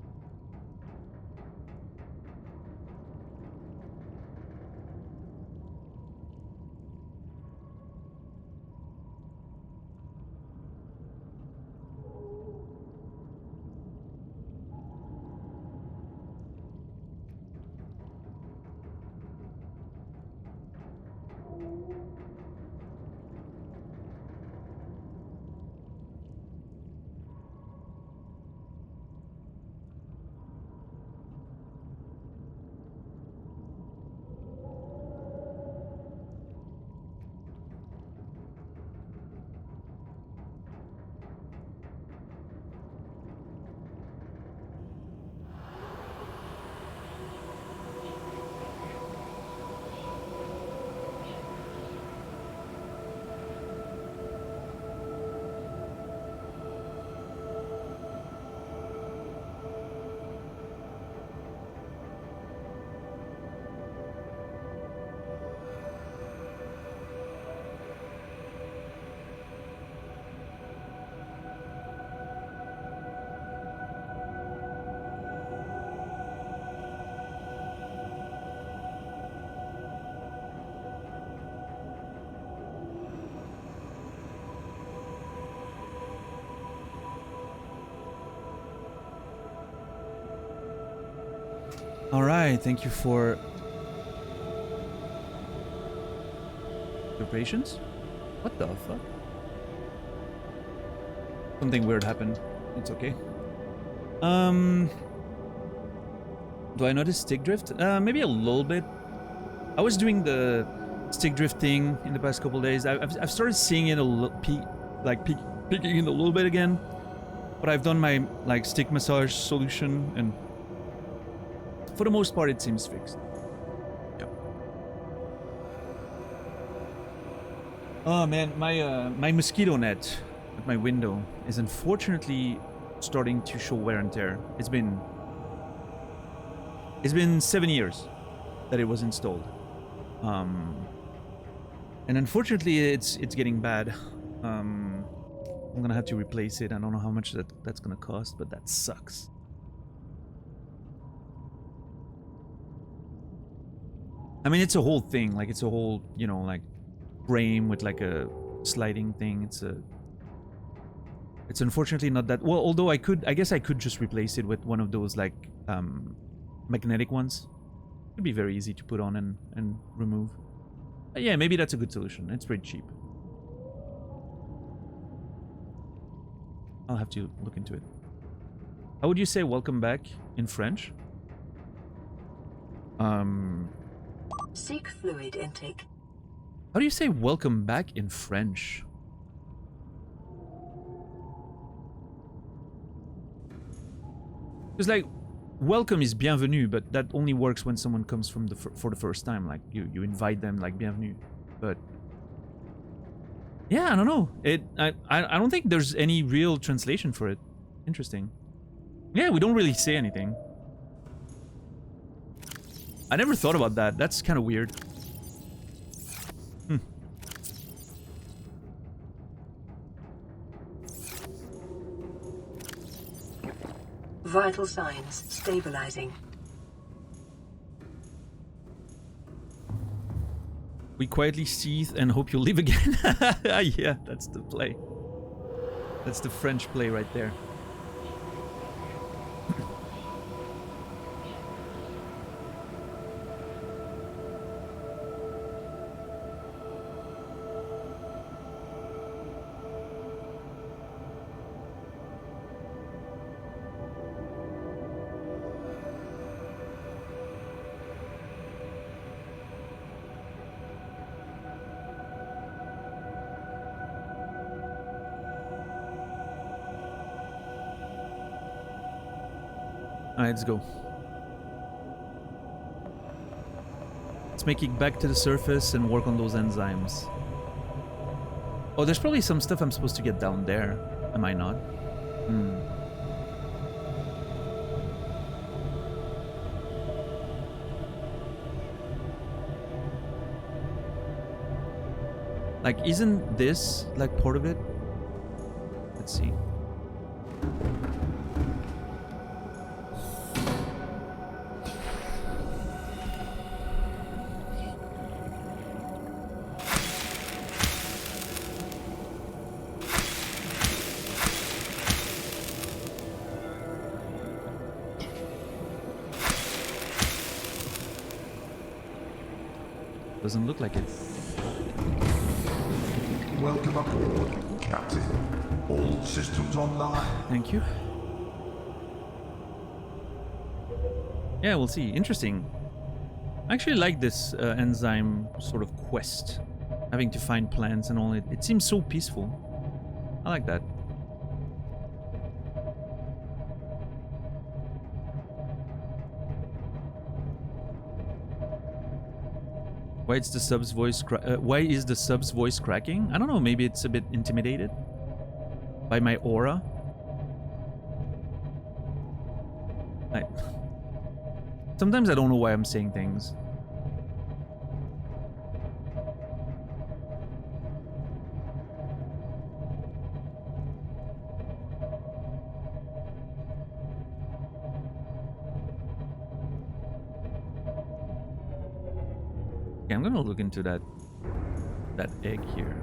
All right, thank you for your patience. What the fuck? Something weird happened. It's okay. Do I notice stick drift? Maybe a little bit. I was doing the stick drift thing in the past couple days. I've started seeing it a little, peeking in a little bit again. But I've done my like stick massage solution, and for the most part, it seems fixed. Yeah. Oh man, my mosquito net at my window is unfortunately starting to show wear and tear. It's been 7 years that it was installed, and unfortunately, it's getting bad. I'm gonna have to replace it. I don't know how much that's gonna cost, but that sucks. I mean, it's a whole thing. Like, it's a whole, you know, like frame with like a sliding thing. It's unfortunately not that well. Although I guess I could just replace it with one of those like magnetic ones. It'd be very easy to put on and remove. But yeah, maybe that's a good solution. It's pretty cheap. I'll have to look into it. How would you say welcome back in French? Seek fluid intake. How do you say welcome back in French? Because like, welcome is bienvenue, but that only works when someone comes from for the first time. Like you invite them like bienvenue. But yeah, I don't know. I don't think there's any real translation for it. Interesting. Yeah, we don't really say anything. I never thought about that. That's kind of weird. Vital signs stabilizing. We quietly seethe and hope you'll leave again. Yeah, that's the play. That's the French play right there. Alright, let's go. Let's make it back to the surface and work on those enzymes. Oh, there's probably some stuff I'm supposed to get down there. Am I not? Like, isn't this like part of it? Let's see. Doesn't look like it. Welcome aboard, Captain. All systems online. Thank you. Yeah, we'll see. Interesting. I actually like this enzyme sort of quest. Having to find plants and all. It seems so peaceful. I like that. Why is the sub's voice cracking? I don't know, maybe it's a bit intimidated by my aura. Sometimes I don't know why I'm saying things. Okay, I'm gonna look into that egg here.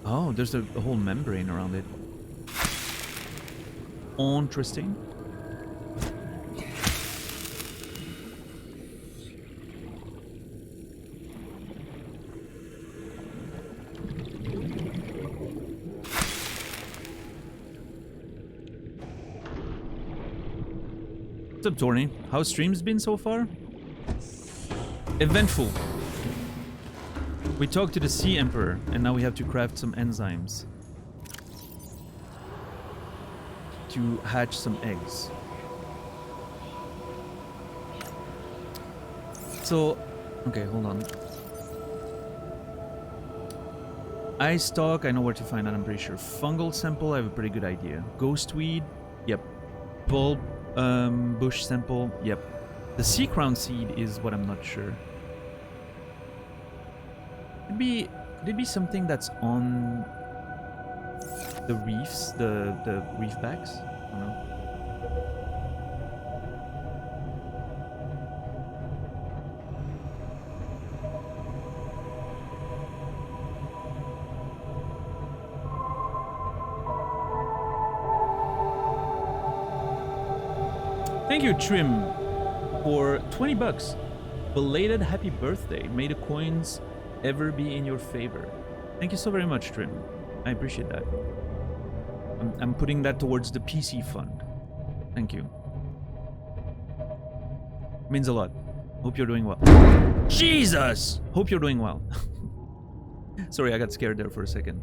Oh, there's a whole membrane around it. Interesting. What's up, Torny? How's streams been so far? Eventful. We talked to the Sea Emperor, and now we have to craft some enzymes to hatch some eggs. So, okay, hold on. Ice stalk, I know where to find that, I'm pretty sure. Fungal sample, I have a pretty good idea. Ghostweed, yep. Bulb, bush sample, yep. The sea crown seed is what I'm not sure. Could it be something that's on the reefs, the reef backs? I don't know. Thank you, Trim, for 20 bucks. Belated happy birthday. May the coins ever be in your favor. Thank you so very much, Trim. I appreciate that. I'm putting that towards the PC fund. Thank you. Means a lot. Hope you're doing well. Jesus! Hope you're doing well. Sorry, I got scared there for a second.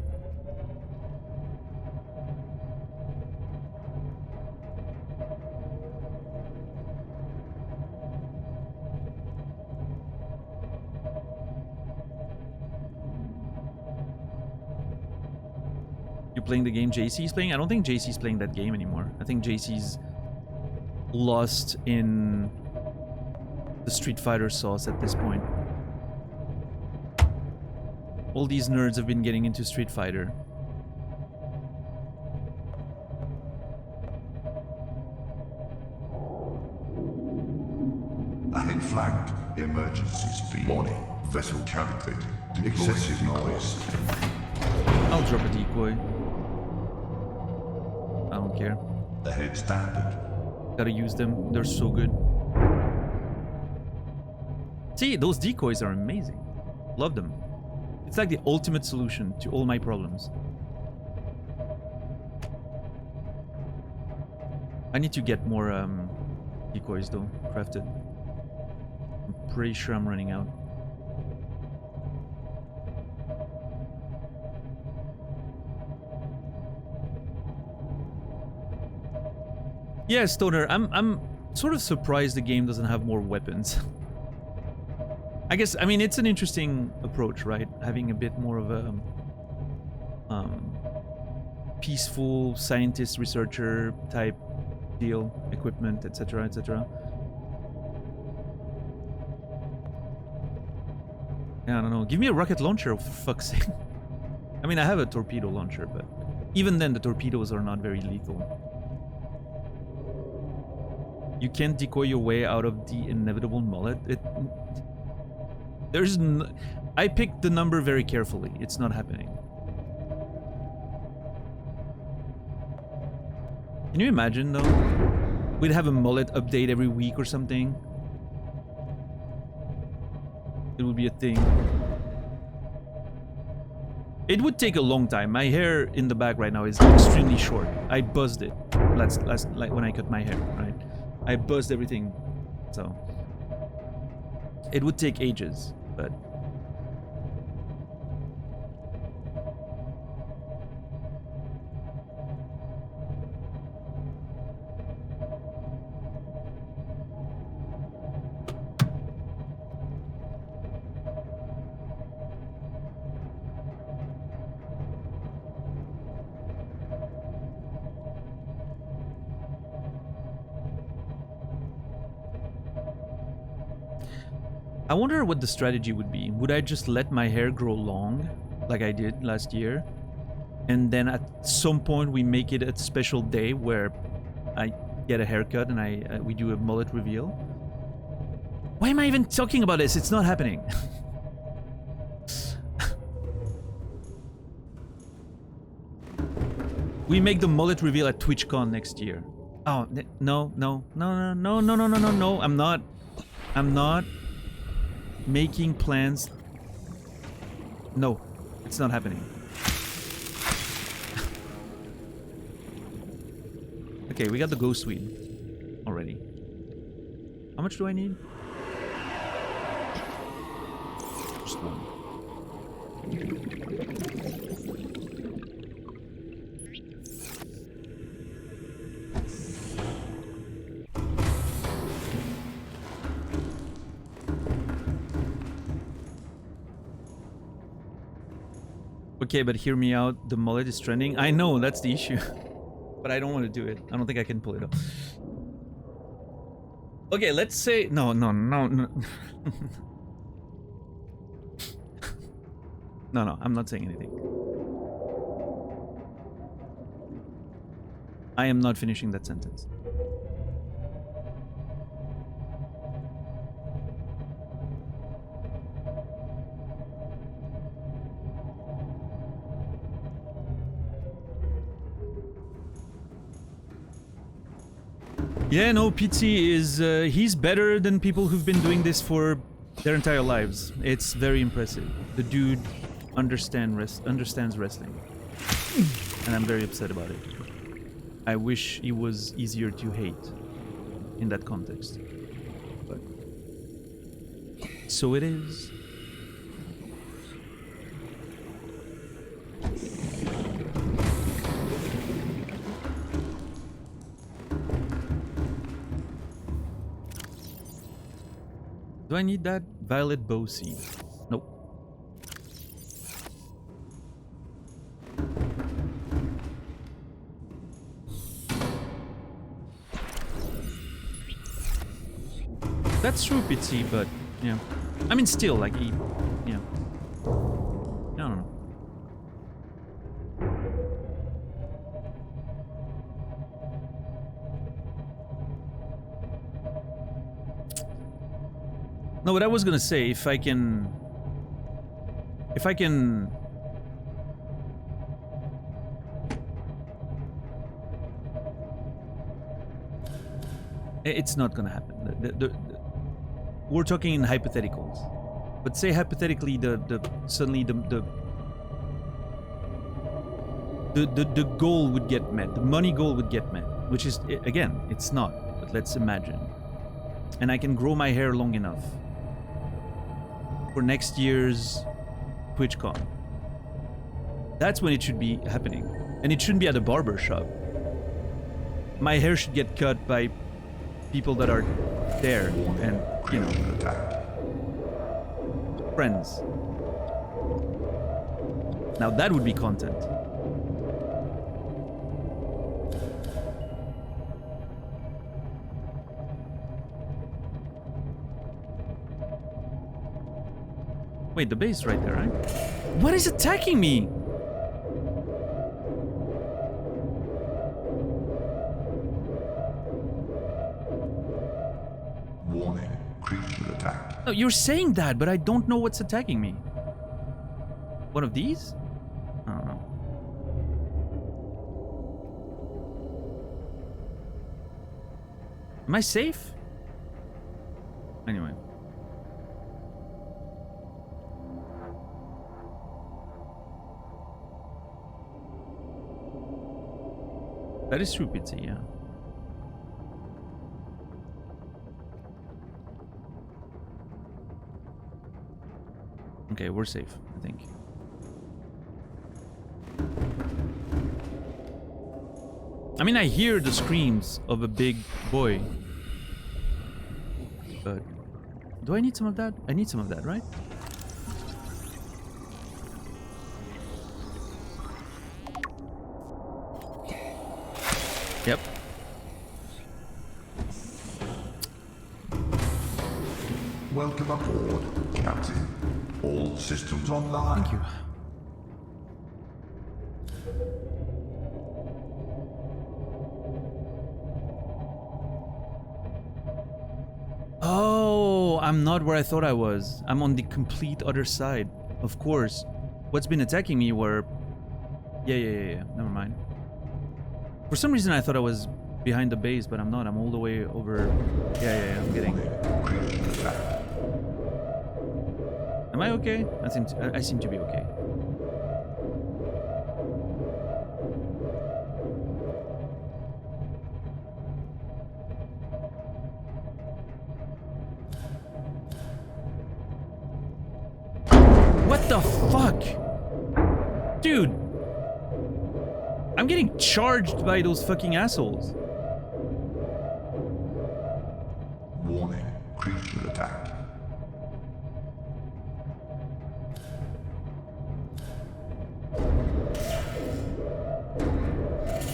You playing the game JC's playing? I don't think JC's playing that game anymore. I think JC's lost in the Street Fighter sauce at this point. All these nerds have been getting into Street Fighter. Ahead flagged. Emergency speed. Warning. Vessel calculated. Excessive noise. I'll drop a decoy. I don't care. Ahead standard. Gotta use them. They're so good. See, those decoys are amazing. Love them. It's like the ultimate solution to all my problems. I need to get more decoys though, crafted. I'm pretty sure I'm running out. Yeah, Stoner, I'm sort of surprised the game doesn't have more weapons. I guess, I mean, it's an interesting approach, right? Having a bit more of a peaceful scientist, researcher type deal, equipment, etc., etc. Yeah, I don't know. Give me a rocket launcher, for fuck's sake. I mean, I have a torpedo launcher, but even then, the torpedoes are not very lethal. You can't decoy your way out of the inevitable mullet. I picked the number very carefully. It's not happening. Can you imagine though? We'd have a mullet update every week or something. It would be a thing. It would take a long time. My hair in the back right now is extremely short. I buzzed it last like when I cut my hair, right? I buzzed everything, so it would take ages, but I wonder what the strategy would be. Would I just let my hair grow long, like I did last year? And then at some point we make it a special day where I get a haircut and we do a mullet reveal? Why am I even talking about this? It's not happening. We make the mullet reveal at TwitchCon next year. Oh, no. I'm not making plans. No, it's not happening. Okay, we got the Ghostweed already. How much do I need? Just one. Okay, but hear me out. The mullet is trending. I know, that's the issue. But I don't want to do it. I don't think I can pull it off. Okay, let's say... No. No, I'm not saying anything. I am not finishing that sentence. Yeah, no, PT is... he's better than people who've been doing this for their entire lives. It's very impressive. The dude understands wrestling. And I'm very upset about it. I wish he was easier to hate in that context. But... so it is. Do I need that? Violet bow seed. Nope. That's true, Pitsy, but yeah. I mean, still, like, yeah. I don't know. No, what I was gonna say, if I can... It's not gonna happen. We're talking in hypotheticals. But say hypothetically suddenly the goal would get met. The money goal would get met. Which is, again, it's not. But let's imagine. And I can grow my hair long enough for next year's TwitchCon. That's when it should be happening. And it shouldn't be at a barber shop. My hair should get cut by people that are there and, you know, friends. Now that would be content. Wait, the base right there, right? What is attacking me? Warning, creature attack. No, you're saying that, but I don't know what's attacking me. One of these? I don't know. Am I safe? Anyway. That is true, Pizza, yeah. Okay, we're safe, I think. I mean, I hear the screams of a big boy. But... do I need some of that? I need some of that, right? Yep. Welcome aboard, Captain. All systems online. Thank you. Oh, I'm not where I thought I was. I'm on the complete other side. Of course. What's been attacking me were... Yeah. Never mind. For some reason I thought I was behind the base, but I'm not. I'm all the way over... Yeah, I'm getting... Am I okay? I seem to be okay. What the fuck? Dude! I'm getting charged by those fucking assholes. Warning, creature attack.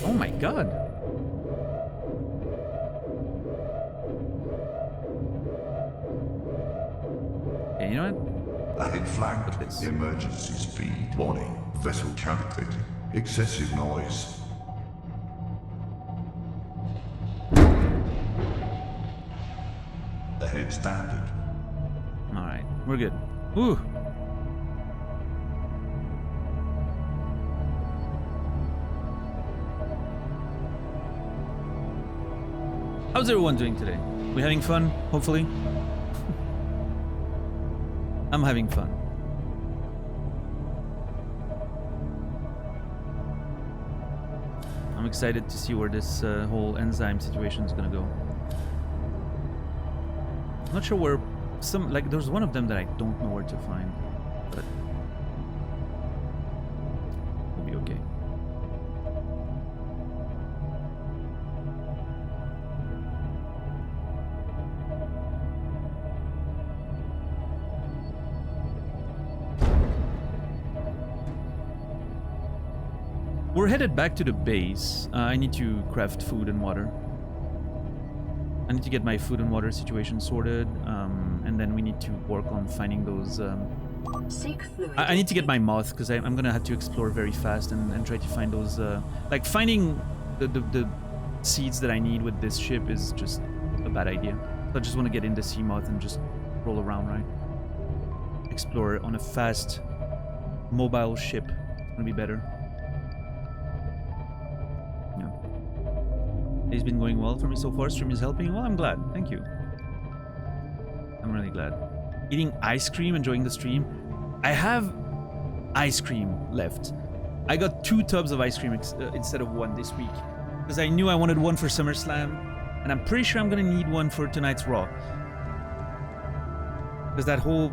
Oh my god. Okay, you know what? Added flagged. this. Emergency speed. Warning, vessel calculating. Excessive noise. Ahead standard. Alright, we're good. Ooh. How's everyone doing today? We having fun, hopefully? I'm having fun. I'm excited to see where this whole enzyme situation is gonna go. I'm not sure where some, like, there's one of them that I don't know where to find, but we'll be okay. We're headed back to the base. I need to craft food and water. I need to get my food and water situation sorted, and then we need to work on finding those... Seek fluid. I need to get my moth, because I'm gonna have to explore very fast and try to find those... like, finding the seeds that I need with this ship is just a bad idea. So I just want to get in the sea moth and just roll around, right? Explore on a fast, mobile ship. It's gonna be better. It's been going well for me so far. Stream is helping. Well, I'm glad. Thank you. I'm really glad. Eating ice cream, enjoying the stream. I have ice cream left. I got 2 tubs of ice cream instead of 1 this week. Because I knew I wanted 1 for SummerSlam. And I'm pretty sure I'm going to need 1 for tonight's Raw. Because that whole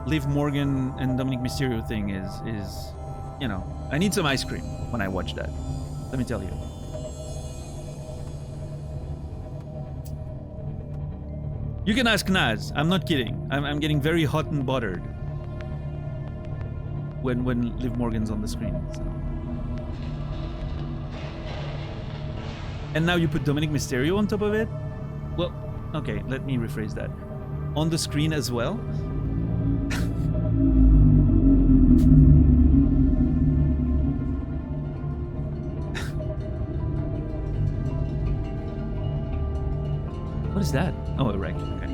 Liv Morgan and Dominic Mysterio thing is, you know, I need some ice cream when I watch that. Let me tell you. You can ask Naz. I'm not kidding. I'm getting very hot and bothered when Liv Morgan's on the screen. So. And now you put Dominic Mysterio on top of it? Well, okay, let me rephrase that. On the screen as well? What is that? Oh, a wreck. Okay.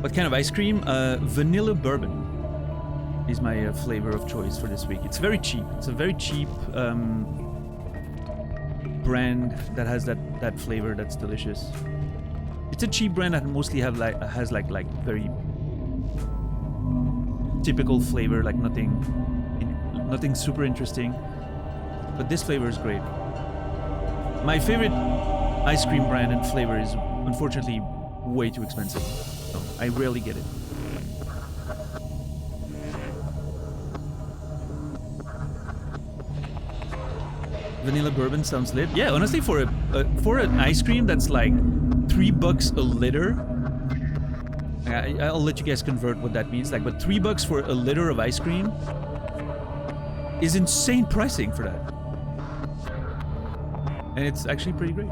What kind of ice cream? Vanilla bourbon is my flavor of choice for this week. It's very cheap. It's a very cheap brand that has that flavor that's delicious. It's a cheap brand that mostly has like very typical flavor, like nothing super interesting. But this flavor is great. My favorite ice cream brand and flavor is unfortunately way too expensive. So I rarely get it. Vanilla bourbon sounds lit. Yeah, honestly, for an ice cream that's like $3 a liter. I'll let you guys convert what that means. Like, but $3 for a liter of ice cream is insane pricing for that. And it's actually pretty great.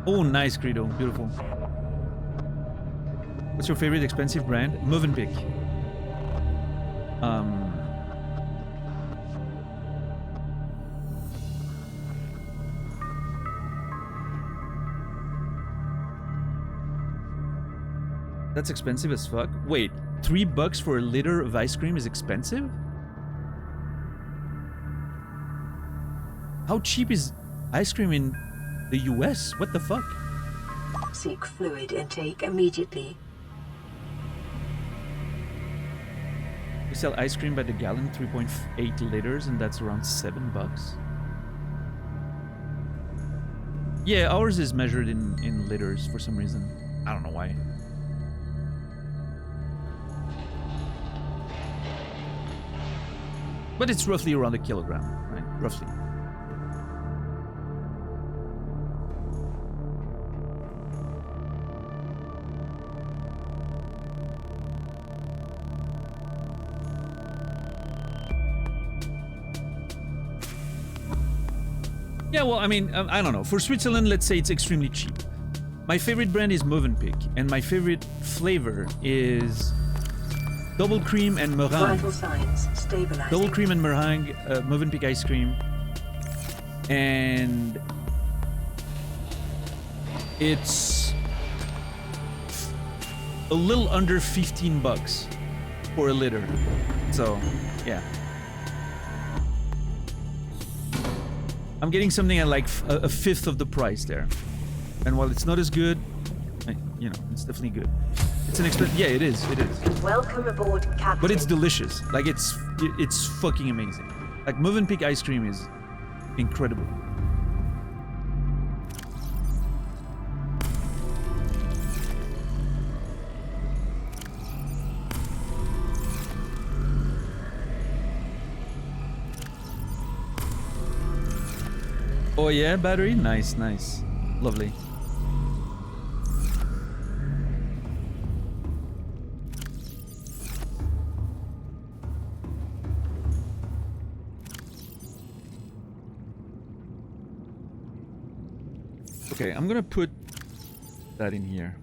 Oh, nice, Credo. Beautiful. What's your favorite expensive brand? Movenpick. That's expensive as fuck. Wait, $3 for a liter of ice cream is expensive? How cheap is ice cream in the US? What the fuck? Seek fluid intake immediately. We sell ice cream by the gallon, 3.8 liters, and that's around $7. Yeah, ours is measured in liters for some reason. I don't know why. But it's roughly around a kilogram, right? Roughly. Yeah, well, I mean, I don't know. For Switzerland, let's say it's extremely cheap. My favorite brand is Mövenpick, and my favorite flavor is double cream and meringue. Vital signs stabilizing. Double cream and meringue, Mövenpick ice cream. And it's a little under 15 bucks for a liter. So, yeah. I'm getting something at like a fifth of the price there. And while it's not as good, you know, it's definitely good. It's an expensive. Yeah, it is. It is. Welcome aboard, Captain. But it's delicious. Like it's fucking amazing. Like Mövenpick ice cream is incredible. Oh yeah, battery? Nice, nice. Lovely. Okay, I'm gonna put that in here.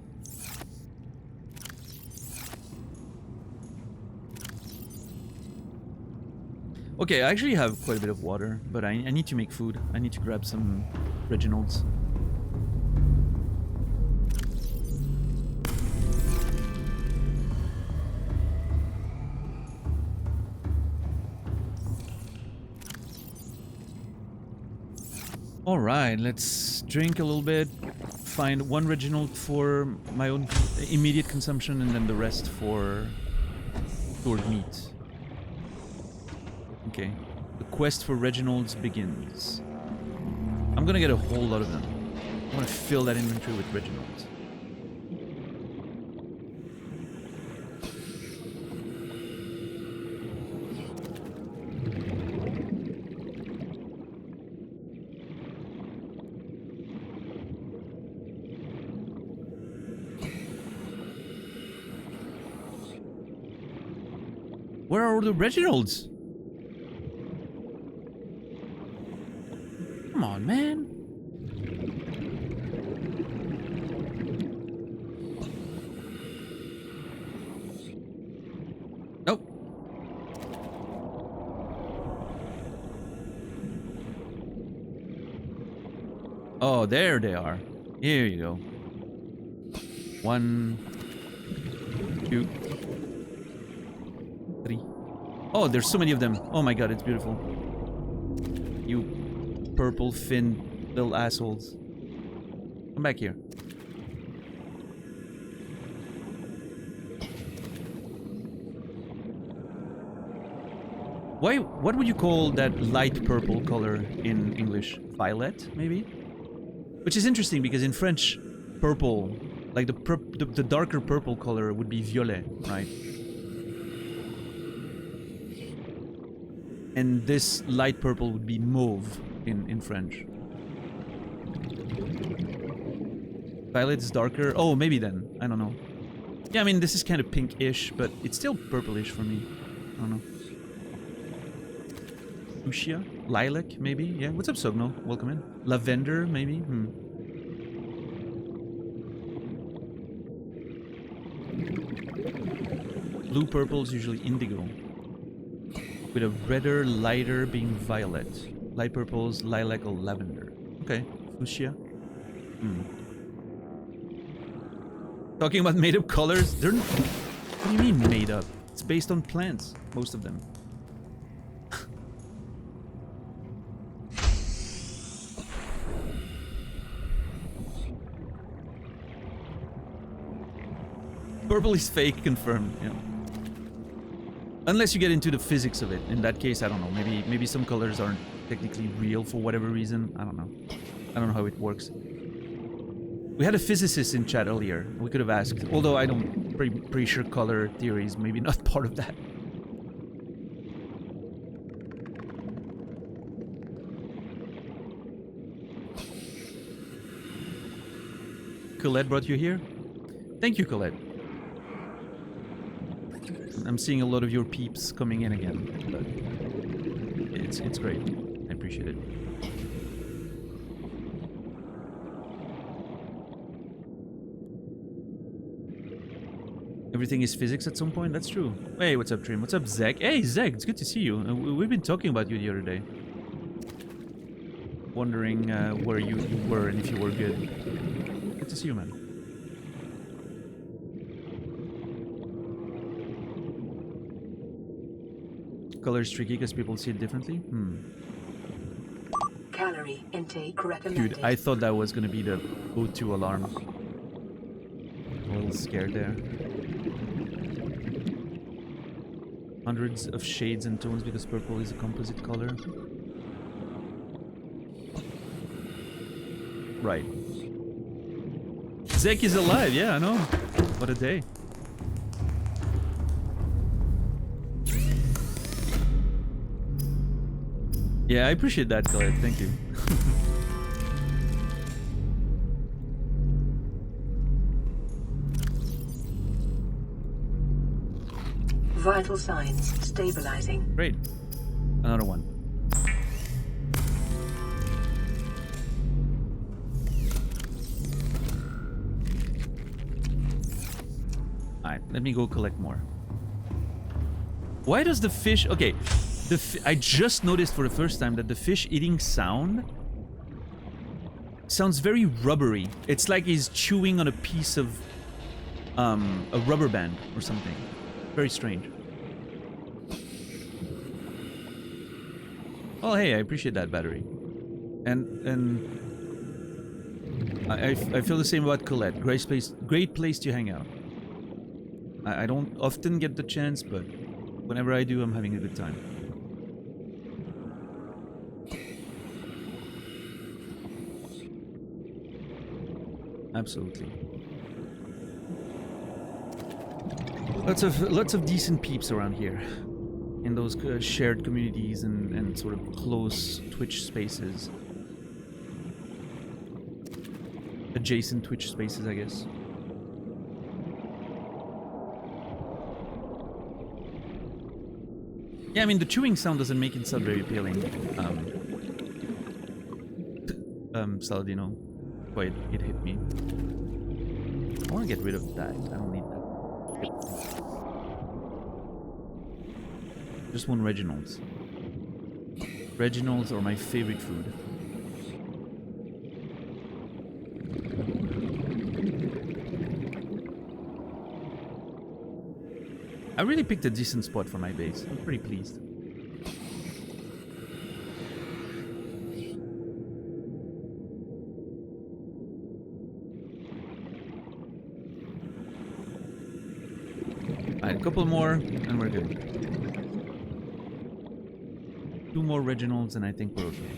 Okay, I actually have quite a bit of water, but I need to make food. I need to grab some Reginald's. Alright, let's drink a little bit. Find one Reginald for my own immediate consumption, and then the rest for stored meat. Okay, the quest for Reginald's begins. I'm gonna get a whole lot of them. I want to fill that inventory with Reginald's. Where are all the Reginalds? Come on, man. Nope. Oh, there they are. Here you go. 1, 2, 3. Oh, there's so many of them. Oh my god, it's beautiful. You purple fin little assholes. Come back here. What would you call that light purple color in English? Violet, maybe? Which is interesting because in French, purple, like the darker purple color would be violet, right? And this light purple would be mauve in French. Violet is darker. Oh, maybe then. I don't know. Yeah, I mean, this is kind of pinkish, but it's still purplish for me. I don't know. Fuchsia? Lilac, maybe? Yeah. What's up, Sogno? Welcome in. Lavender, maybe? Blue purple is usually indigo, with a redder, lighter being violet. Light purples, lilac or lavender. Okay, fuchsia. Talking about made-up colors, they're... What do you mean made-up? It's based on plants, most of them. Purple is fake, confirmed, yeah. Unless you get into the physics of it. In that case, I don't know. Maybe some colors aren't technically real for whatever reason. I don't know. I don't know how it works. We had a physicist in chat earlier. We could have asked. Although I don't... Pretty sure color theory is maybe not part of that. Colette brought you here? Thank you, Colette. I'm seeing a lot of your peeps coming in again. But it's great. I appreciate it. Everything is physics at some point? That's true. Hey, what's up, Trim? What's up, Zeg? Hey, Zeg, it's good to see you. We've been talking about you the other day. Wondering where you were and if you were good. Good to see you, man. Color's tricky because people see it differently? Calorie intake recommended. Dude, I thought that was gonna be the O2 alarm. A little scared there. Hundreds of shades and tones because purple is a composite color. Right. Zek is alive, yeah, I know. What a day. Yeah, I appreciate that, Colette. Thank you. Vital signs stabilizing. Great. Another one. Alright, let me go collect more. Why does the fish... Okay, I just noticed for the first time that the fish eating sound sounds very rubbery. It's like he's chewing on a piece of a rubber band or something. Very strange. Oh, hey, I appreciate that, Battery. And I feel the same about Colette. Great place to hang out. I don't often get the chance, but whenever I do, I'm having a good time. Absolutely. Lots of decent peeps around here, in those shared communities and sort of close Twitch spaces, adjacent Twitch spaces, I guess. Yeah, I mean the chewing sound doesn't make it sound very appealing. Saladino, wait, it hit me. I want to get rid of that. I don't need that. Just one Reginald's. Reginald's are my favorite food. I really picked a decent spot for my base. I'm pretty pleased. Alright, a couple more and we're good. 2 more Reginalds and I think we're okay.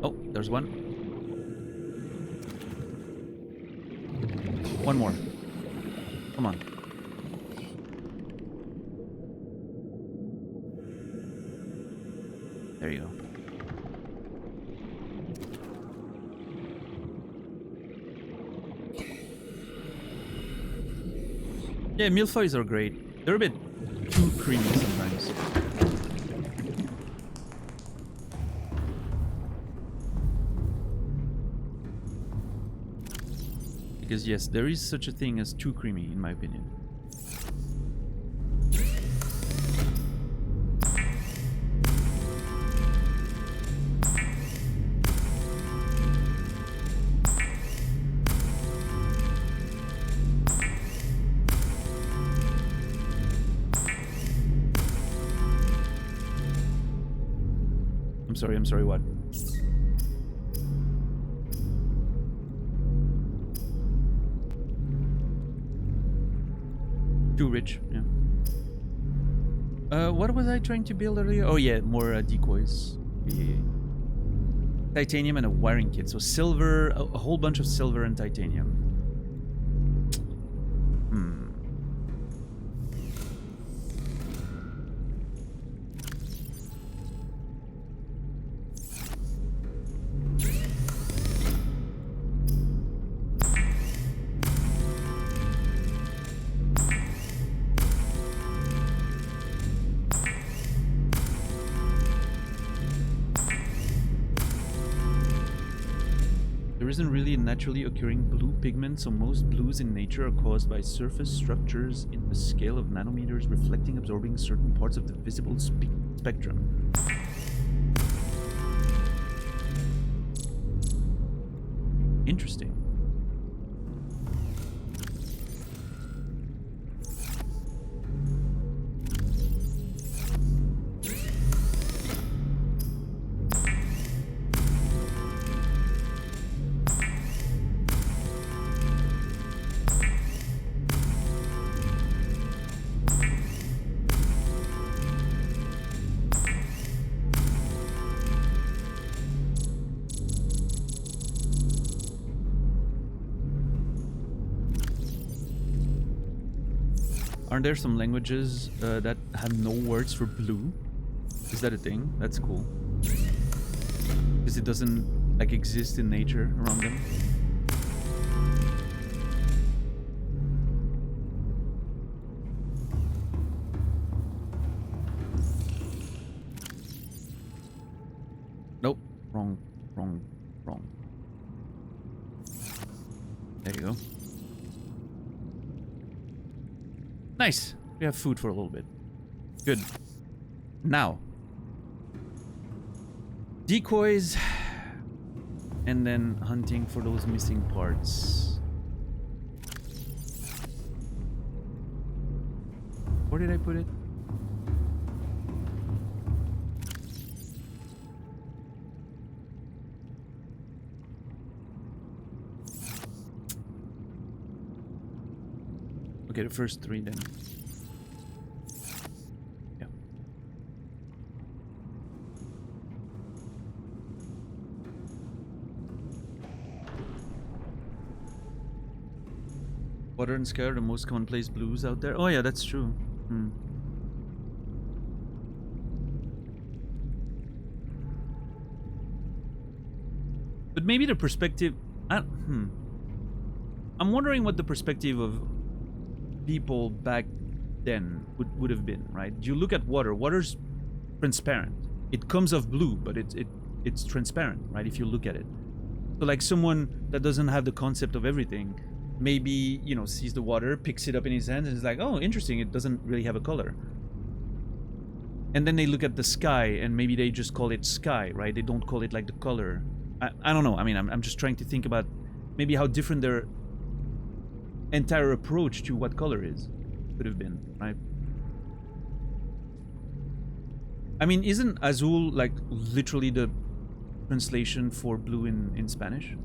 Oh, there's one. One more. Come on. There you go. Yeah, milfoils are great. They're a bit too creamy sometimes. Because yes, there is such a thing as too creamy, in my opinion. I'm sorry, what? Too rich, yeah. What was I trying to build earlier? Oh yeah, more decoys. Yeah. Titanium and a wiring kit. So silver, a whole bunch of silver and titanium. Hmm. There isn't really a naturally occurring blue pigment, so most blues in nature are caused by surface structures in the scale of nanometers reflecting, absorbing certain parts of the visible spectrum. Interesting. Aren't there some languages that have no words for blue? Is that a thing? That's cool. Because it doesn't like exist in nature around them. Nope. Wrong. Wrong. Wrong. There you go. Nice. We have food for a little bit. Good. Now. Decoys. And then hunting for those missing parts. Where did I put it? Okay, the first three then. Yeah. Water and sky are the most commonplace blues out there. Oh yeah, that's true. Hmm. But maybe the perspective... I'm wondering what the perspective of people back then would have been, right? You look at water. Water's transparent. It comes off blue, but it's transparent, right? If you look at it. So like someone that doesn't have the concept of everything, maybe, you know, sees the water, picks it up in his hands, and is like, oh, interesting, it doesn't really have a color. And then they look at the sky, and maybe they just call it sky, right? They don't call it like the color. I don't know. I mean, I'm just trying to think about maybe how different their entire approach to what color is could have been, right? I mean, isn't azul like literally the translation for blue in Spanish?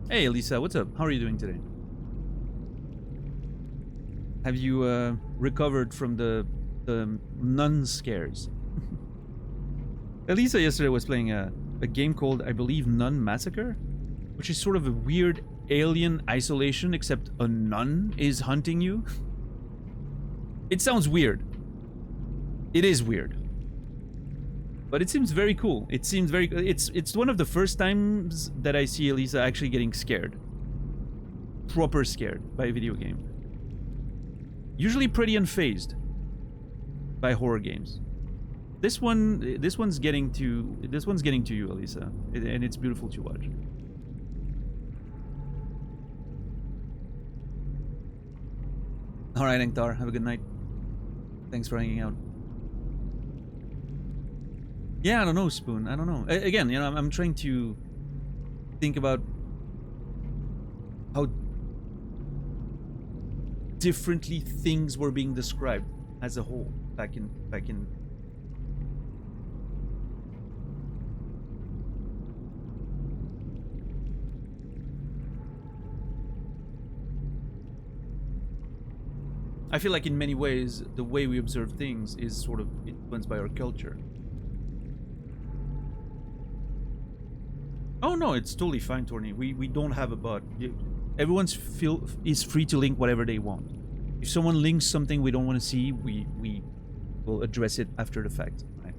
Hey Elisa, what's up? How are you doing today? Have you recovered from the nun scares? Elisa yesterday was playing a game called, I believe, Nun Massacre, which is sort of a weird alien isolation, except a nun is hunting you. It sounds weird. It is weird. But it seems very cool. It seems very... It's one of the first times that I see Elisa actually getting scared. Proper scared by a video game. Usually pretty unfazed by horror games. This one's getting to you, Elisa, and it's beautiful to watch. All right, Anktar, have a good night. Thanks for hanging out. Yeah, I don't know, Spoon. I don't know. Again, you know, I'm trying to think about how differently things were being described as a whole back in. I feel like in many ways, the way we observe things is sort of influenced by our culture. Oh no, it's totally fine, Torny. We don't have a bot. Everyone's is free to link whatever they want. If someone links something we don't want to see, we will address it after the fact. Right?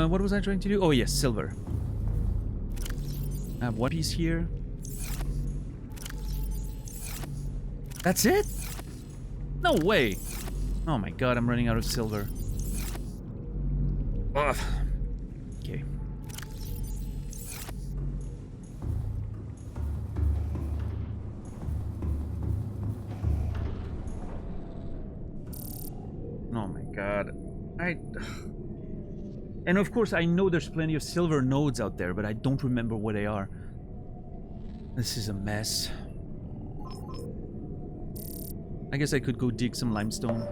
What was I trying to do? Oh yes, silver. I have one piece here. That's it? No way. Oh my god, I'm running out of silver. Ugh. Okay. Oh my god. And of course, I know there's plenty of silver nodes out there, but I don't remember where they are. This is a mess. I guess I could go dig some limestone.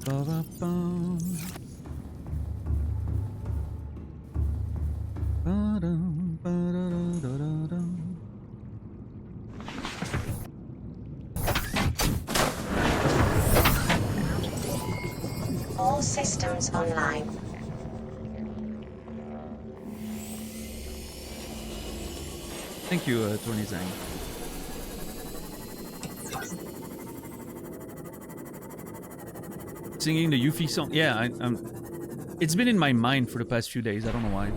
Ba-ba-bum. Ba-dum, ba-da-da-da-da-dum. All systems online. Thank you, Tony Zhang. Singing the Yuffie song. Yeah, it's been in my mind for the past few days. I don't know why.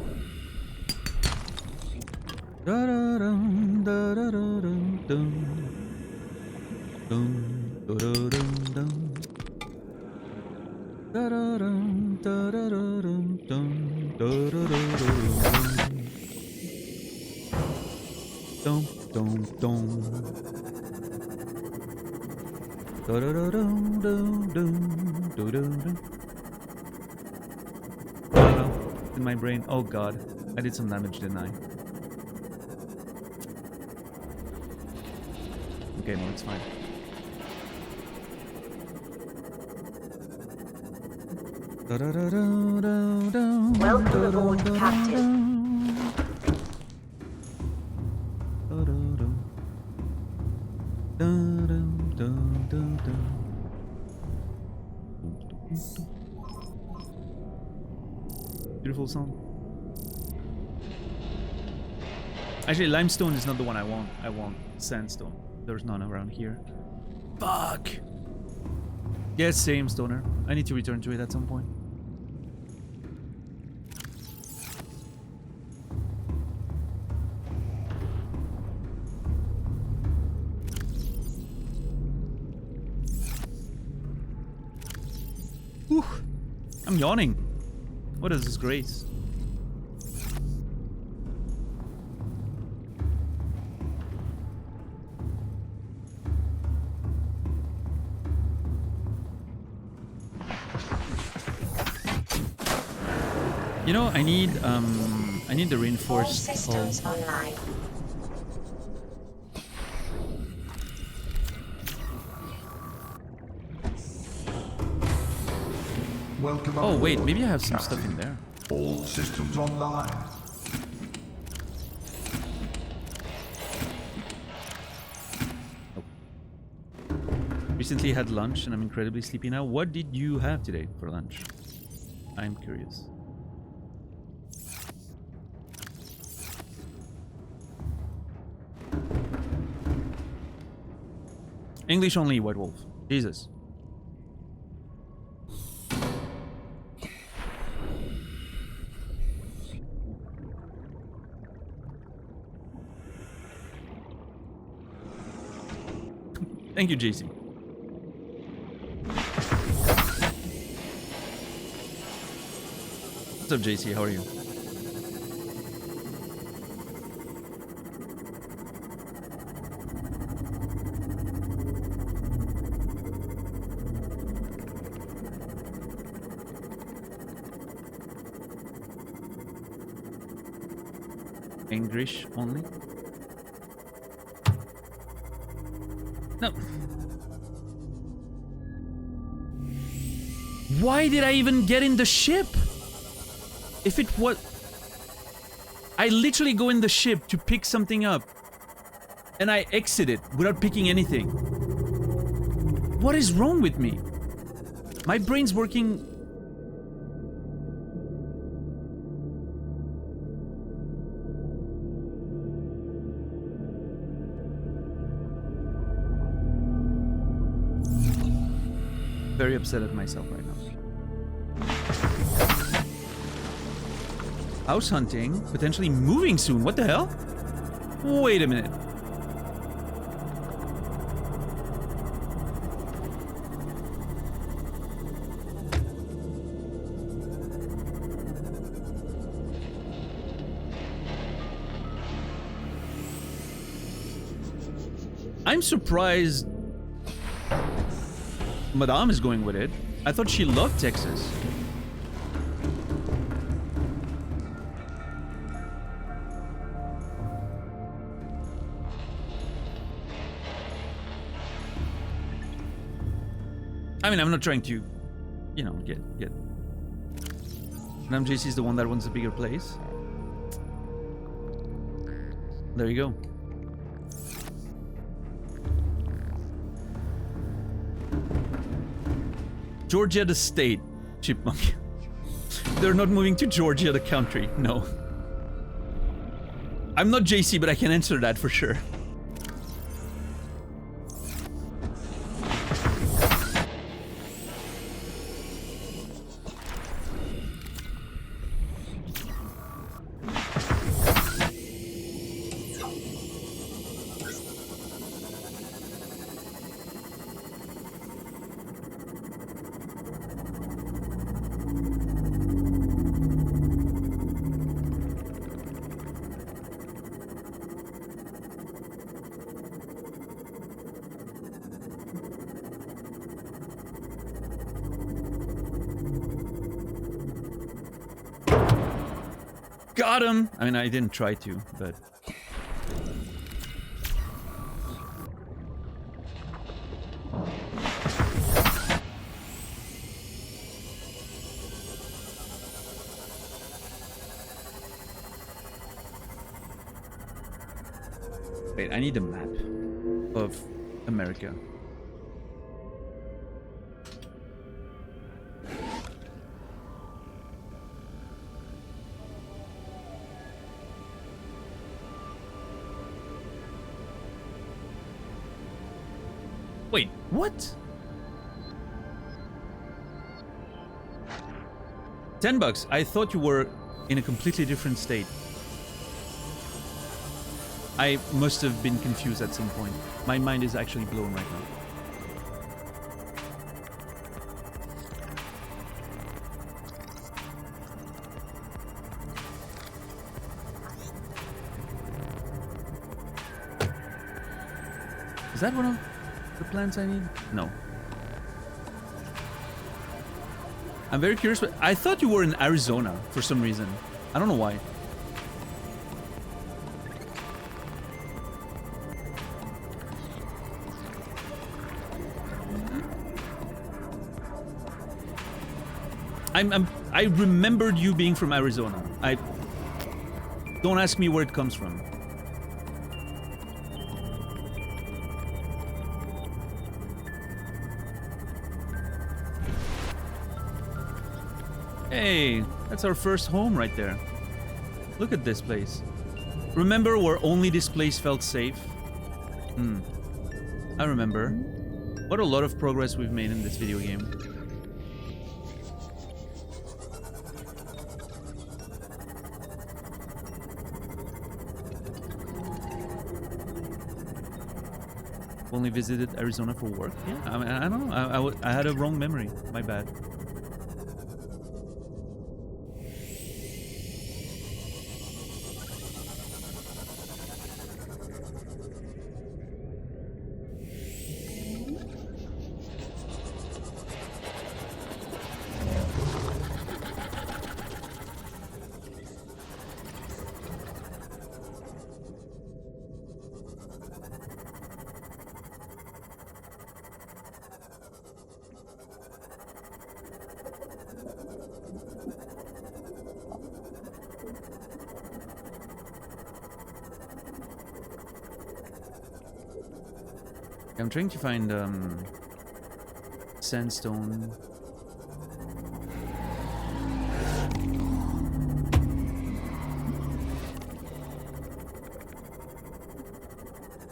Da-da-dum, da-da-da-dum, dum. Dum, da-da-dum-dum. Da-da-dum, da-da-da-dum, dum, da-da-da-da-dum. Dum, dum, dum. Da-da-da-dum, dum, dum, dum-dum-dum. Oh no, in my brain. Oh god, I did some damage, didn't I? Okay, no, it's fine. Welcome aboard, Captain. Beautiful song. Actually, limestone is not the one I want. I want sandstone. There's none around here. Fuck! Yes, same, Stoner. I need to return to it at some point. Whew. I'm yawning. What is this grace? You know, I need the All reinforced systems hull. online. Welcome Oh wait, aboard, maybe I have some Captain. stuff in there. All systems online. Recently had lunch and I'm incredibly sleepy now. What did you have today for lunch? I'm curious. English only, White Wolf. Jesus. Thank you, JC. What's up, JC? How are you? English only. No. Why did I even get in the ship? If it was... I literally go in the ship to pick something up. And I exit it without picking anything. What is wrong with me? My brain's working... Very upset at myself right now. House hunting, potentially moving soon. What the hell? Wait a minute. I'm surprised Madame is going with it. I thought she loved Texas. I mean, I'm not trying to, you know, get. Madame JC is the one that wants a bigger place. There you go. Georgia the state, Chipmunk. They're not moving to Georgia the country, no. I'm not JC, but I can answer that for sure. Got him! I mean, I didn't try to, but... Wait, I need a map of America. Wait, what? $10. I thought you were in a completely different state. I must have been confused at some point. My mind is actually blown right now. Is that one of the plants I need? No. I'm very curious, but I thought you were in Arizona for some reason. I don't know why. I remembered you being from Arizona. Don't ask me where it comes from. Hey, that's our first home right there. Look at this place. Remember where only this place felt safe? I remember. What a lot of progress we've made in this video game. Only visited Arizona for work? Yeah, I mean, I don't know. I had a wrong memory. My bad. I'm trying to find sandstone.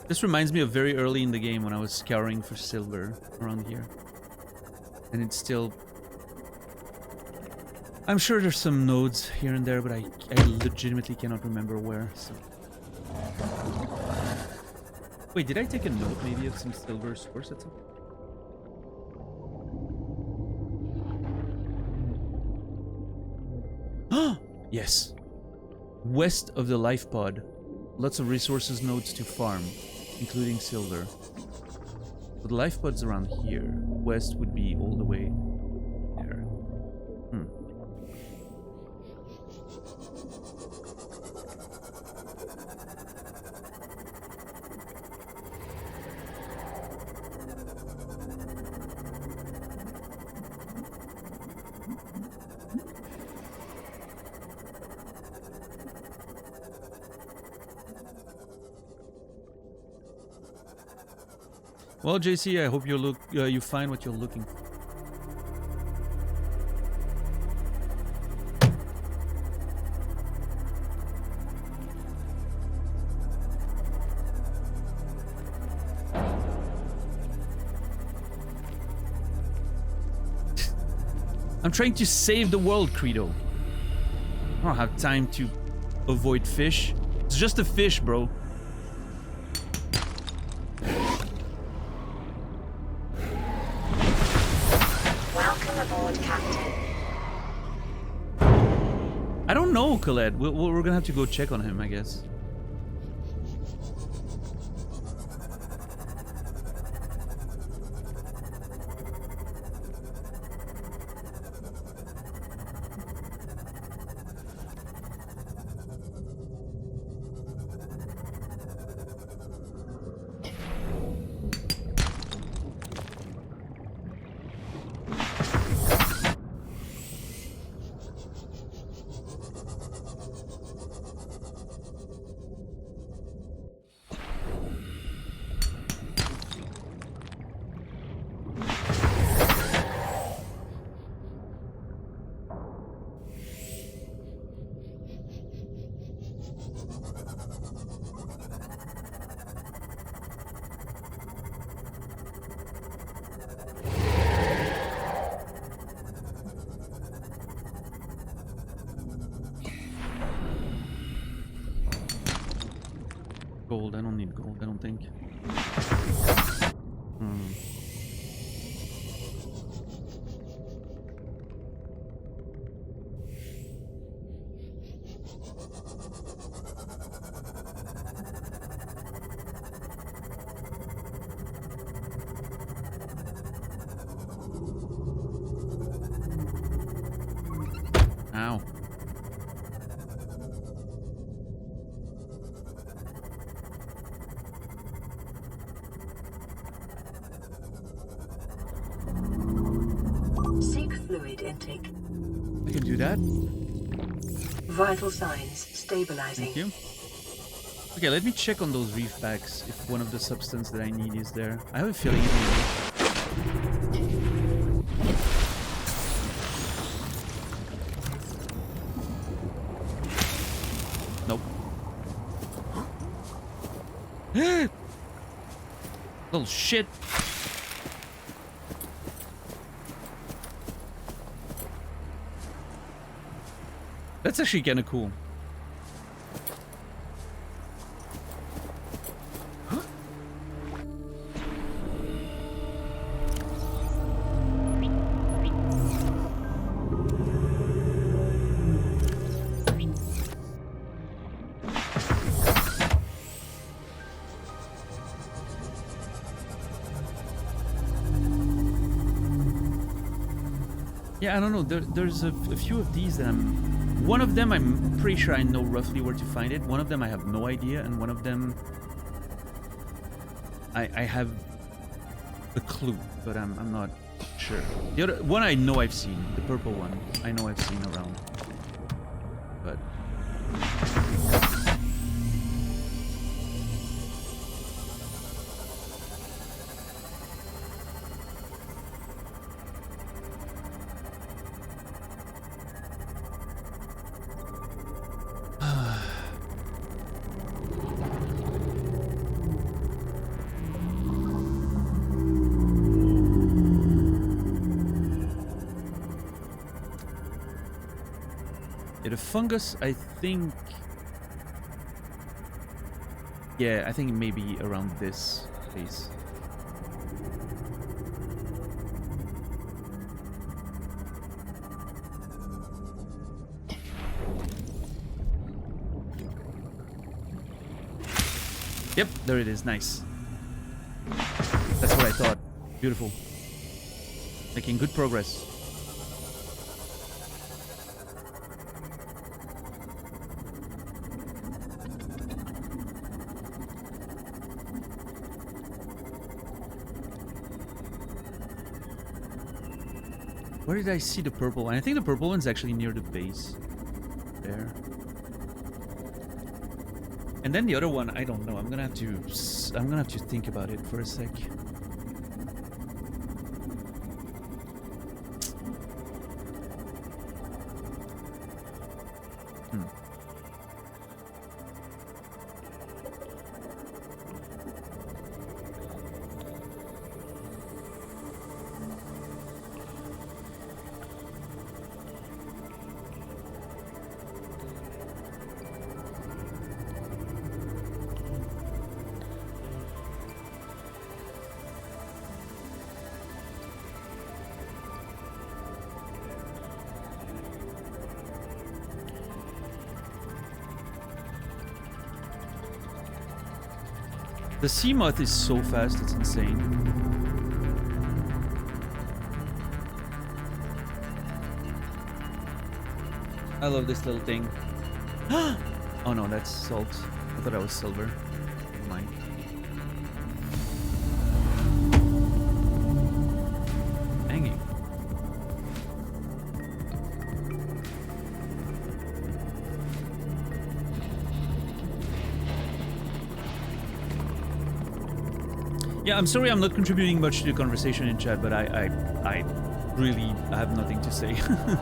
This reminds me of very early in the game when I was scouring for silver around here. And it's still... I'm sure there's some nodes here and there, but I legitimately cannot remember where, so... Wait, did I take a note maybe of some silver source at some point? Yes. West of the life pod. Lots of resources nodes to farm, including silver. So the life pod's around here. West would be all the way there. Well, JC, I hope you find what you're looking for. I'm trying to save the world, Credo. I don't have time to avoid fish. It's just a fish, bro. I don't know, Colette. We're gonna have to go check on him, I guess. Gold, I don't need gold, I don't think. Ow. Seek fluid intake. I can do that. Vital signs stabilizing. Thank you. Okay, let me check on those reef bags if one of the substance that I need is there. I have a feeling it is. Nope. Little shit. That's actually kind of cool. Yeah, I don't know. There's a few of these that one of them I'm pretty sure I know roughly where to find it. One of them I have no idea, and one of them I have a clue, but I'm not sure. The other one I know I've seen, the purple one, I know I've seen around. But Yeah, the fungus, I think... Yeah, I think maybe around this place. Yep, there it is. Nice. That's what I thought. Beautiful. Making good progress. Where did I see the purple one? I think the purple one's actually near the base. There. And then the other one, I don't know. I'm gonna have to think about it for a sec. The sea moth is so fast, it's insane. I love this little thing. Oh no, that's salt. I thought that was silver. Never mind. Hanging. Yeah, I'm sorry I'm not contributing much to the conversation in chat, but I really have nothing to say.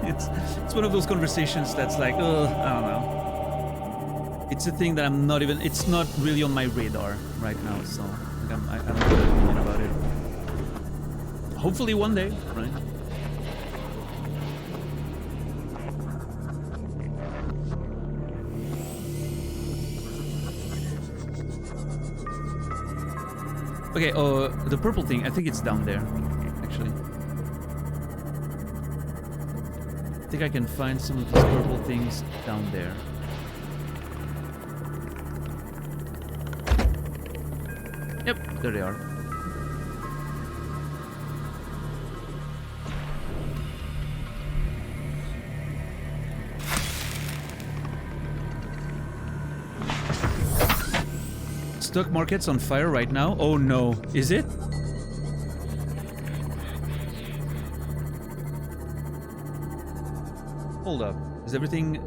it's one of those conversations that's like, oh, I don't know. It's a thing that I'm not even, it's not really on my radar right now, so I don't have an opinion about it. Hopefully one day, right? Okay, the purple thing, I think it's down there, actually. I think I can find some of these purple things down there. Yep, there they are. Stock market's on fire right now? Oh no, is it? Hold up, is everything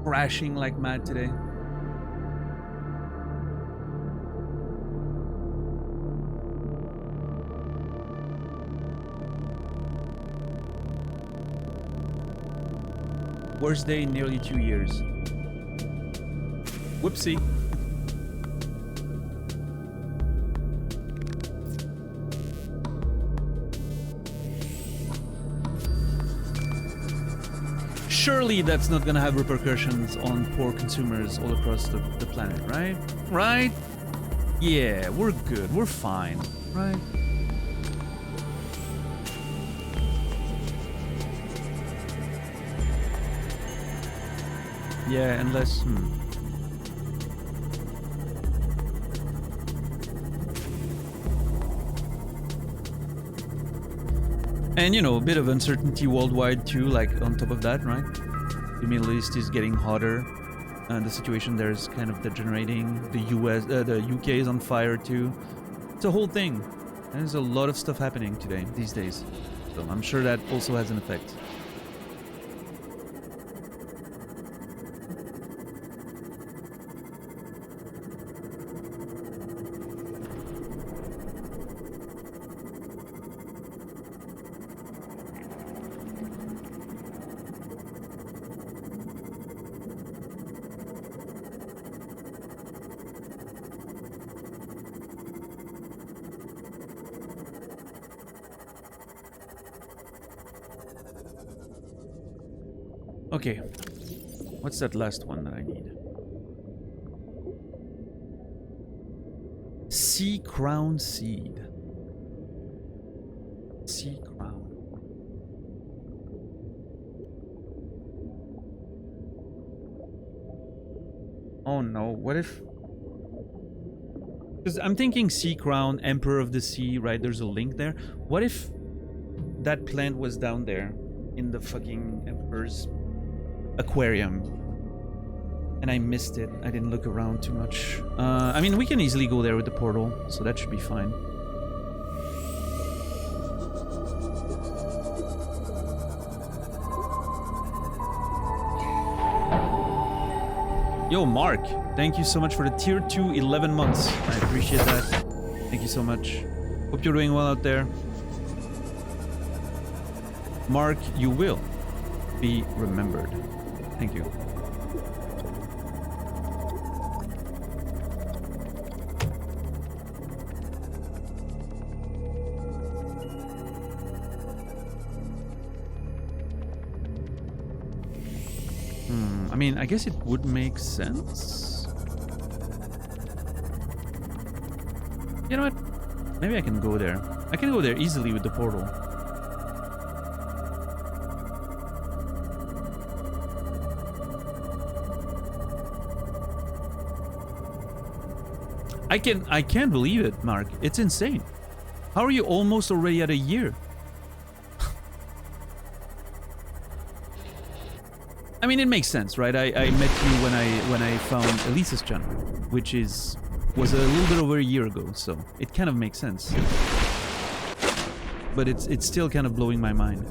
crashing like mad today? Worst day in nearly 2 years. Whoopsie. Surely that's not gonna have repercussions on poor consumers all across the planet, right? Right? Yeah, we're good. We're fine, right? Yeah, unless... And, you know, a bit of uncertainty worldwide too, like on top of that, right? The Middle East is getting hotter, and the situation there is kind of degenerating. The UK is on fire too. It's a whole thing. There's a lot of stuff happening today, these days. So I'm sure that also has an effect. Okay, What's that last one that I need? Sea crown seed. Sea crown. Oh no, what if... Because I'm thinking sea crown, emperor of the sea, right? There's a link there. What if that plant was down there in the fucking emperor's aquarium and I missed it? I didn't look around too much. I mean, we can easily go there with the portal, so that should be fine. Yo, Mark, thank you so much for the tier 2 11 months. I appreciate that. Thank you so much. Hope you're doing well out there. Mark, you will be remembered. Thank you. I mean, I guess it would make sense. You know what? Maybe I can go there. I can go there easily with the portal. I can't believe it, Mark. It's insane. How are you almost already at a year? I mean, it makes sense, right? I met you when I found Elisa's channel, which was a little bit over a year ago, so it kind of makes sense. But it's still kind of blowing my mind.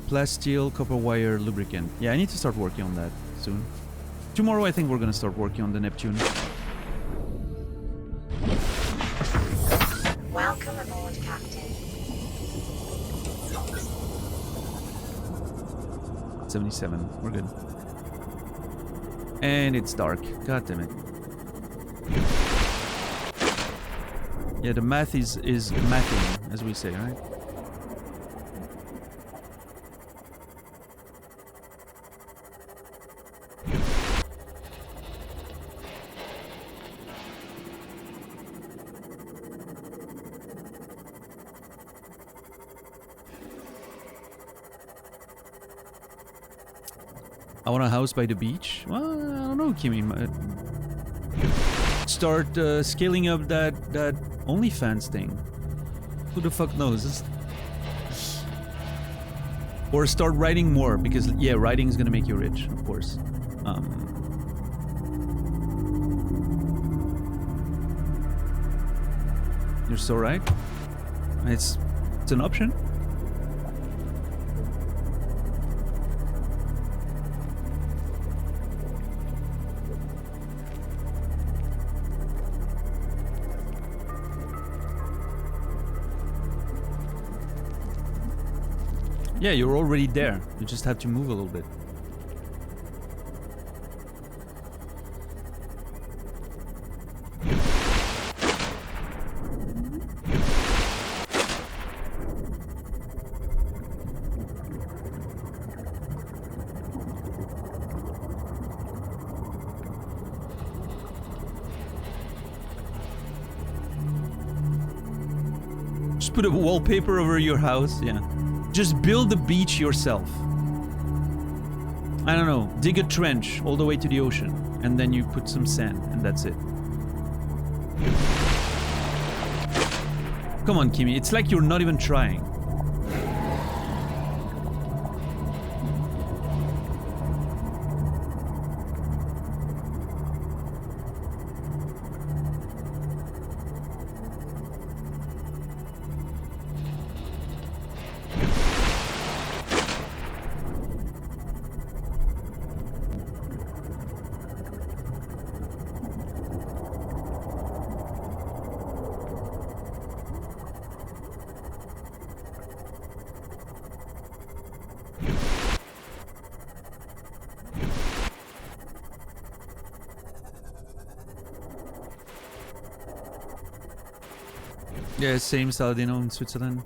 Plasteel, copper wire, lubricant. Yeah, I need to start working on that soon. Tomorrow, I think we're gonna start working on the Neptune. Welcome aboard, Captain. 77. We're good. And it's dark. God damn it. Yeah, the math is mathing, as we say, right? I want a house by the beach. Well, I don't know, Kimmy. Start scaling up that OnlyFans thing. Who the fuck knows? Or start writing more, because yeah, writing is gonna make you rich, of course. You're so right. It's an option. Yeah, you're already there. You just have to move a little bit. Just put a wallpaper over your house, yeah. Just build the beach yourself. I don't know, dig a trench all the way to the ocean, and then you put some sand, and that's it. Come on, Kimmy, it's like you're not even trying. Yeah, same Saladino in Switzerland.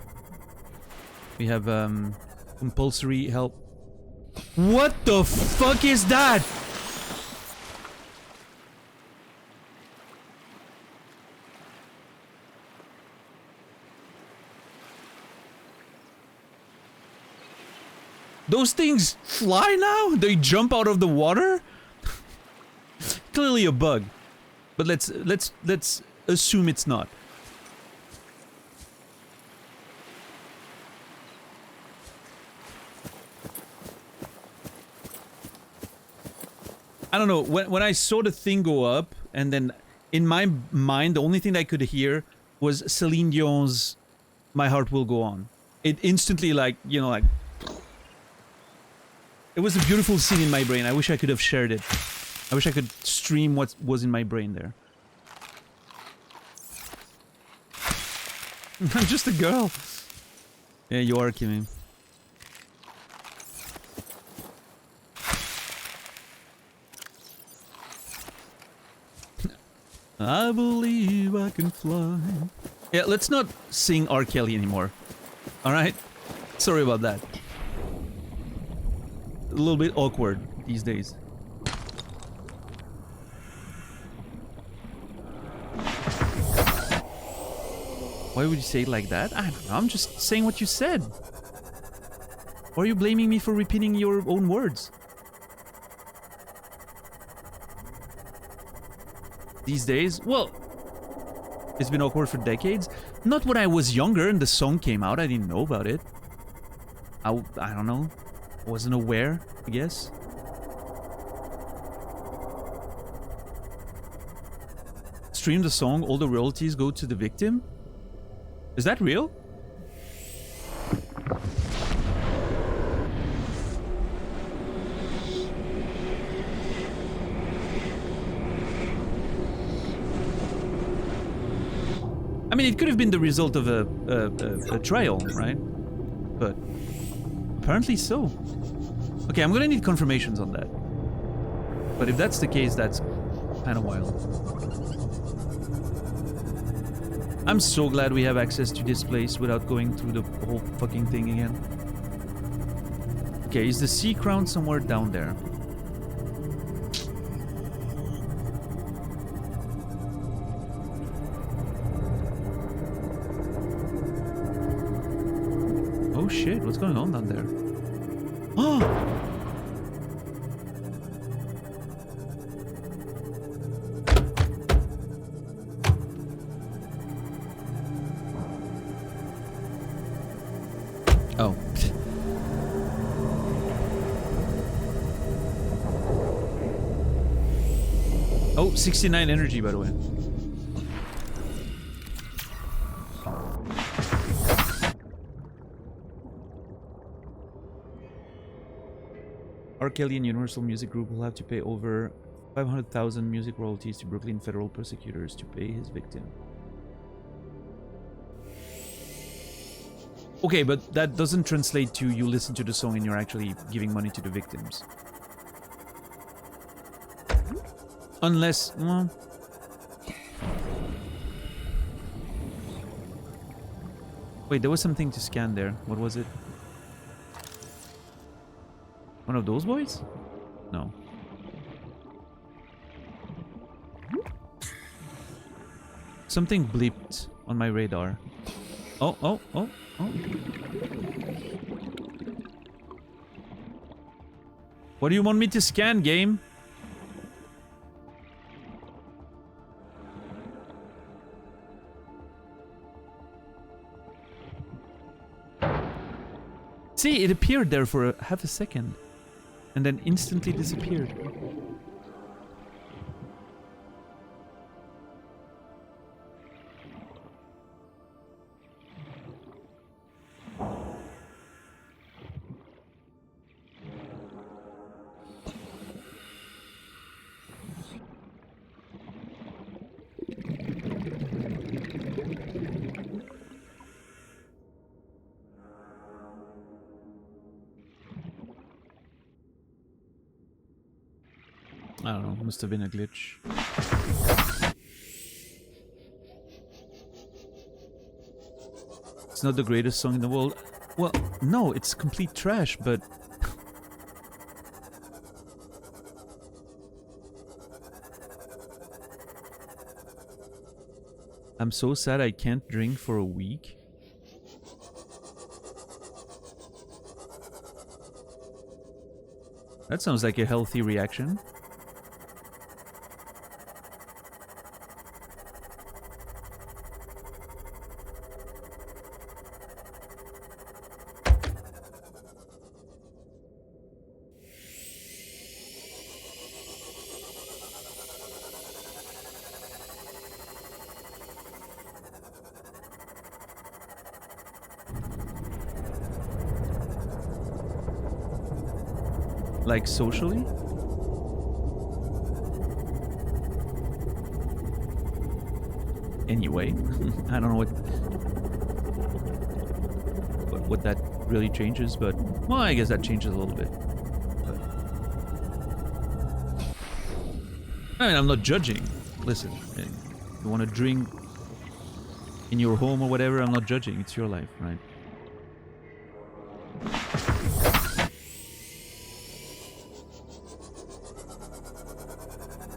We have compulsory help. What the fuck is that? Those things fly now? They jump out of the water? Clearly a bug. But let's assume it's not. I don't know, when I saw the thing go up, and then in my mind, the only thing I could hear was Celine Dion's My Heart Will Go On. It instantly, like, you know, like... It was a beautiful scene in my brain. I wish I could have shared it. I wish I could stream what was in my brain there. I'm just a girl. Yeah, you are, Kimmy. I believe I can fly. Yeah, let's not sing R. Kelly anymore. Alright? Sorry about that. A little bit awkward these days. Why would you say it like that? I don't know, I'm just saying what you said. Why are you blaming me for repeating your own words? These days? Well, it's been awkward for decades. Not when I was younger and the song came out, I didn't know about it. I don't know. Wasn't aware, I guess. Stream the song, all the royalties go to the victim? Is that real? I mean, it could have been the result of a trial, right? But apparently so. Okay, I'm gonna need confirmations on that. But if that's the case, that's kind of wild. I'm so glad we have access to this place without going through the whole fucking thing again. Okay, is the sea crown somewhere down there? Oh shit, what's going on down there? Oh! Oh. Oh, 69 energy, by the way. R. Kelly and Universal Music Group will have to pay over 500,000 music royalties to Brooklyn federal prosecutors to pay his victim. Okay, but that doesn't translate to you listen to the song and you're actually giving money to the victims. Unless... well... Wait, there was something to scan there. What was it? One of those boys? No. Something bleeped on my radar. Oh, oh, oh, oh. What do you want me to scan, game? See, it appeared there for half a second. And then instantly disappeared. I don't know, must have been a glitch. It's not the greatest song in the world. Well, no, it's complete trash, but... I'm so sad I can't drink for a week. That sounds like a healthy reaction. Like socially? Anyway, I don't know what that really changes, but well, I guess that changes a little bit. But, I mean, I'm not judging. Listen, if you want to drink in your home or whatever, I'm not judging. It's your life, right?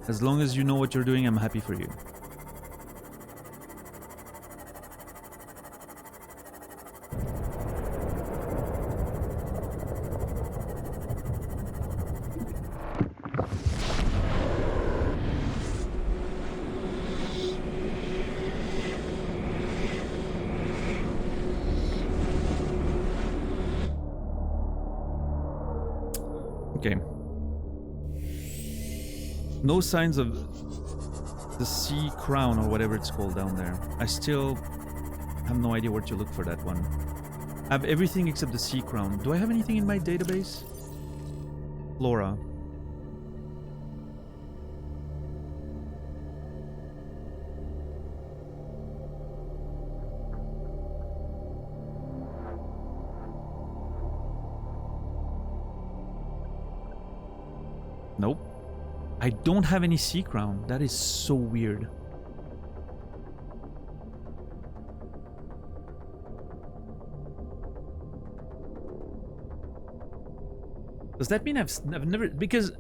As long as you know what you're doing, I'm happy for you. Okay. No signs of the sea crown or whatever it's called down there. I still have no idea where to look for that one. I have everything except the sea crown. Do I have anything in my database? Flora. Nope. I don't have any sea crown. That is so weird. Does that mean I've never... Because...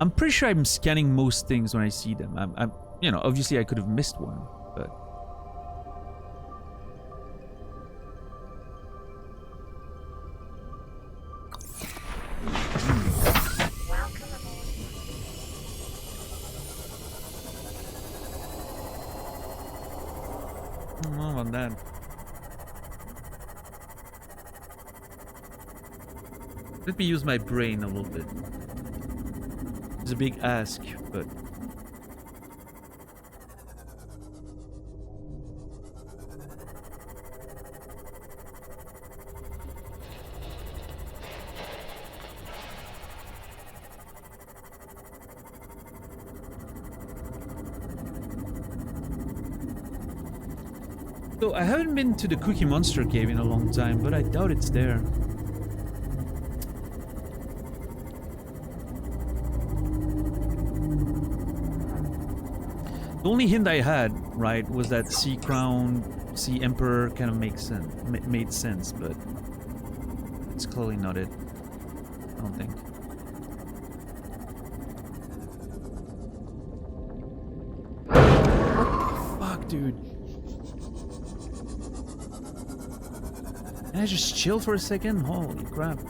I'm pretty sure I'm scanning most things when I see them. I'm you know, obviously I could have missed one, but... That. Let me use my brain a little bit. It's a big ask, but... So I haven't been to the Cookie Monster Cave in a long time, but I doubt it's there. The only hint I had, right, was that Sea Crown, Sea Emperor kind of makes sense, made sense, but it's clearly not it. I don't think. What the fuck, dude? Can I just chill for a second? Holy crap.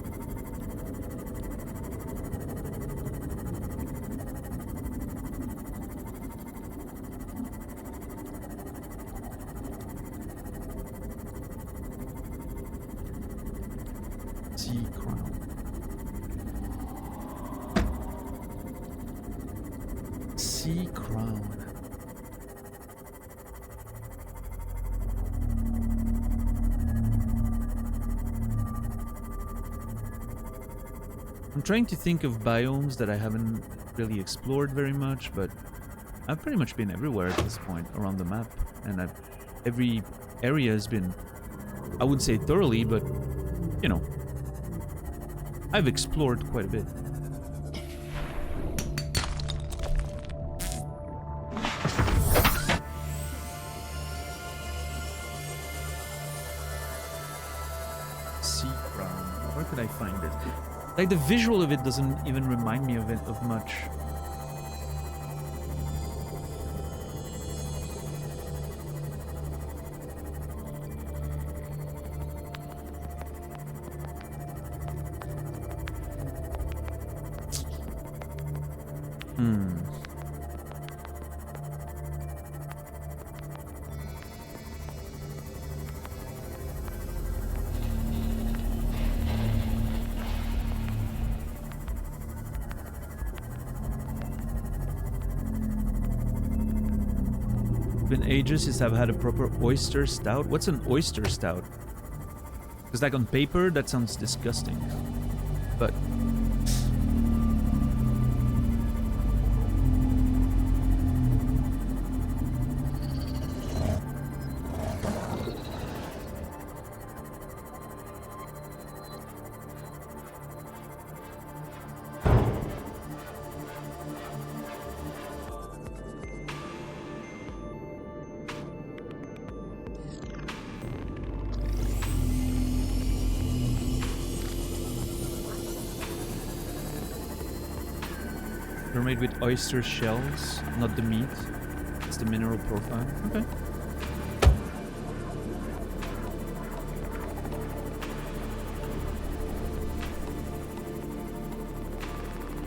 Sea crown. Sea crown. I'm trying to think of biomes that I haven't really explored very much, but I've pretty much been everywhere at this point around the map, and every area has been, I wouldn't say thoroughly, but, you know, I've explored quite a bit. Like the visual of it doesn't even remind me of it of much. Been ages since I've had a proper oyster stout. What's an oyster stout? Because like on paper that sounds disgusting, but they're made with oyster shells, not the meat. It's the mineral profile. Okay.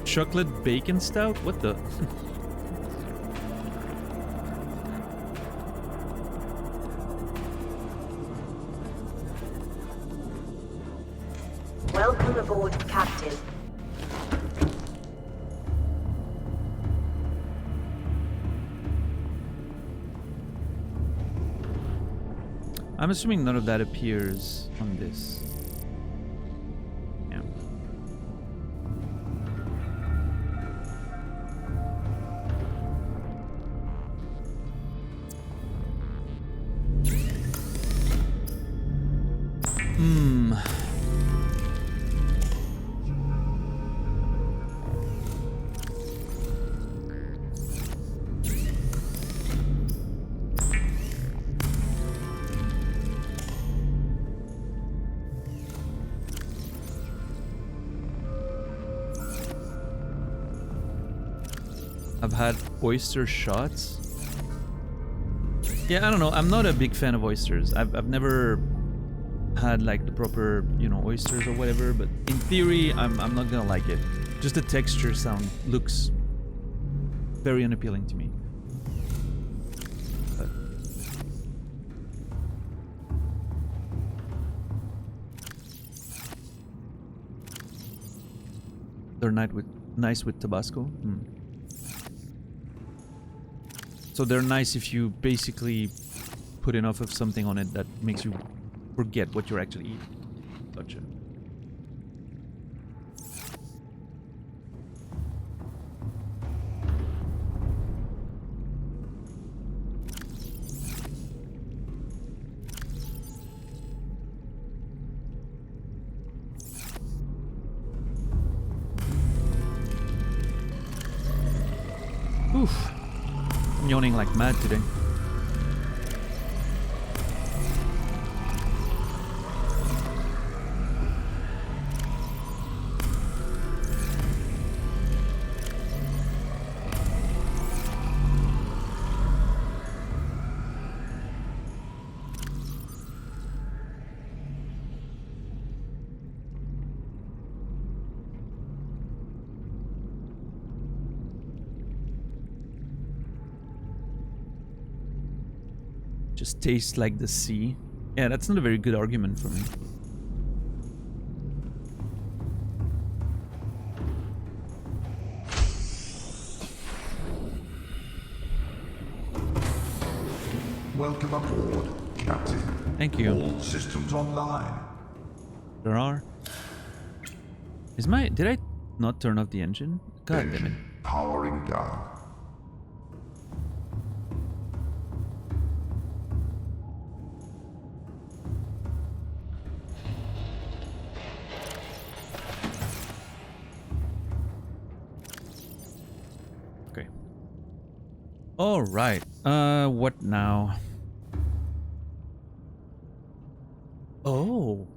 Chocolate bacon stout? What the? Welcome aboard, Captain. I'm assuming none of that appears on this. Yeah. I've had oyster shots. Yeah, I don't know. I'm not a big fan of oysters. I've never had like the proper, you know, oysters or whatever, but in theory, I'm not gonna like it. Just the texture looks very unappealing to me. But they're nice with Tabasco. So they're nice if you basically put enough of something on it that makes you forget what you're actually eating. Gotcha. Oof. I'm yawning like mad today. Just tastes like the sea. Yeah, that's not a very good argument for me. Welcome aboard, Captain. Thank you. All systems online. There are. Did I not turn off the engine? God damn it. Engine powering down. Okay. All right. What now? Oh.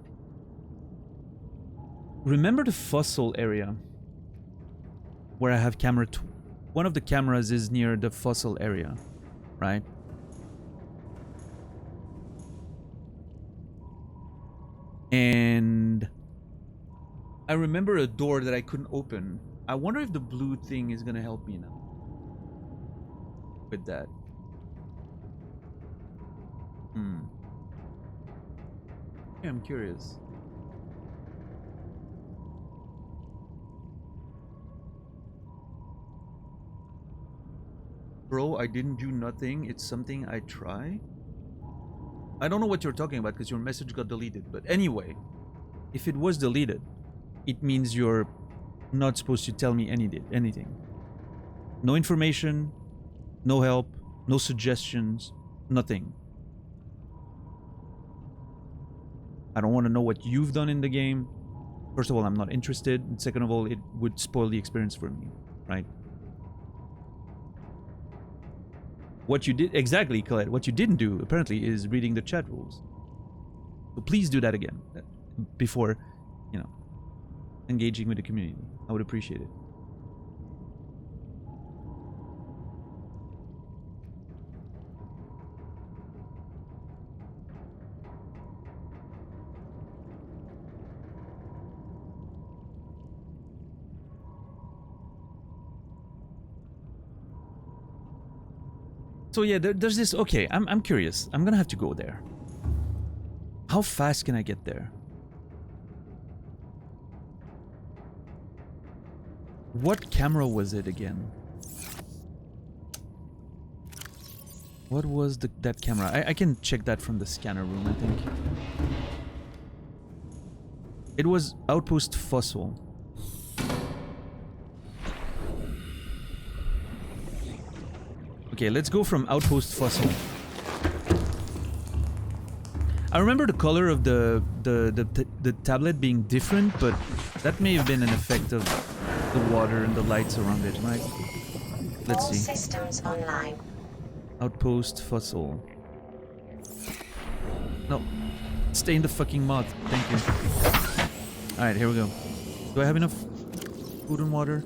remember the fossil area where I have camera. One of the cameras is near the fossil area, right? And I remember a door that I couldn't open. I wonder if the blue thing is gonna help me now with that. Yeah, I'm curious. Bro, I didn't do nothing. It's something I try. I don't know what you're talking about because your message got deleted. But anyway, if it was deleted, it means you're not supposed to tell me anything. No information, no help, no suggestions, nothing. I don't want to know what you've done in the game. First of all, I'm not interested. And second of all, it would spoil the experience for me, right? What you did, exactly, Colette, what you didn't do, apparently, is reading the chat rules. So please do that again, before, you know, engaging with the community. I would appreciate it. So yeah, there's this. Okay, I'm curious. I'm gonna have to go there. How fast can I get there? What camera was it again? What was that camera? I can check that from the scanner room, I think. It was Outpost Fossil. Okay, let's go from Outpost Fossil. I remember the color of the tablet being different, but that may have been an effect of the water and the lights around it, right? Let's All see. systems online. Outpost Fossil. No. Stay in the fucking mod. Thank you. Alright, here we go. Do I have enough food and water?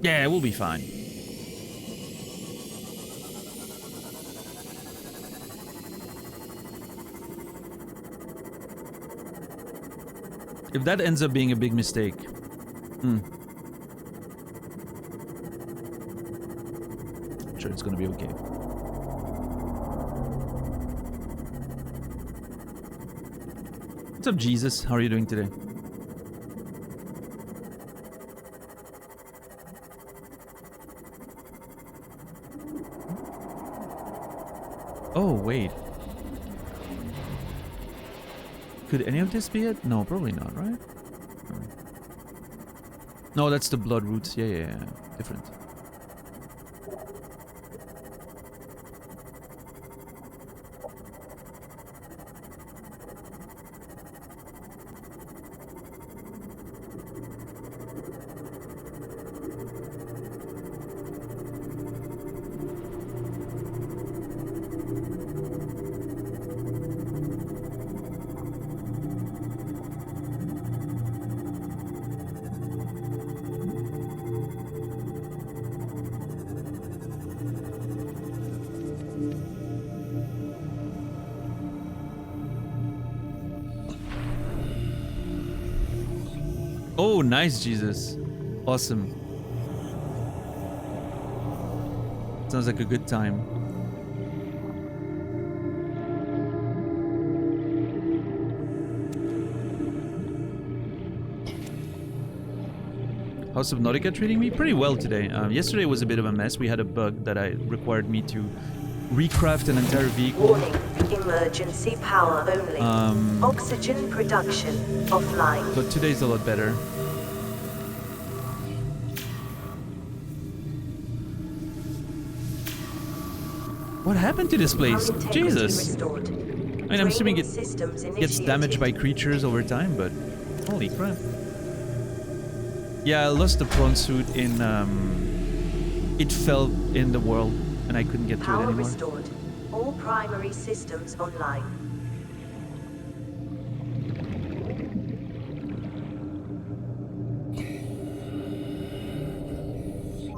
Yeah, we'll be fine. If that ends up being a big mistake, I'm sure it's gonna be okay. What's up, Jesus? How are you doing today? Oh, wait. Could any of this be it? No, probably not, right? No, that's the blood roots. Yeah. Different. Oh, nice, Jesus. Awesome. Sounds like a good time. How's Subnautica treating me? Pretty well today. Yesterday was a bit of a mess. We had a bug that required me to recraft an entire vehicle. Warning. Emergency power only. Oxygen production offline. But today's a lot better. What happened to this place? Jesus! I mean, I'm assuming it gets damaged by creatures over time, but holy crap. Yeah, I lost the prawn suit in it fell in the world and I couldn't get to it Power anymore. restored. All primary systems online.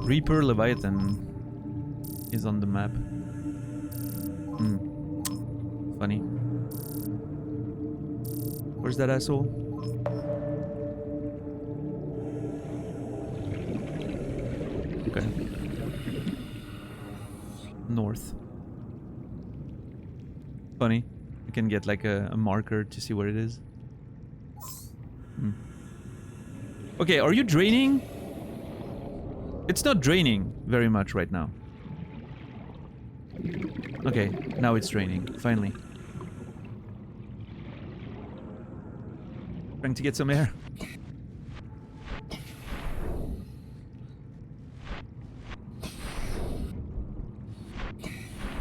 Reaper Leviathan is on the map. Funny. Where's that asshole? Okay. North. Funny. You can get like a marker to see where it is. Okay, are you draining? It's not draining very much right now. Okay, now it's draining, finally. Trying to get some air.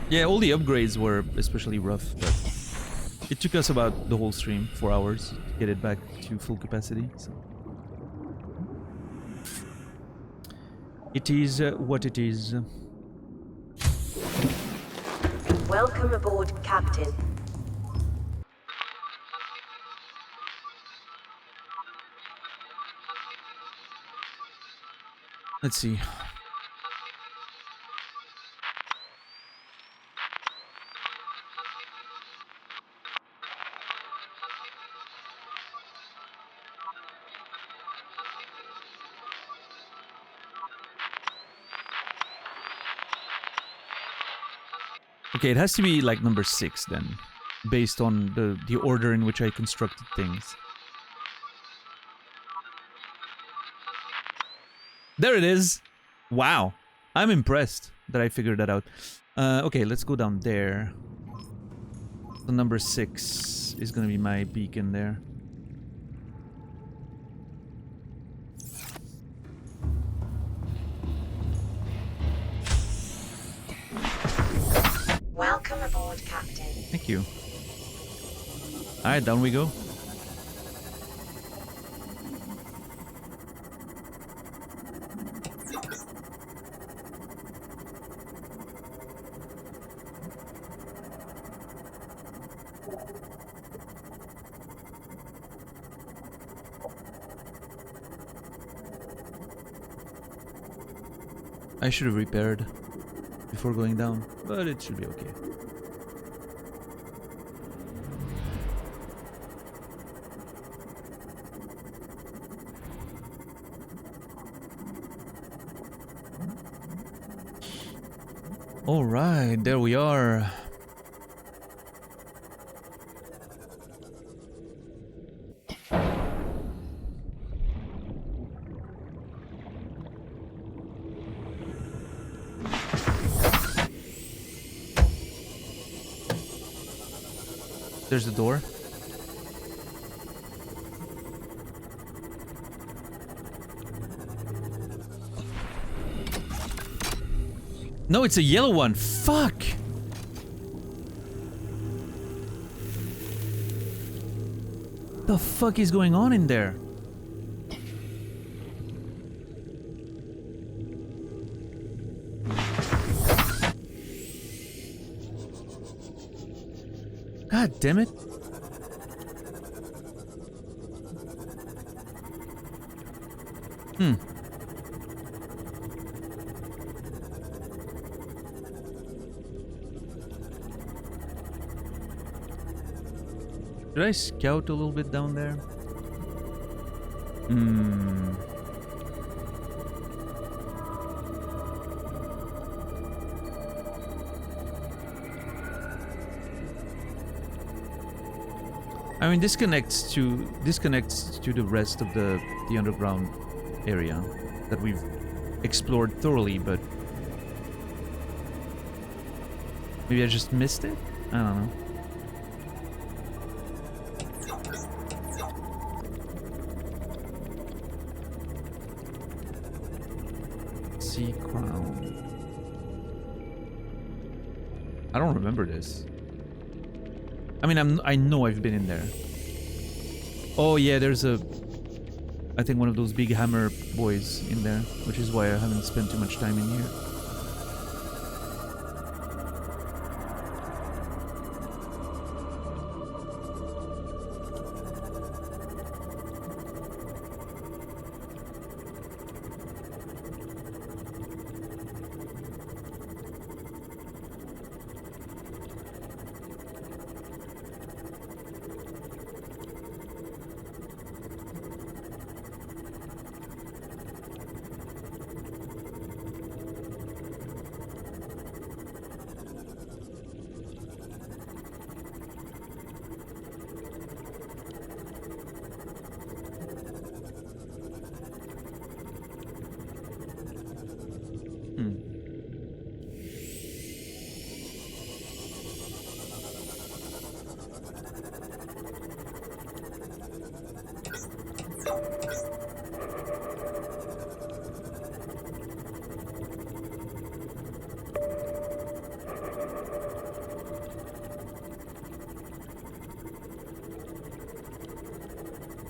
Yeah, all the upgrades were especially rough, but it took us about the whole stream, 4 hours, to get it back to full capacity, so. It is what it is. Welcome aboard, Captain. Let's see. Okay, it has to be like number 6 then, based on the order in which I constructed things. There it is! Wow, I'm impressed that I figured that out. Okay, let's go down there. So number 6 is gonna be my beacon there. Welcome aboard, Captain. Thank you. Alright, down we go. I should have repaired before going down, but it should be okay. All right, there we are. There's the door. No, it's a yellow one. Fuck. The fuck is going on in there? God damn it. Should I scout a little bit down there? I mean, this connects to the rest of the underground area that we've explored thoroughly, but maybe I just missed it? I don't know. Sea Crown. I don't remember this. I mean, I know I've been in there. Oh yeah, there's a I think one of those big hammer boys in there, which is why I haven't spent too much time in here.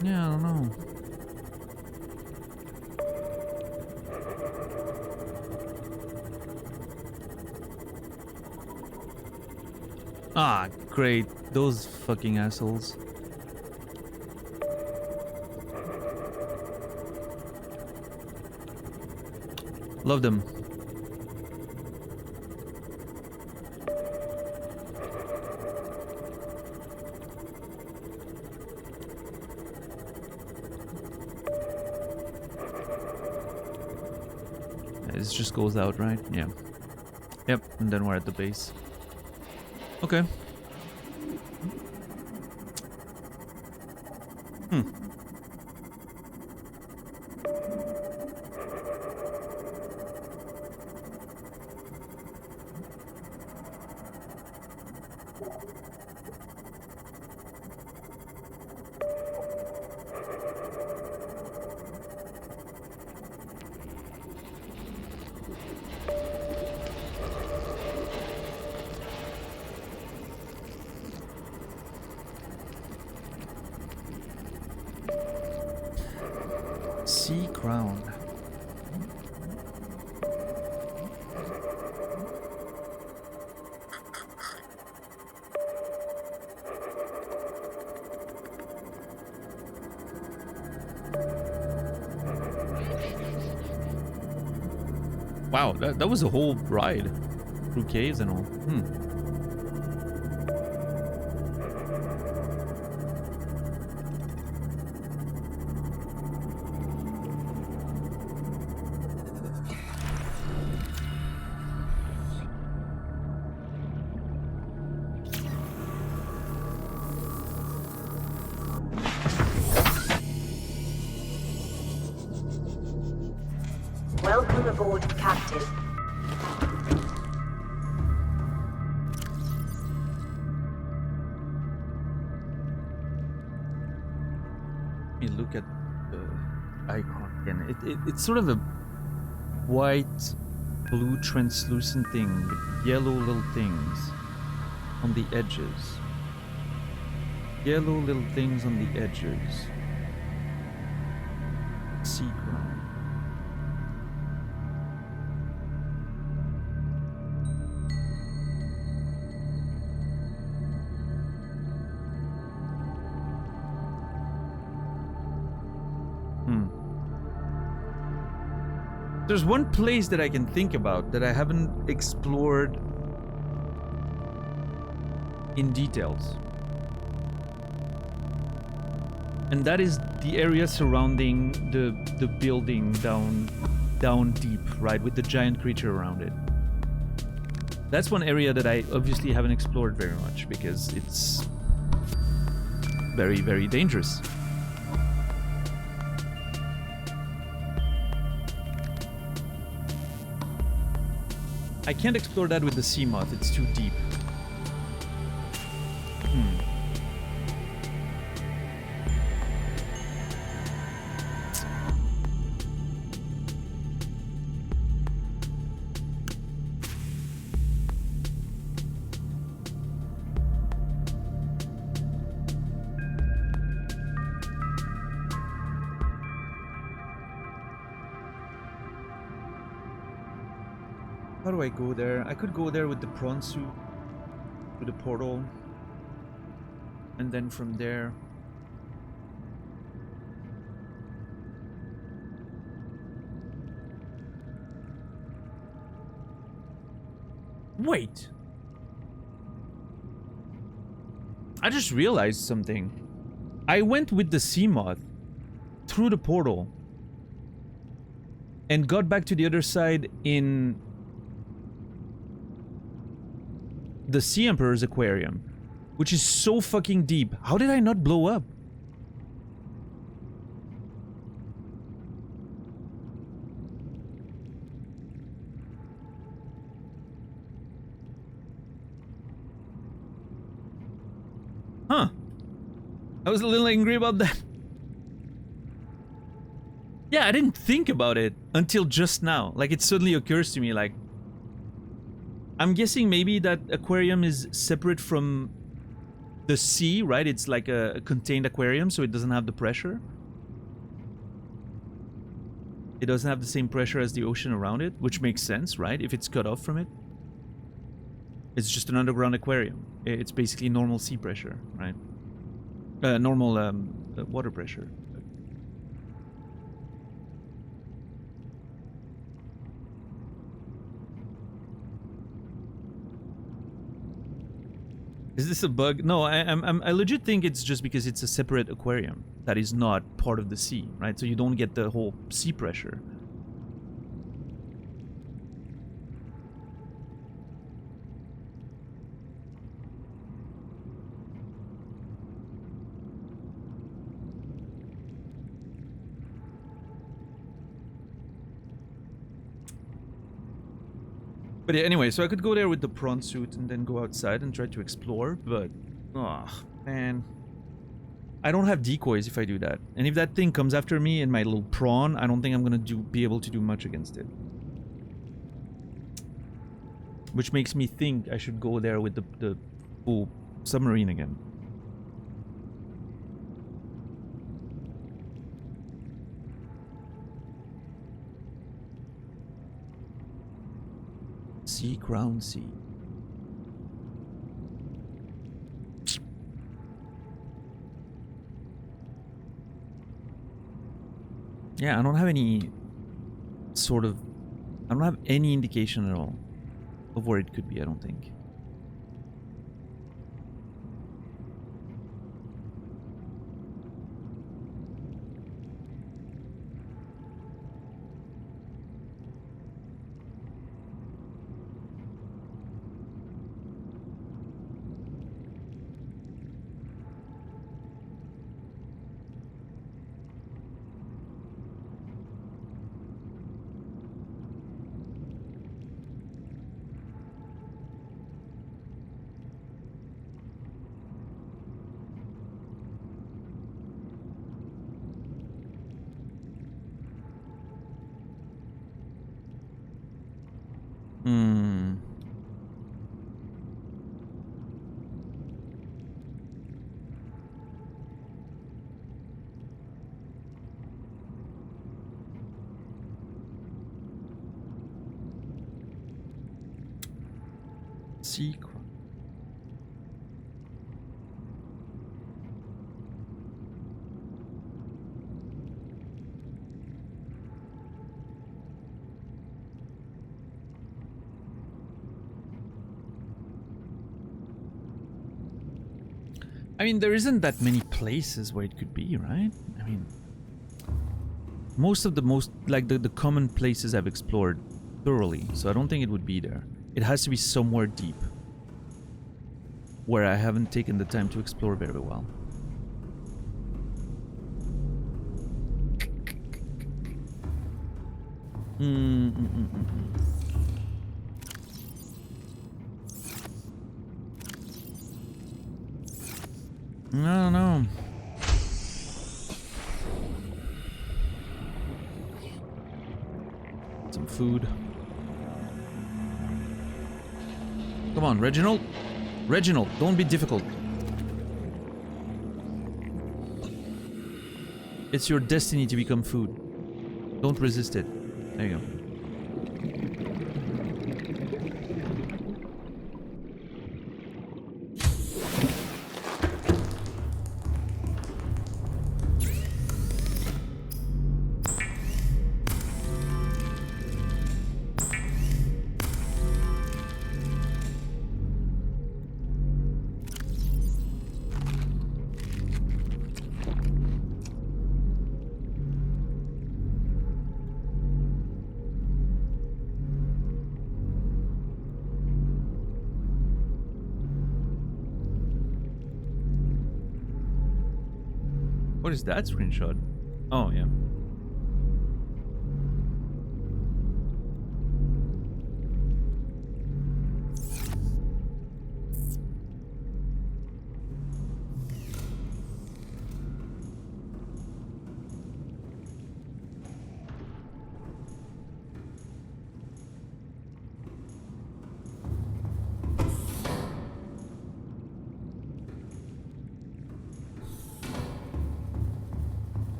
Yeah, I don't know. Ah, great. Those fucking assholes. Love them. This just goes out, right? Yeah. Yep, and then we're at the base. Okay. Sea crown. Wow, that was a whole ride through caves and all. Welcome aboard, Captain. Let me look at the icon again. It's sort of a white, blue, translucent thing with yellow little things on the edges. Yellow little things on the edges. Sea crown. There's one place that I can think about that I haven't explored in details. And that is the area surrounding the building down deep, right, with the giant creature around it. That's one area that I obviously haven't explored very much because it's very, very dangerous. I can't explore that with the sea moth, it's too deep. How do I go there? I could go there with the prawn suit, with the portal, and then from there. Wait. I just realized something. I went with the sea moth through the portal and got back to the other side in the Sea Emperor's aquarium, which is so fucking deep. How did I not blow up? Huh. I was a little angry about that. Yeah, I didn't think about it until just now. Like, it suddenly occurs to me, like, I'm guessing maybe that aquarium is separate from the sea, right? It's like a contained aquarium, so it doesn't have the pressure. It doesn't have the same pressure as the ocean around it, which makes sense, right? If it's cut off from it. It's just an underground aquarium. It's basically normal sea pressure, right? Normal water pressure. Is this a bug? No, I legit think it's just because it's a separate aquarium that is not part of the sea, right? So you don't get the whole sea pressure. But yeah, anyway, so I could go there with the prawn suit and then go outside and try to explore, but... oh, man. I don't have decoys if I do that. And if that thing comes after me in my little prawn, I don't think I'm gonna be able to do much against it. Which makes me think I should go there with the full submarine again. Sea Crown Sea. Yeah, I don't have any sort of... I don't have any indication at all of where it could be, I don't think. Secret. I mean, there isn't that many places where it could be, right? I mean, most of the the common places I've explored thoroughly, so I don't think it would be there. It has to be somewhere deep where I haven't taken the time to explore very well. I don't know. Some food. Come on, Reginald. Reginald, don't be difficult. It's your destiny to become food. Don't resist it. There you go. What is that screenshot? Oh, yeah.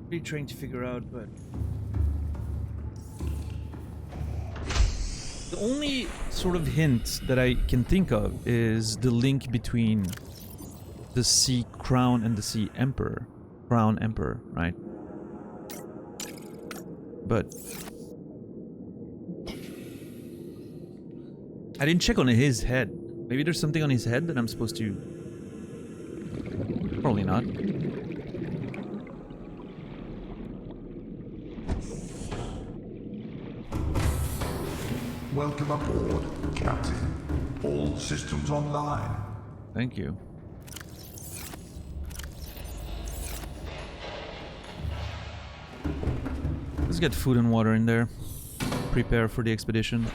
Really trying to figure out, but the only sort of hint that I can think of is the link between the Sea Crown and the Sea Emperor. Crown Emperor, right? But I didn't check on his head. Maybe there's something on his head that I'm supposed to... Probably not. Welcome aboard, Captain. All systems online. Thank you. Let's get food and water in there. Prepare for the expedition.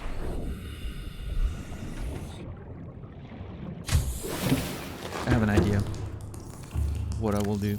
I have an idea of what I will do.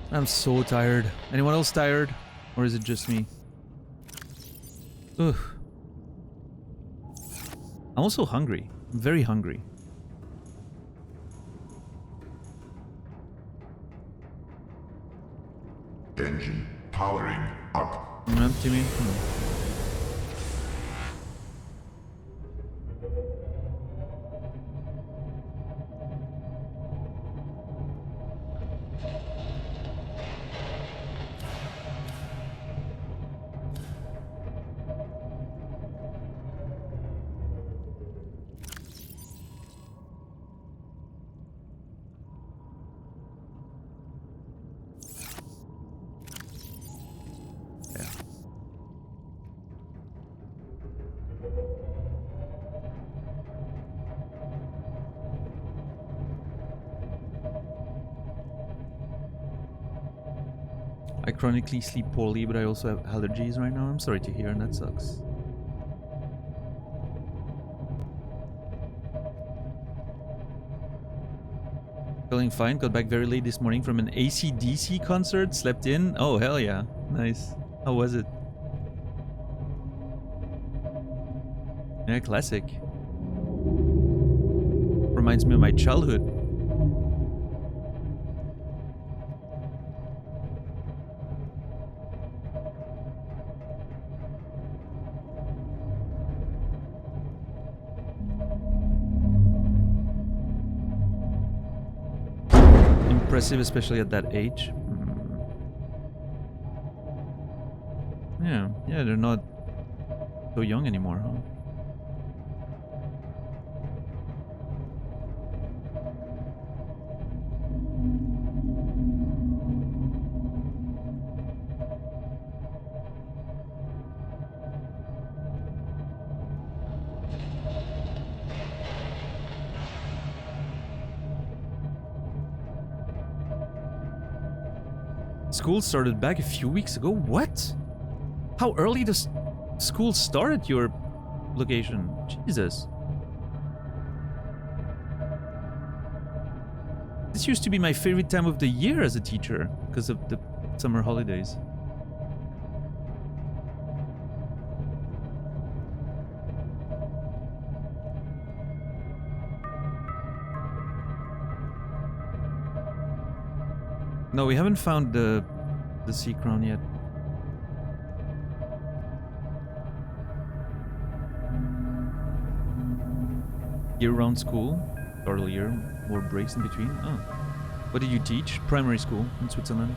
I'm so tired. Anyone else tired? Or is it just me? Ugh. I'm also hungry. I'm very hungry. Engine powering up. Empty me? I chronically sleep poorly, but I also have allergies right now. I'm sorry to hear, and that sucks. Feeling fine. Got back very late this morning from an AC/DC concert. Slept in. Oh, hell yeah. Nice. How was it? Yeah, classic. Reminds me of my childhood. Impressive, especially at that age. Yeah, they're not so young anymore, huh? School started back a few weeks ago? What? How early does school start at your location? Jesus. This used to be my favorite time of the year as a teacher because of the summer holidays. No, we haven't found the Sea Crown yet. Year-round school, start of the year, more breaks in between. Oh, what did you teach? Primary school in Switzerland.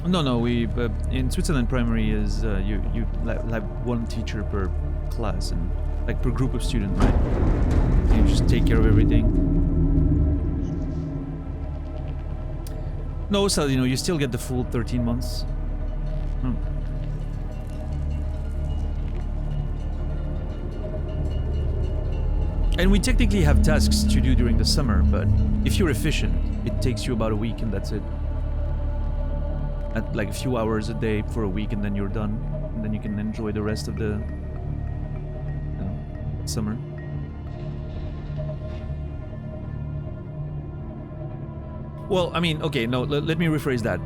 No. We in Switzerland, primary is you like one teacher per class and like per group of students, right? You just take care of everything. No, so you still get the full 13 months. Hmm. And we technically have tasks to do during the summer, but if you're efficient, it takes you about a week and that's it. At like a few hours a day for a week and then you're done. And then you can enjoy the rest of the summer. Well, I mean, okay, no, let me rephrase that.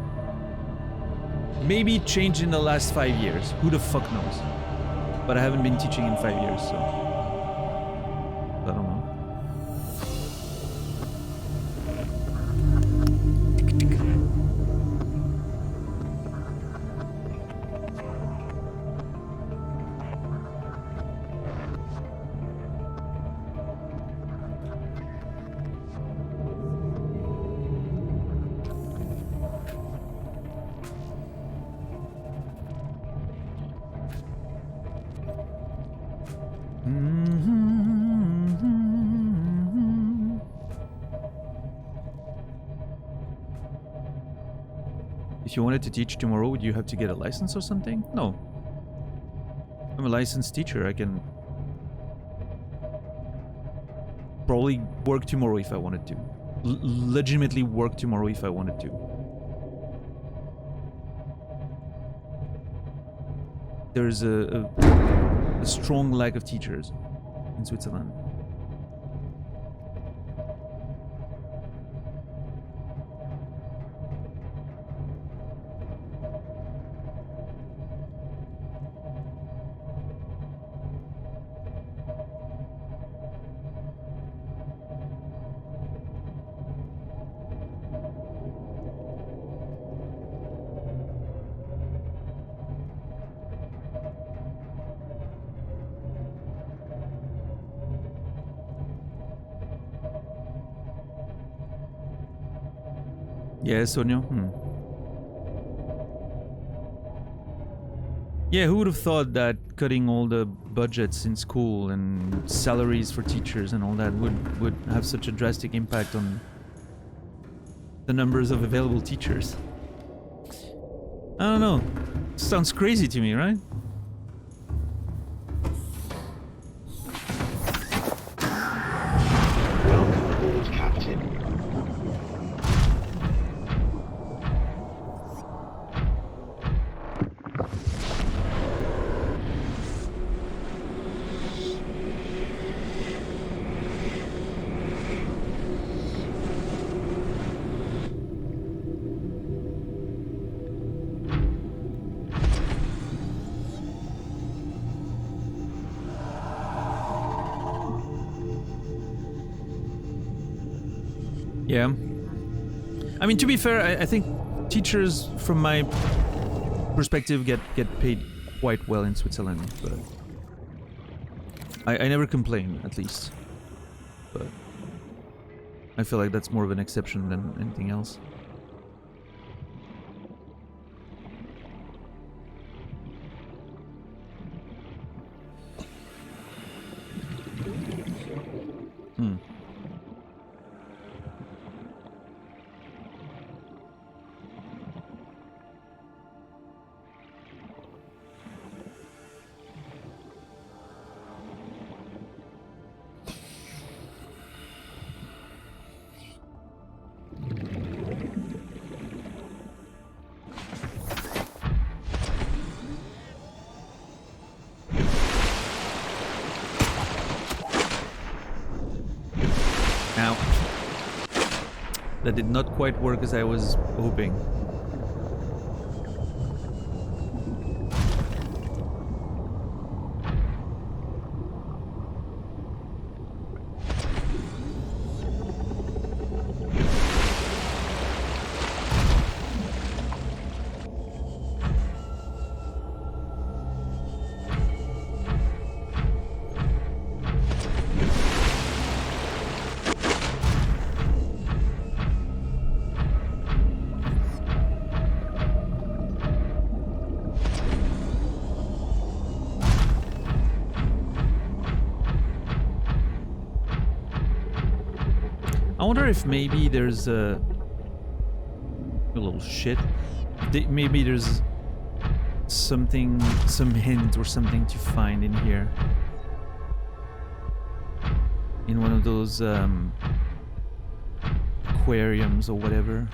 Maybe change in the last 5 years. Who the fuck knows? But I haven't been teaching in 5 years, so I don't know. If you wanted to teach tomorrow, would you have to get a license or something? No. I'm a licensed teacher. I can probably work tomorrow if I wanted to. Legitimately work tomorrow if I wanted to. There's a strong lack of teachers in Switzerland. Yeah, Sonia? Yeah, who would have thought that cutting all the budgets in school and salaries for teachers and all that would have such a drastic impact on the numbers of available teachers? I don't know. Sounds crazy to me, right? Welcome aboard, Captain. Yeah. I mean, to be fair, I think teachers, from my perspective, get paid quite well in Switzerland, but I never complain, at least. But I feel like that's more of an exception than anything else. Now, that did not quite work as I was hoping. wonder if maybe there's a little shit. Maybe there's something, some hint or something to find in here. In one of those aquariums or whatever.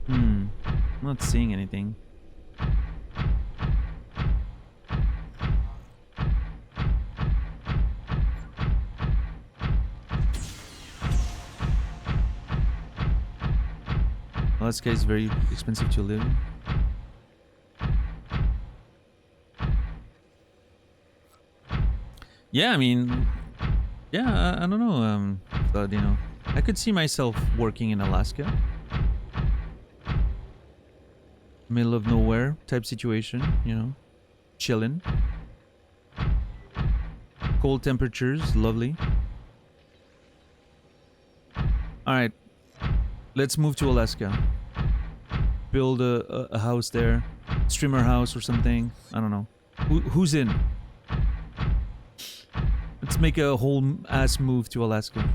I'm not seeing anything. Alaska is very expensive to live. Yeah, I mean, yeah, I don't know, but you know, I could see myself working in Alaska. Middle of nowhere type situation, you know, chilling. Cold temperatures, lovely. Alright, let's move to Alaska. Build a house there. Streamer house or something. I don't know. Who's in? Let's make a whole ass move to Alaska.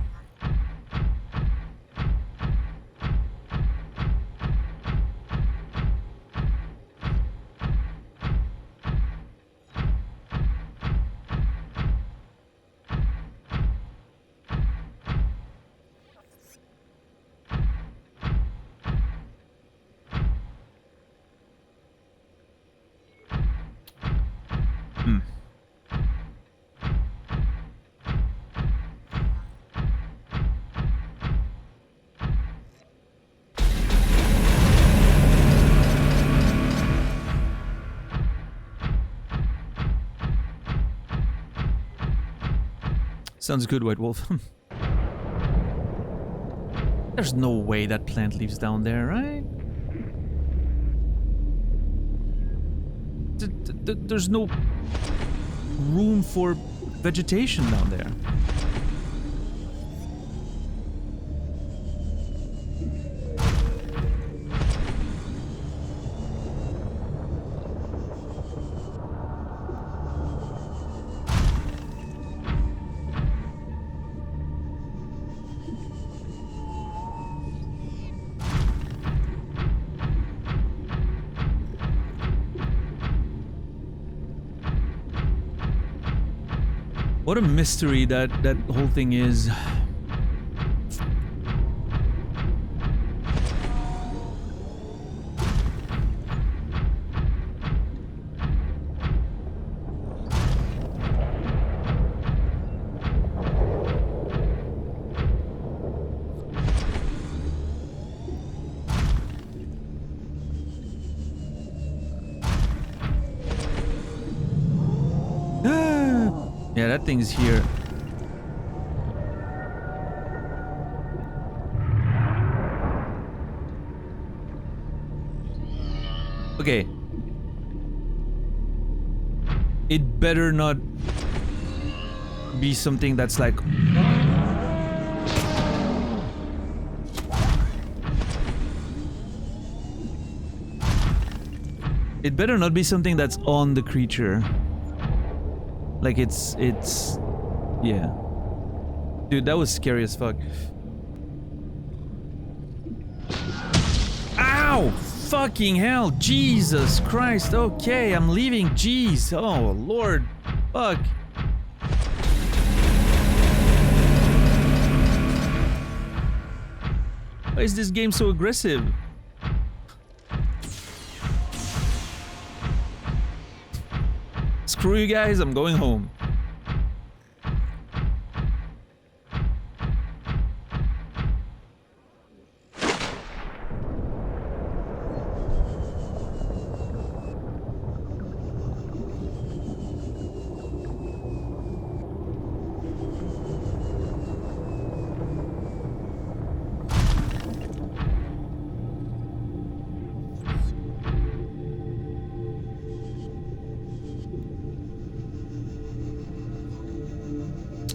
Sounds good, White Wolf. There's no way that plant lives down there, right? There's no room for vegetation down there. What a mystery that whole thing is. Yeah, that thing's here. Okay. It better not be something that's like... It better not be something that's on the creature. Like it's... Yeah. Dude, that was scary as fuck. Ow! Fucking hell! Jesus Christ! Okay, I'm leaving. Jeez! Oh, Lord! Fuck! Why is this game so aggressive? Screw you guys, I'm going home.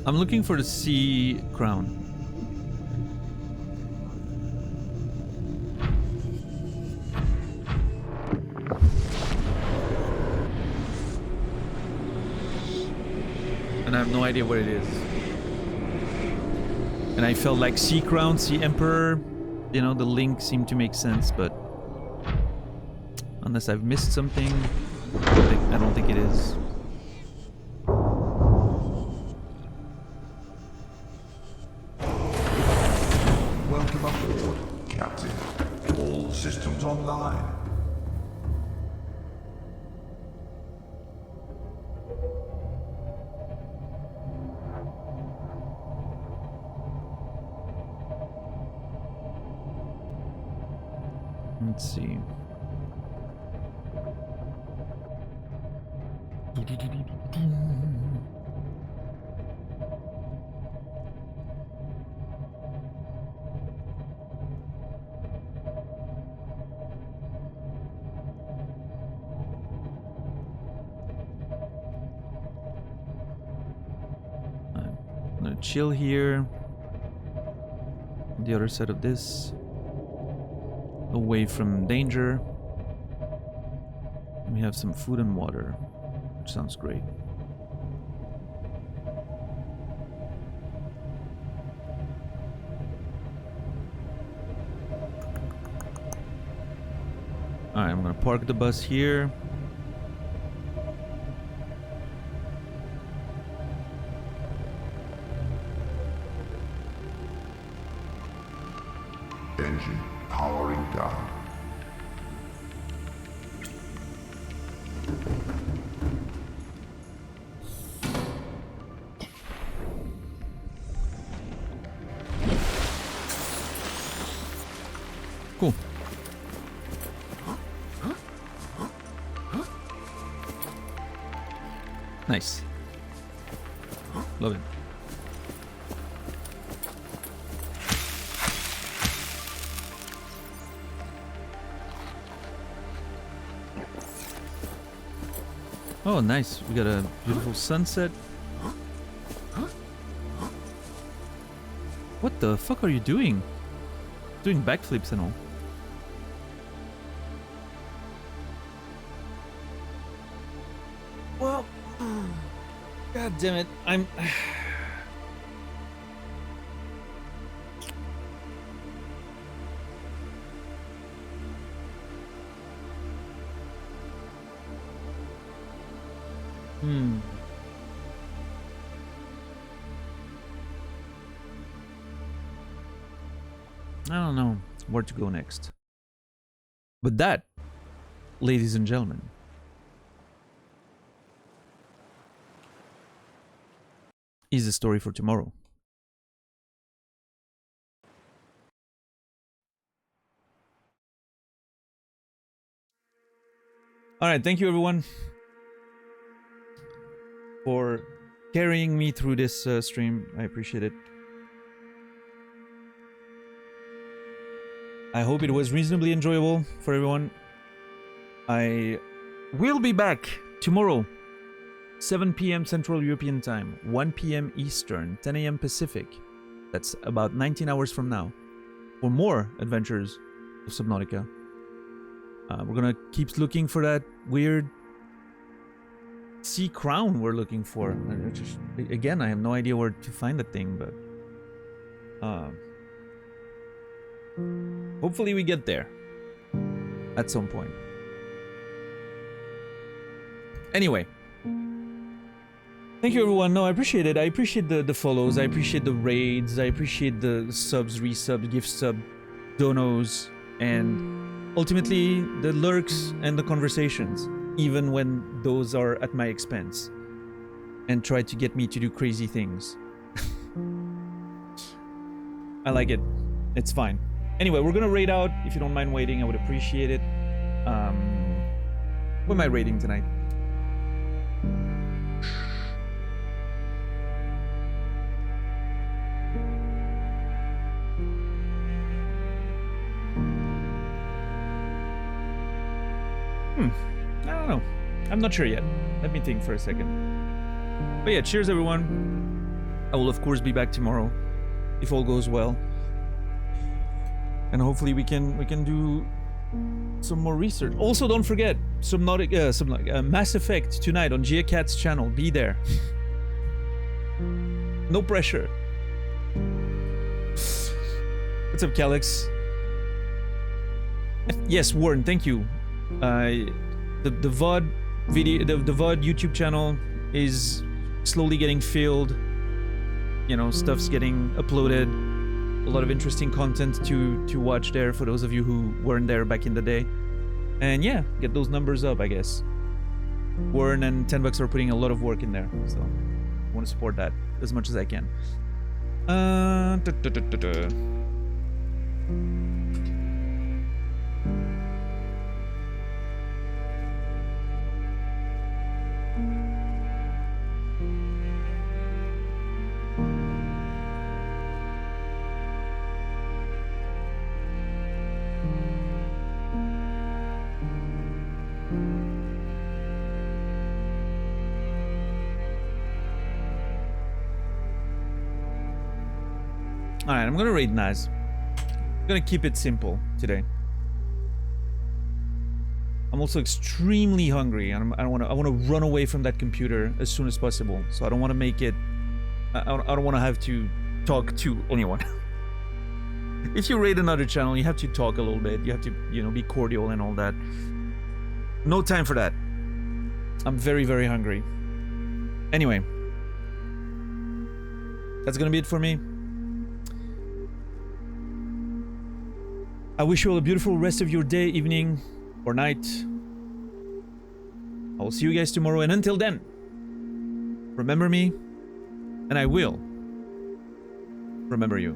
I'm looking for the sea crown. and I have no idea what it is. And I felt like Sea Crown, Sea Emperor, you know, the link seemed to make sense, but unless I've missed something, I don't think it is. Welcome aboard, Captain. All systems online. Let's see. I'm gonna chill here. On the other side of this. Away from danger. We have some food and water, which sounds great. Alright, I'm gonna park the bus here. Engine powering down. Cool. Nice. Love it. Oh, nice. We got a beautiful sunset. What the fuck are you doing? Doing backflips and all. Well, god damn it. I'm... I don't know where to go next. But that, ladies and gentlemen, is the story for tomorrow. Alright, thank you everyone for carrying me through this stream. I appreciate it. I hope it was reasonably enjoyable for everyone. I will be back tomorrow, 7 p.m. Central European Time, 1 p.m. Eastern, 10 a.m. Pacific. That's about 19 hours from now, for more adventures of Subnautica. We're gonna keep looking for that weird sea crown we're looking for. Again, I have no idea where to find that thing, but hopefully we get there at some point. Anyway, thank you everyone. No, I appreciate it. I appreciate the follows. I appreciate the raids. I appreciate the subs, resubs, gift sub, donos, and ultimately the lurks and the conversations, even when those are at my expense and try to get me to do crazy things. I like it. It's fine. Anyway, we're gonna raid out. If you don't mind waiting, I would appreciate it. What am I raiding tonight? I don't know. I'm not sure yet. Let me think for a second. But yeah, cheers everyone. I will of course be back tomorrow, if all goes well. And hopefully we can do some more research. Also, don't forget Subnautica, Mass Effect tonight on GeoCat's channel. Be there. No pressure. What's up, Calix? Yes, Warren, thank you. The VOD video, the VOD YouTube channel is slowly getting filled. You know, stuff's getting uploaded. A lot of interesting content to watch there for those of you who weren't there back in the day. And yeah, get those numbers up, I guess. Warren and 10 bucks are putting a lot of work in there, so I want to support that as much as I can. Alright, I'm gonna raid Naz. I'm gonna keep it simple today. I'm also extremely hungry, and I want to run away from that computer as soon as possible. So I don't want to make it. I don't want to have to talk to anyone. If you raid another channel, you have to talk a little bit. You have to, you know, be cordial and all that. No time for that. I'm very, very hungry. Anyway, that's gonna be it for me. I wish you all a beautiful rest of your day, evening, or night. I will see you guys tomorrow, and until then, remember me, and I will remember you.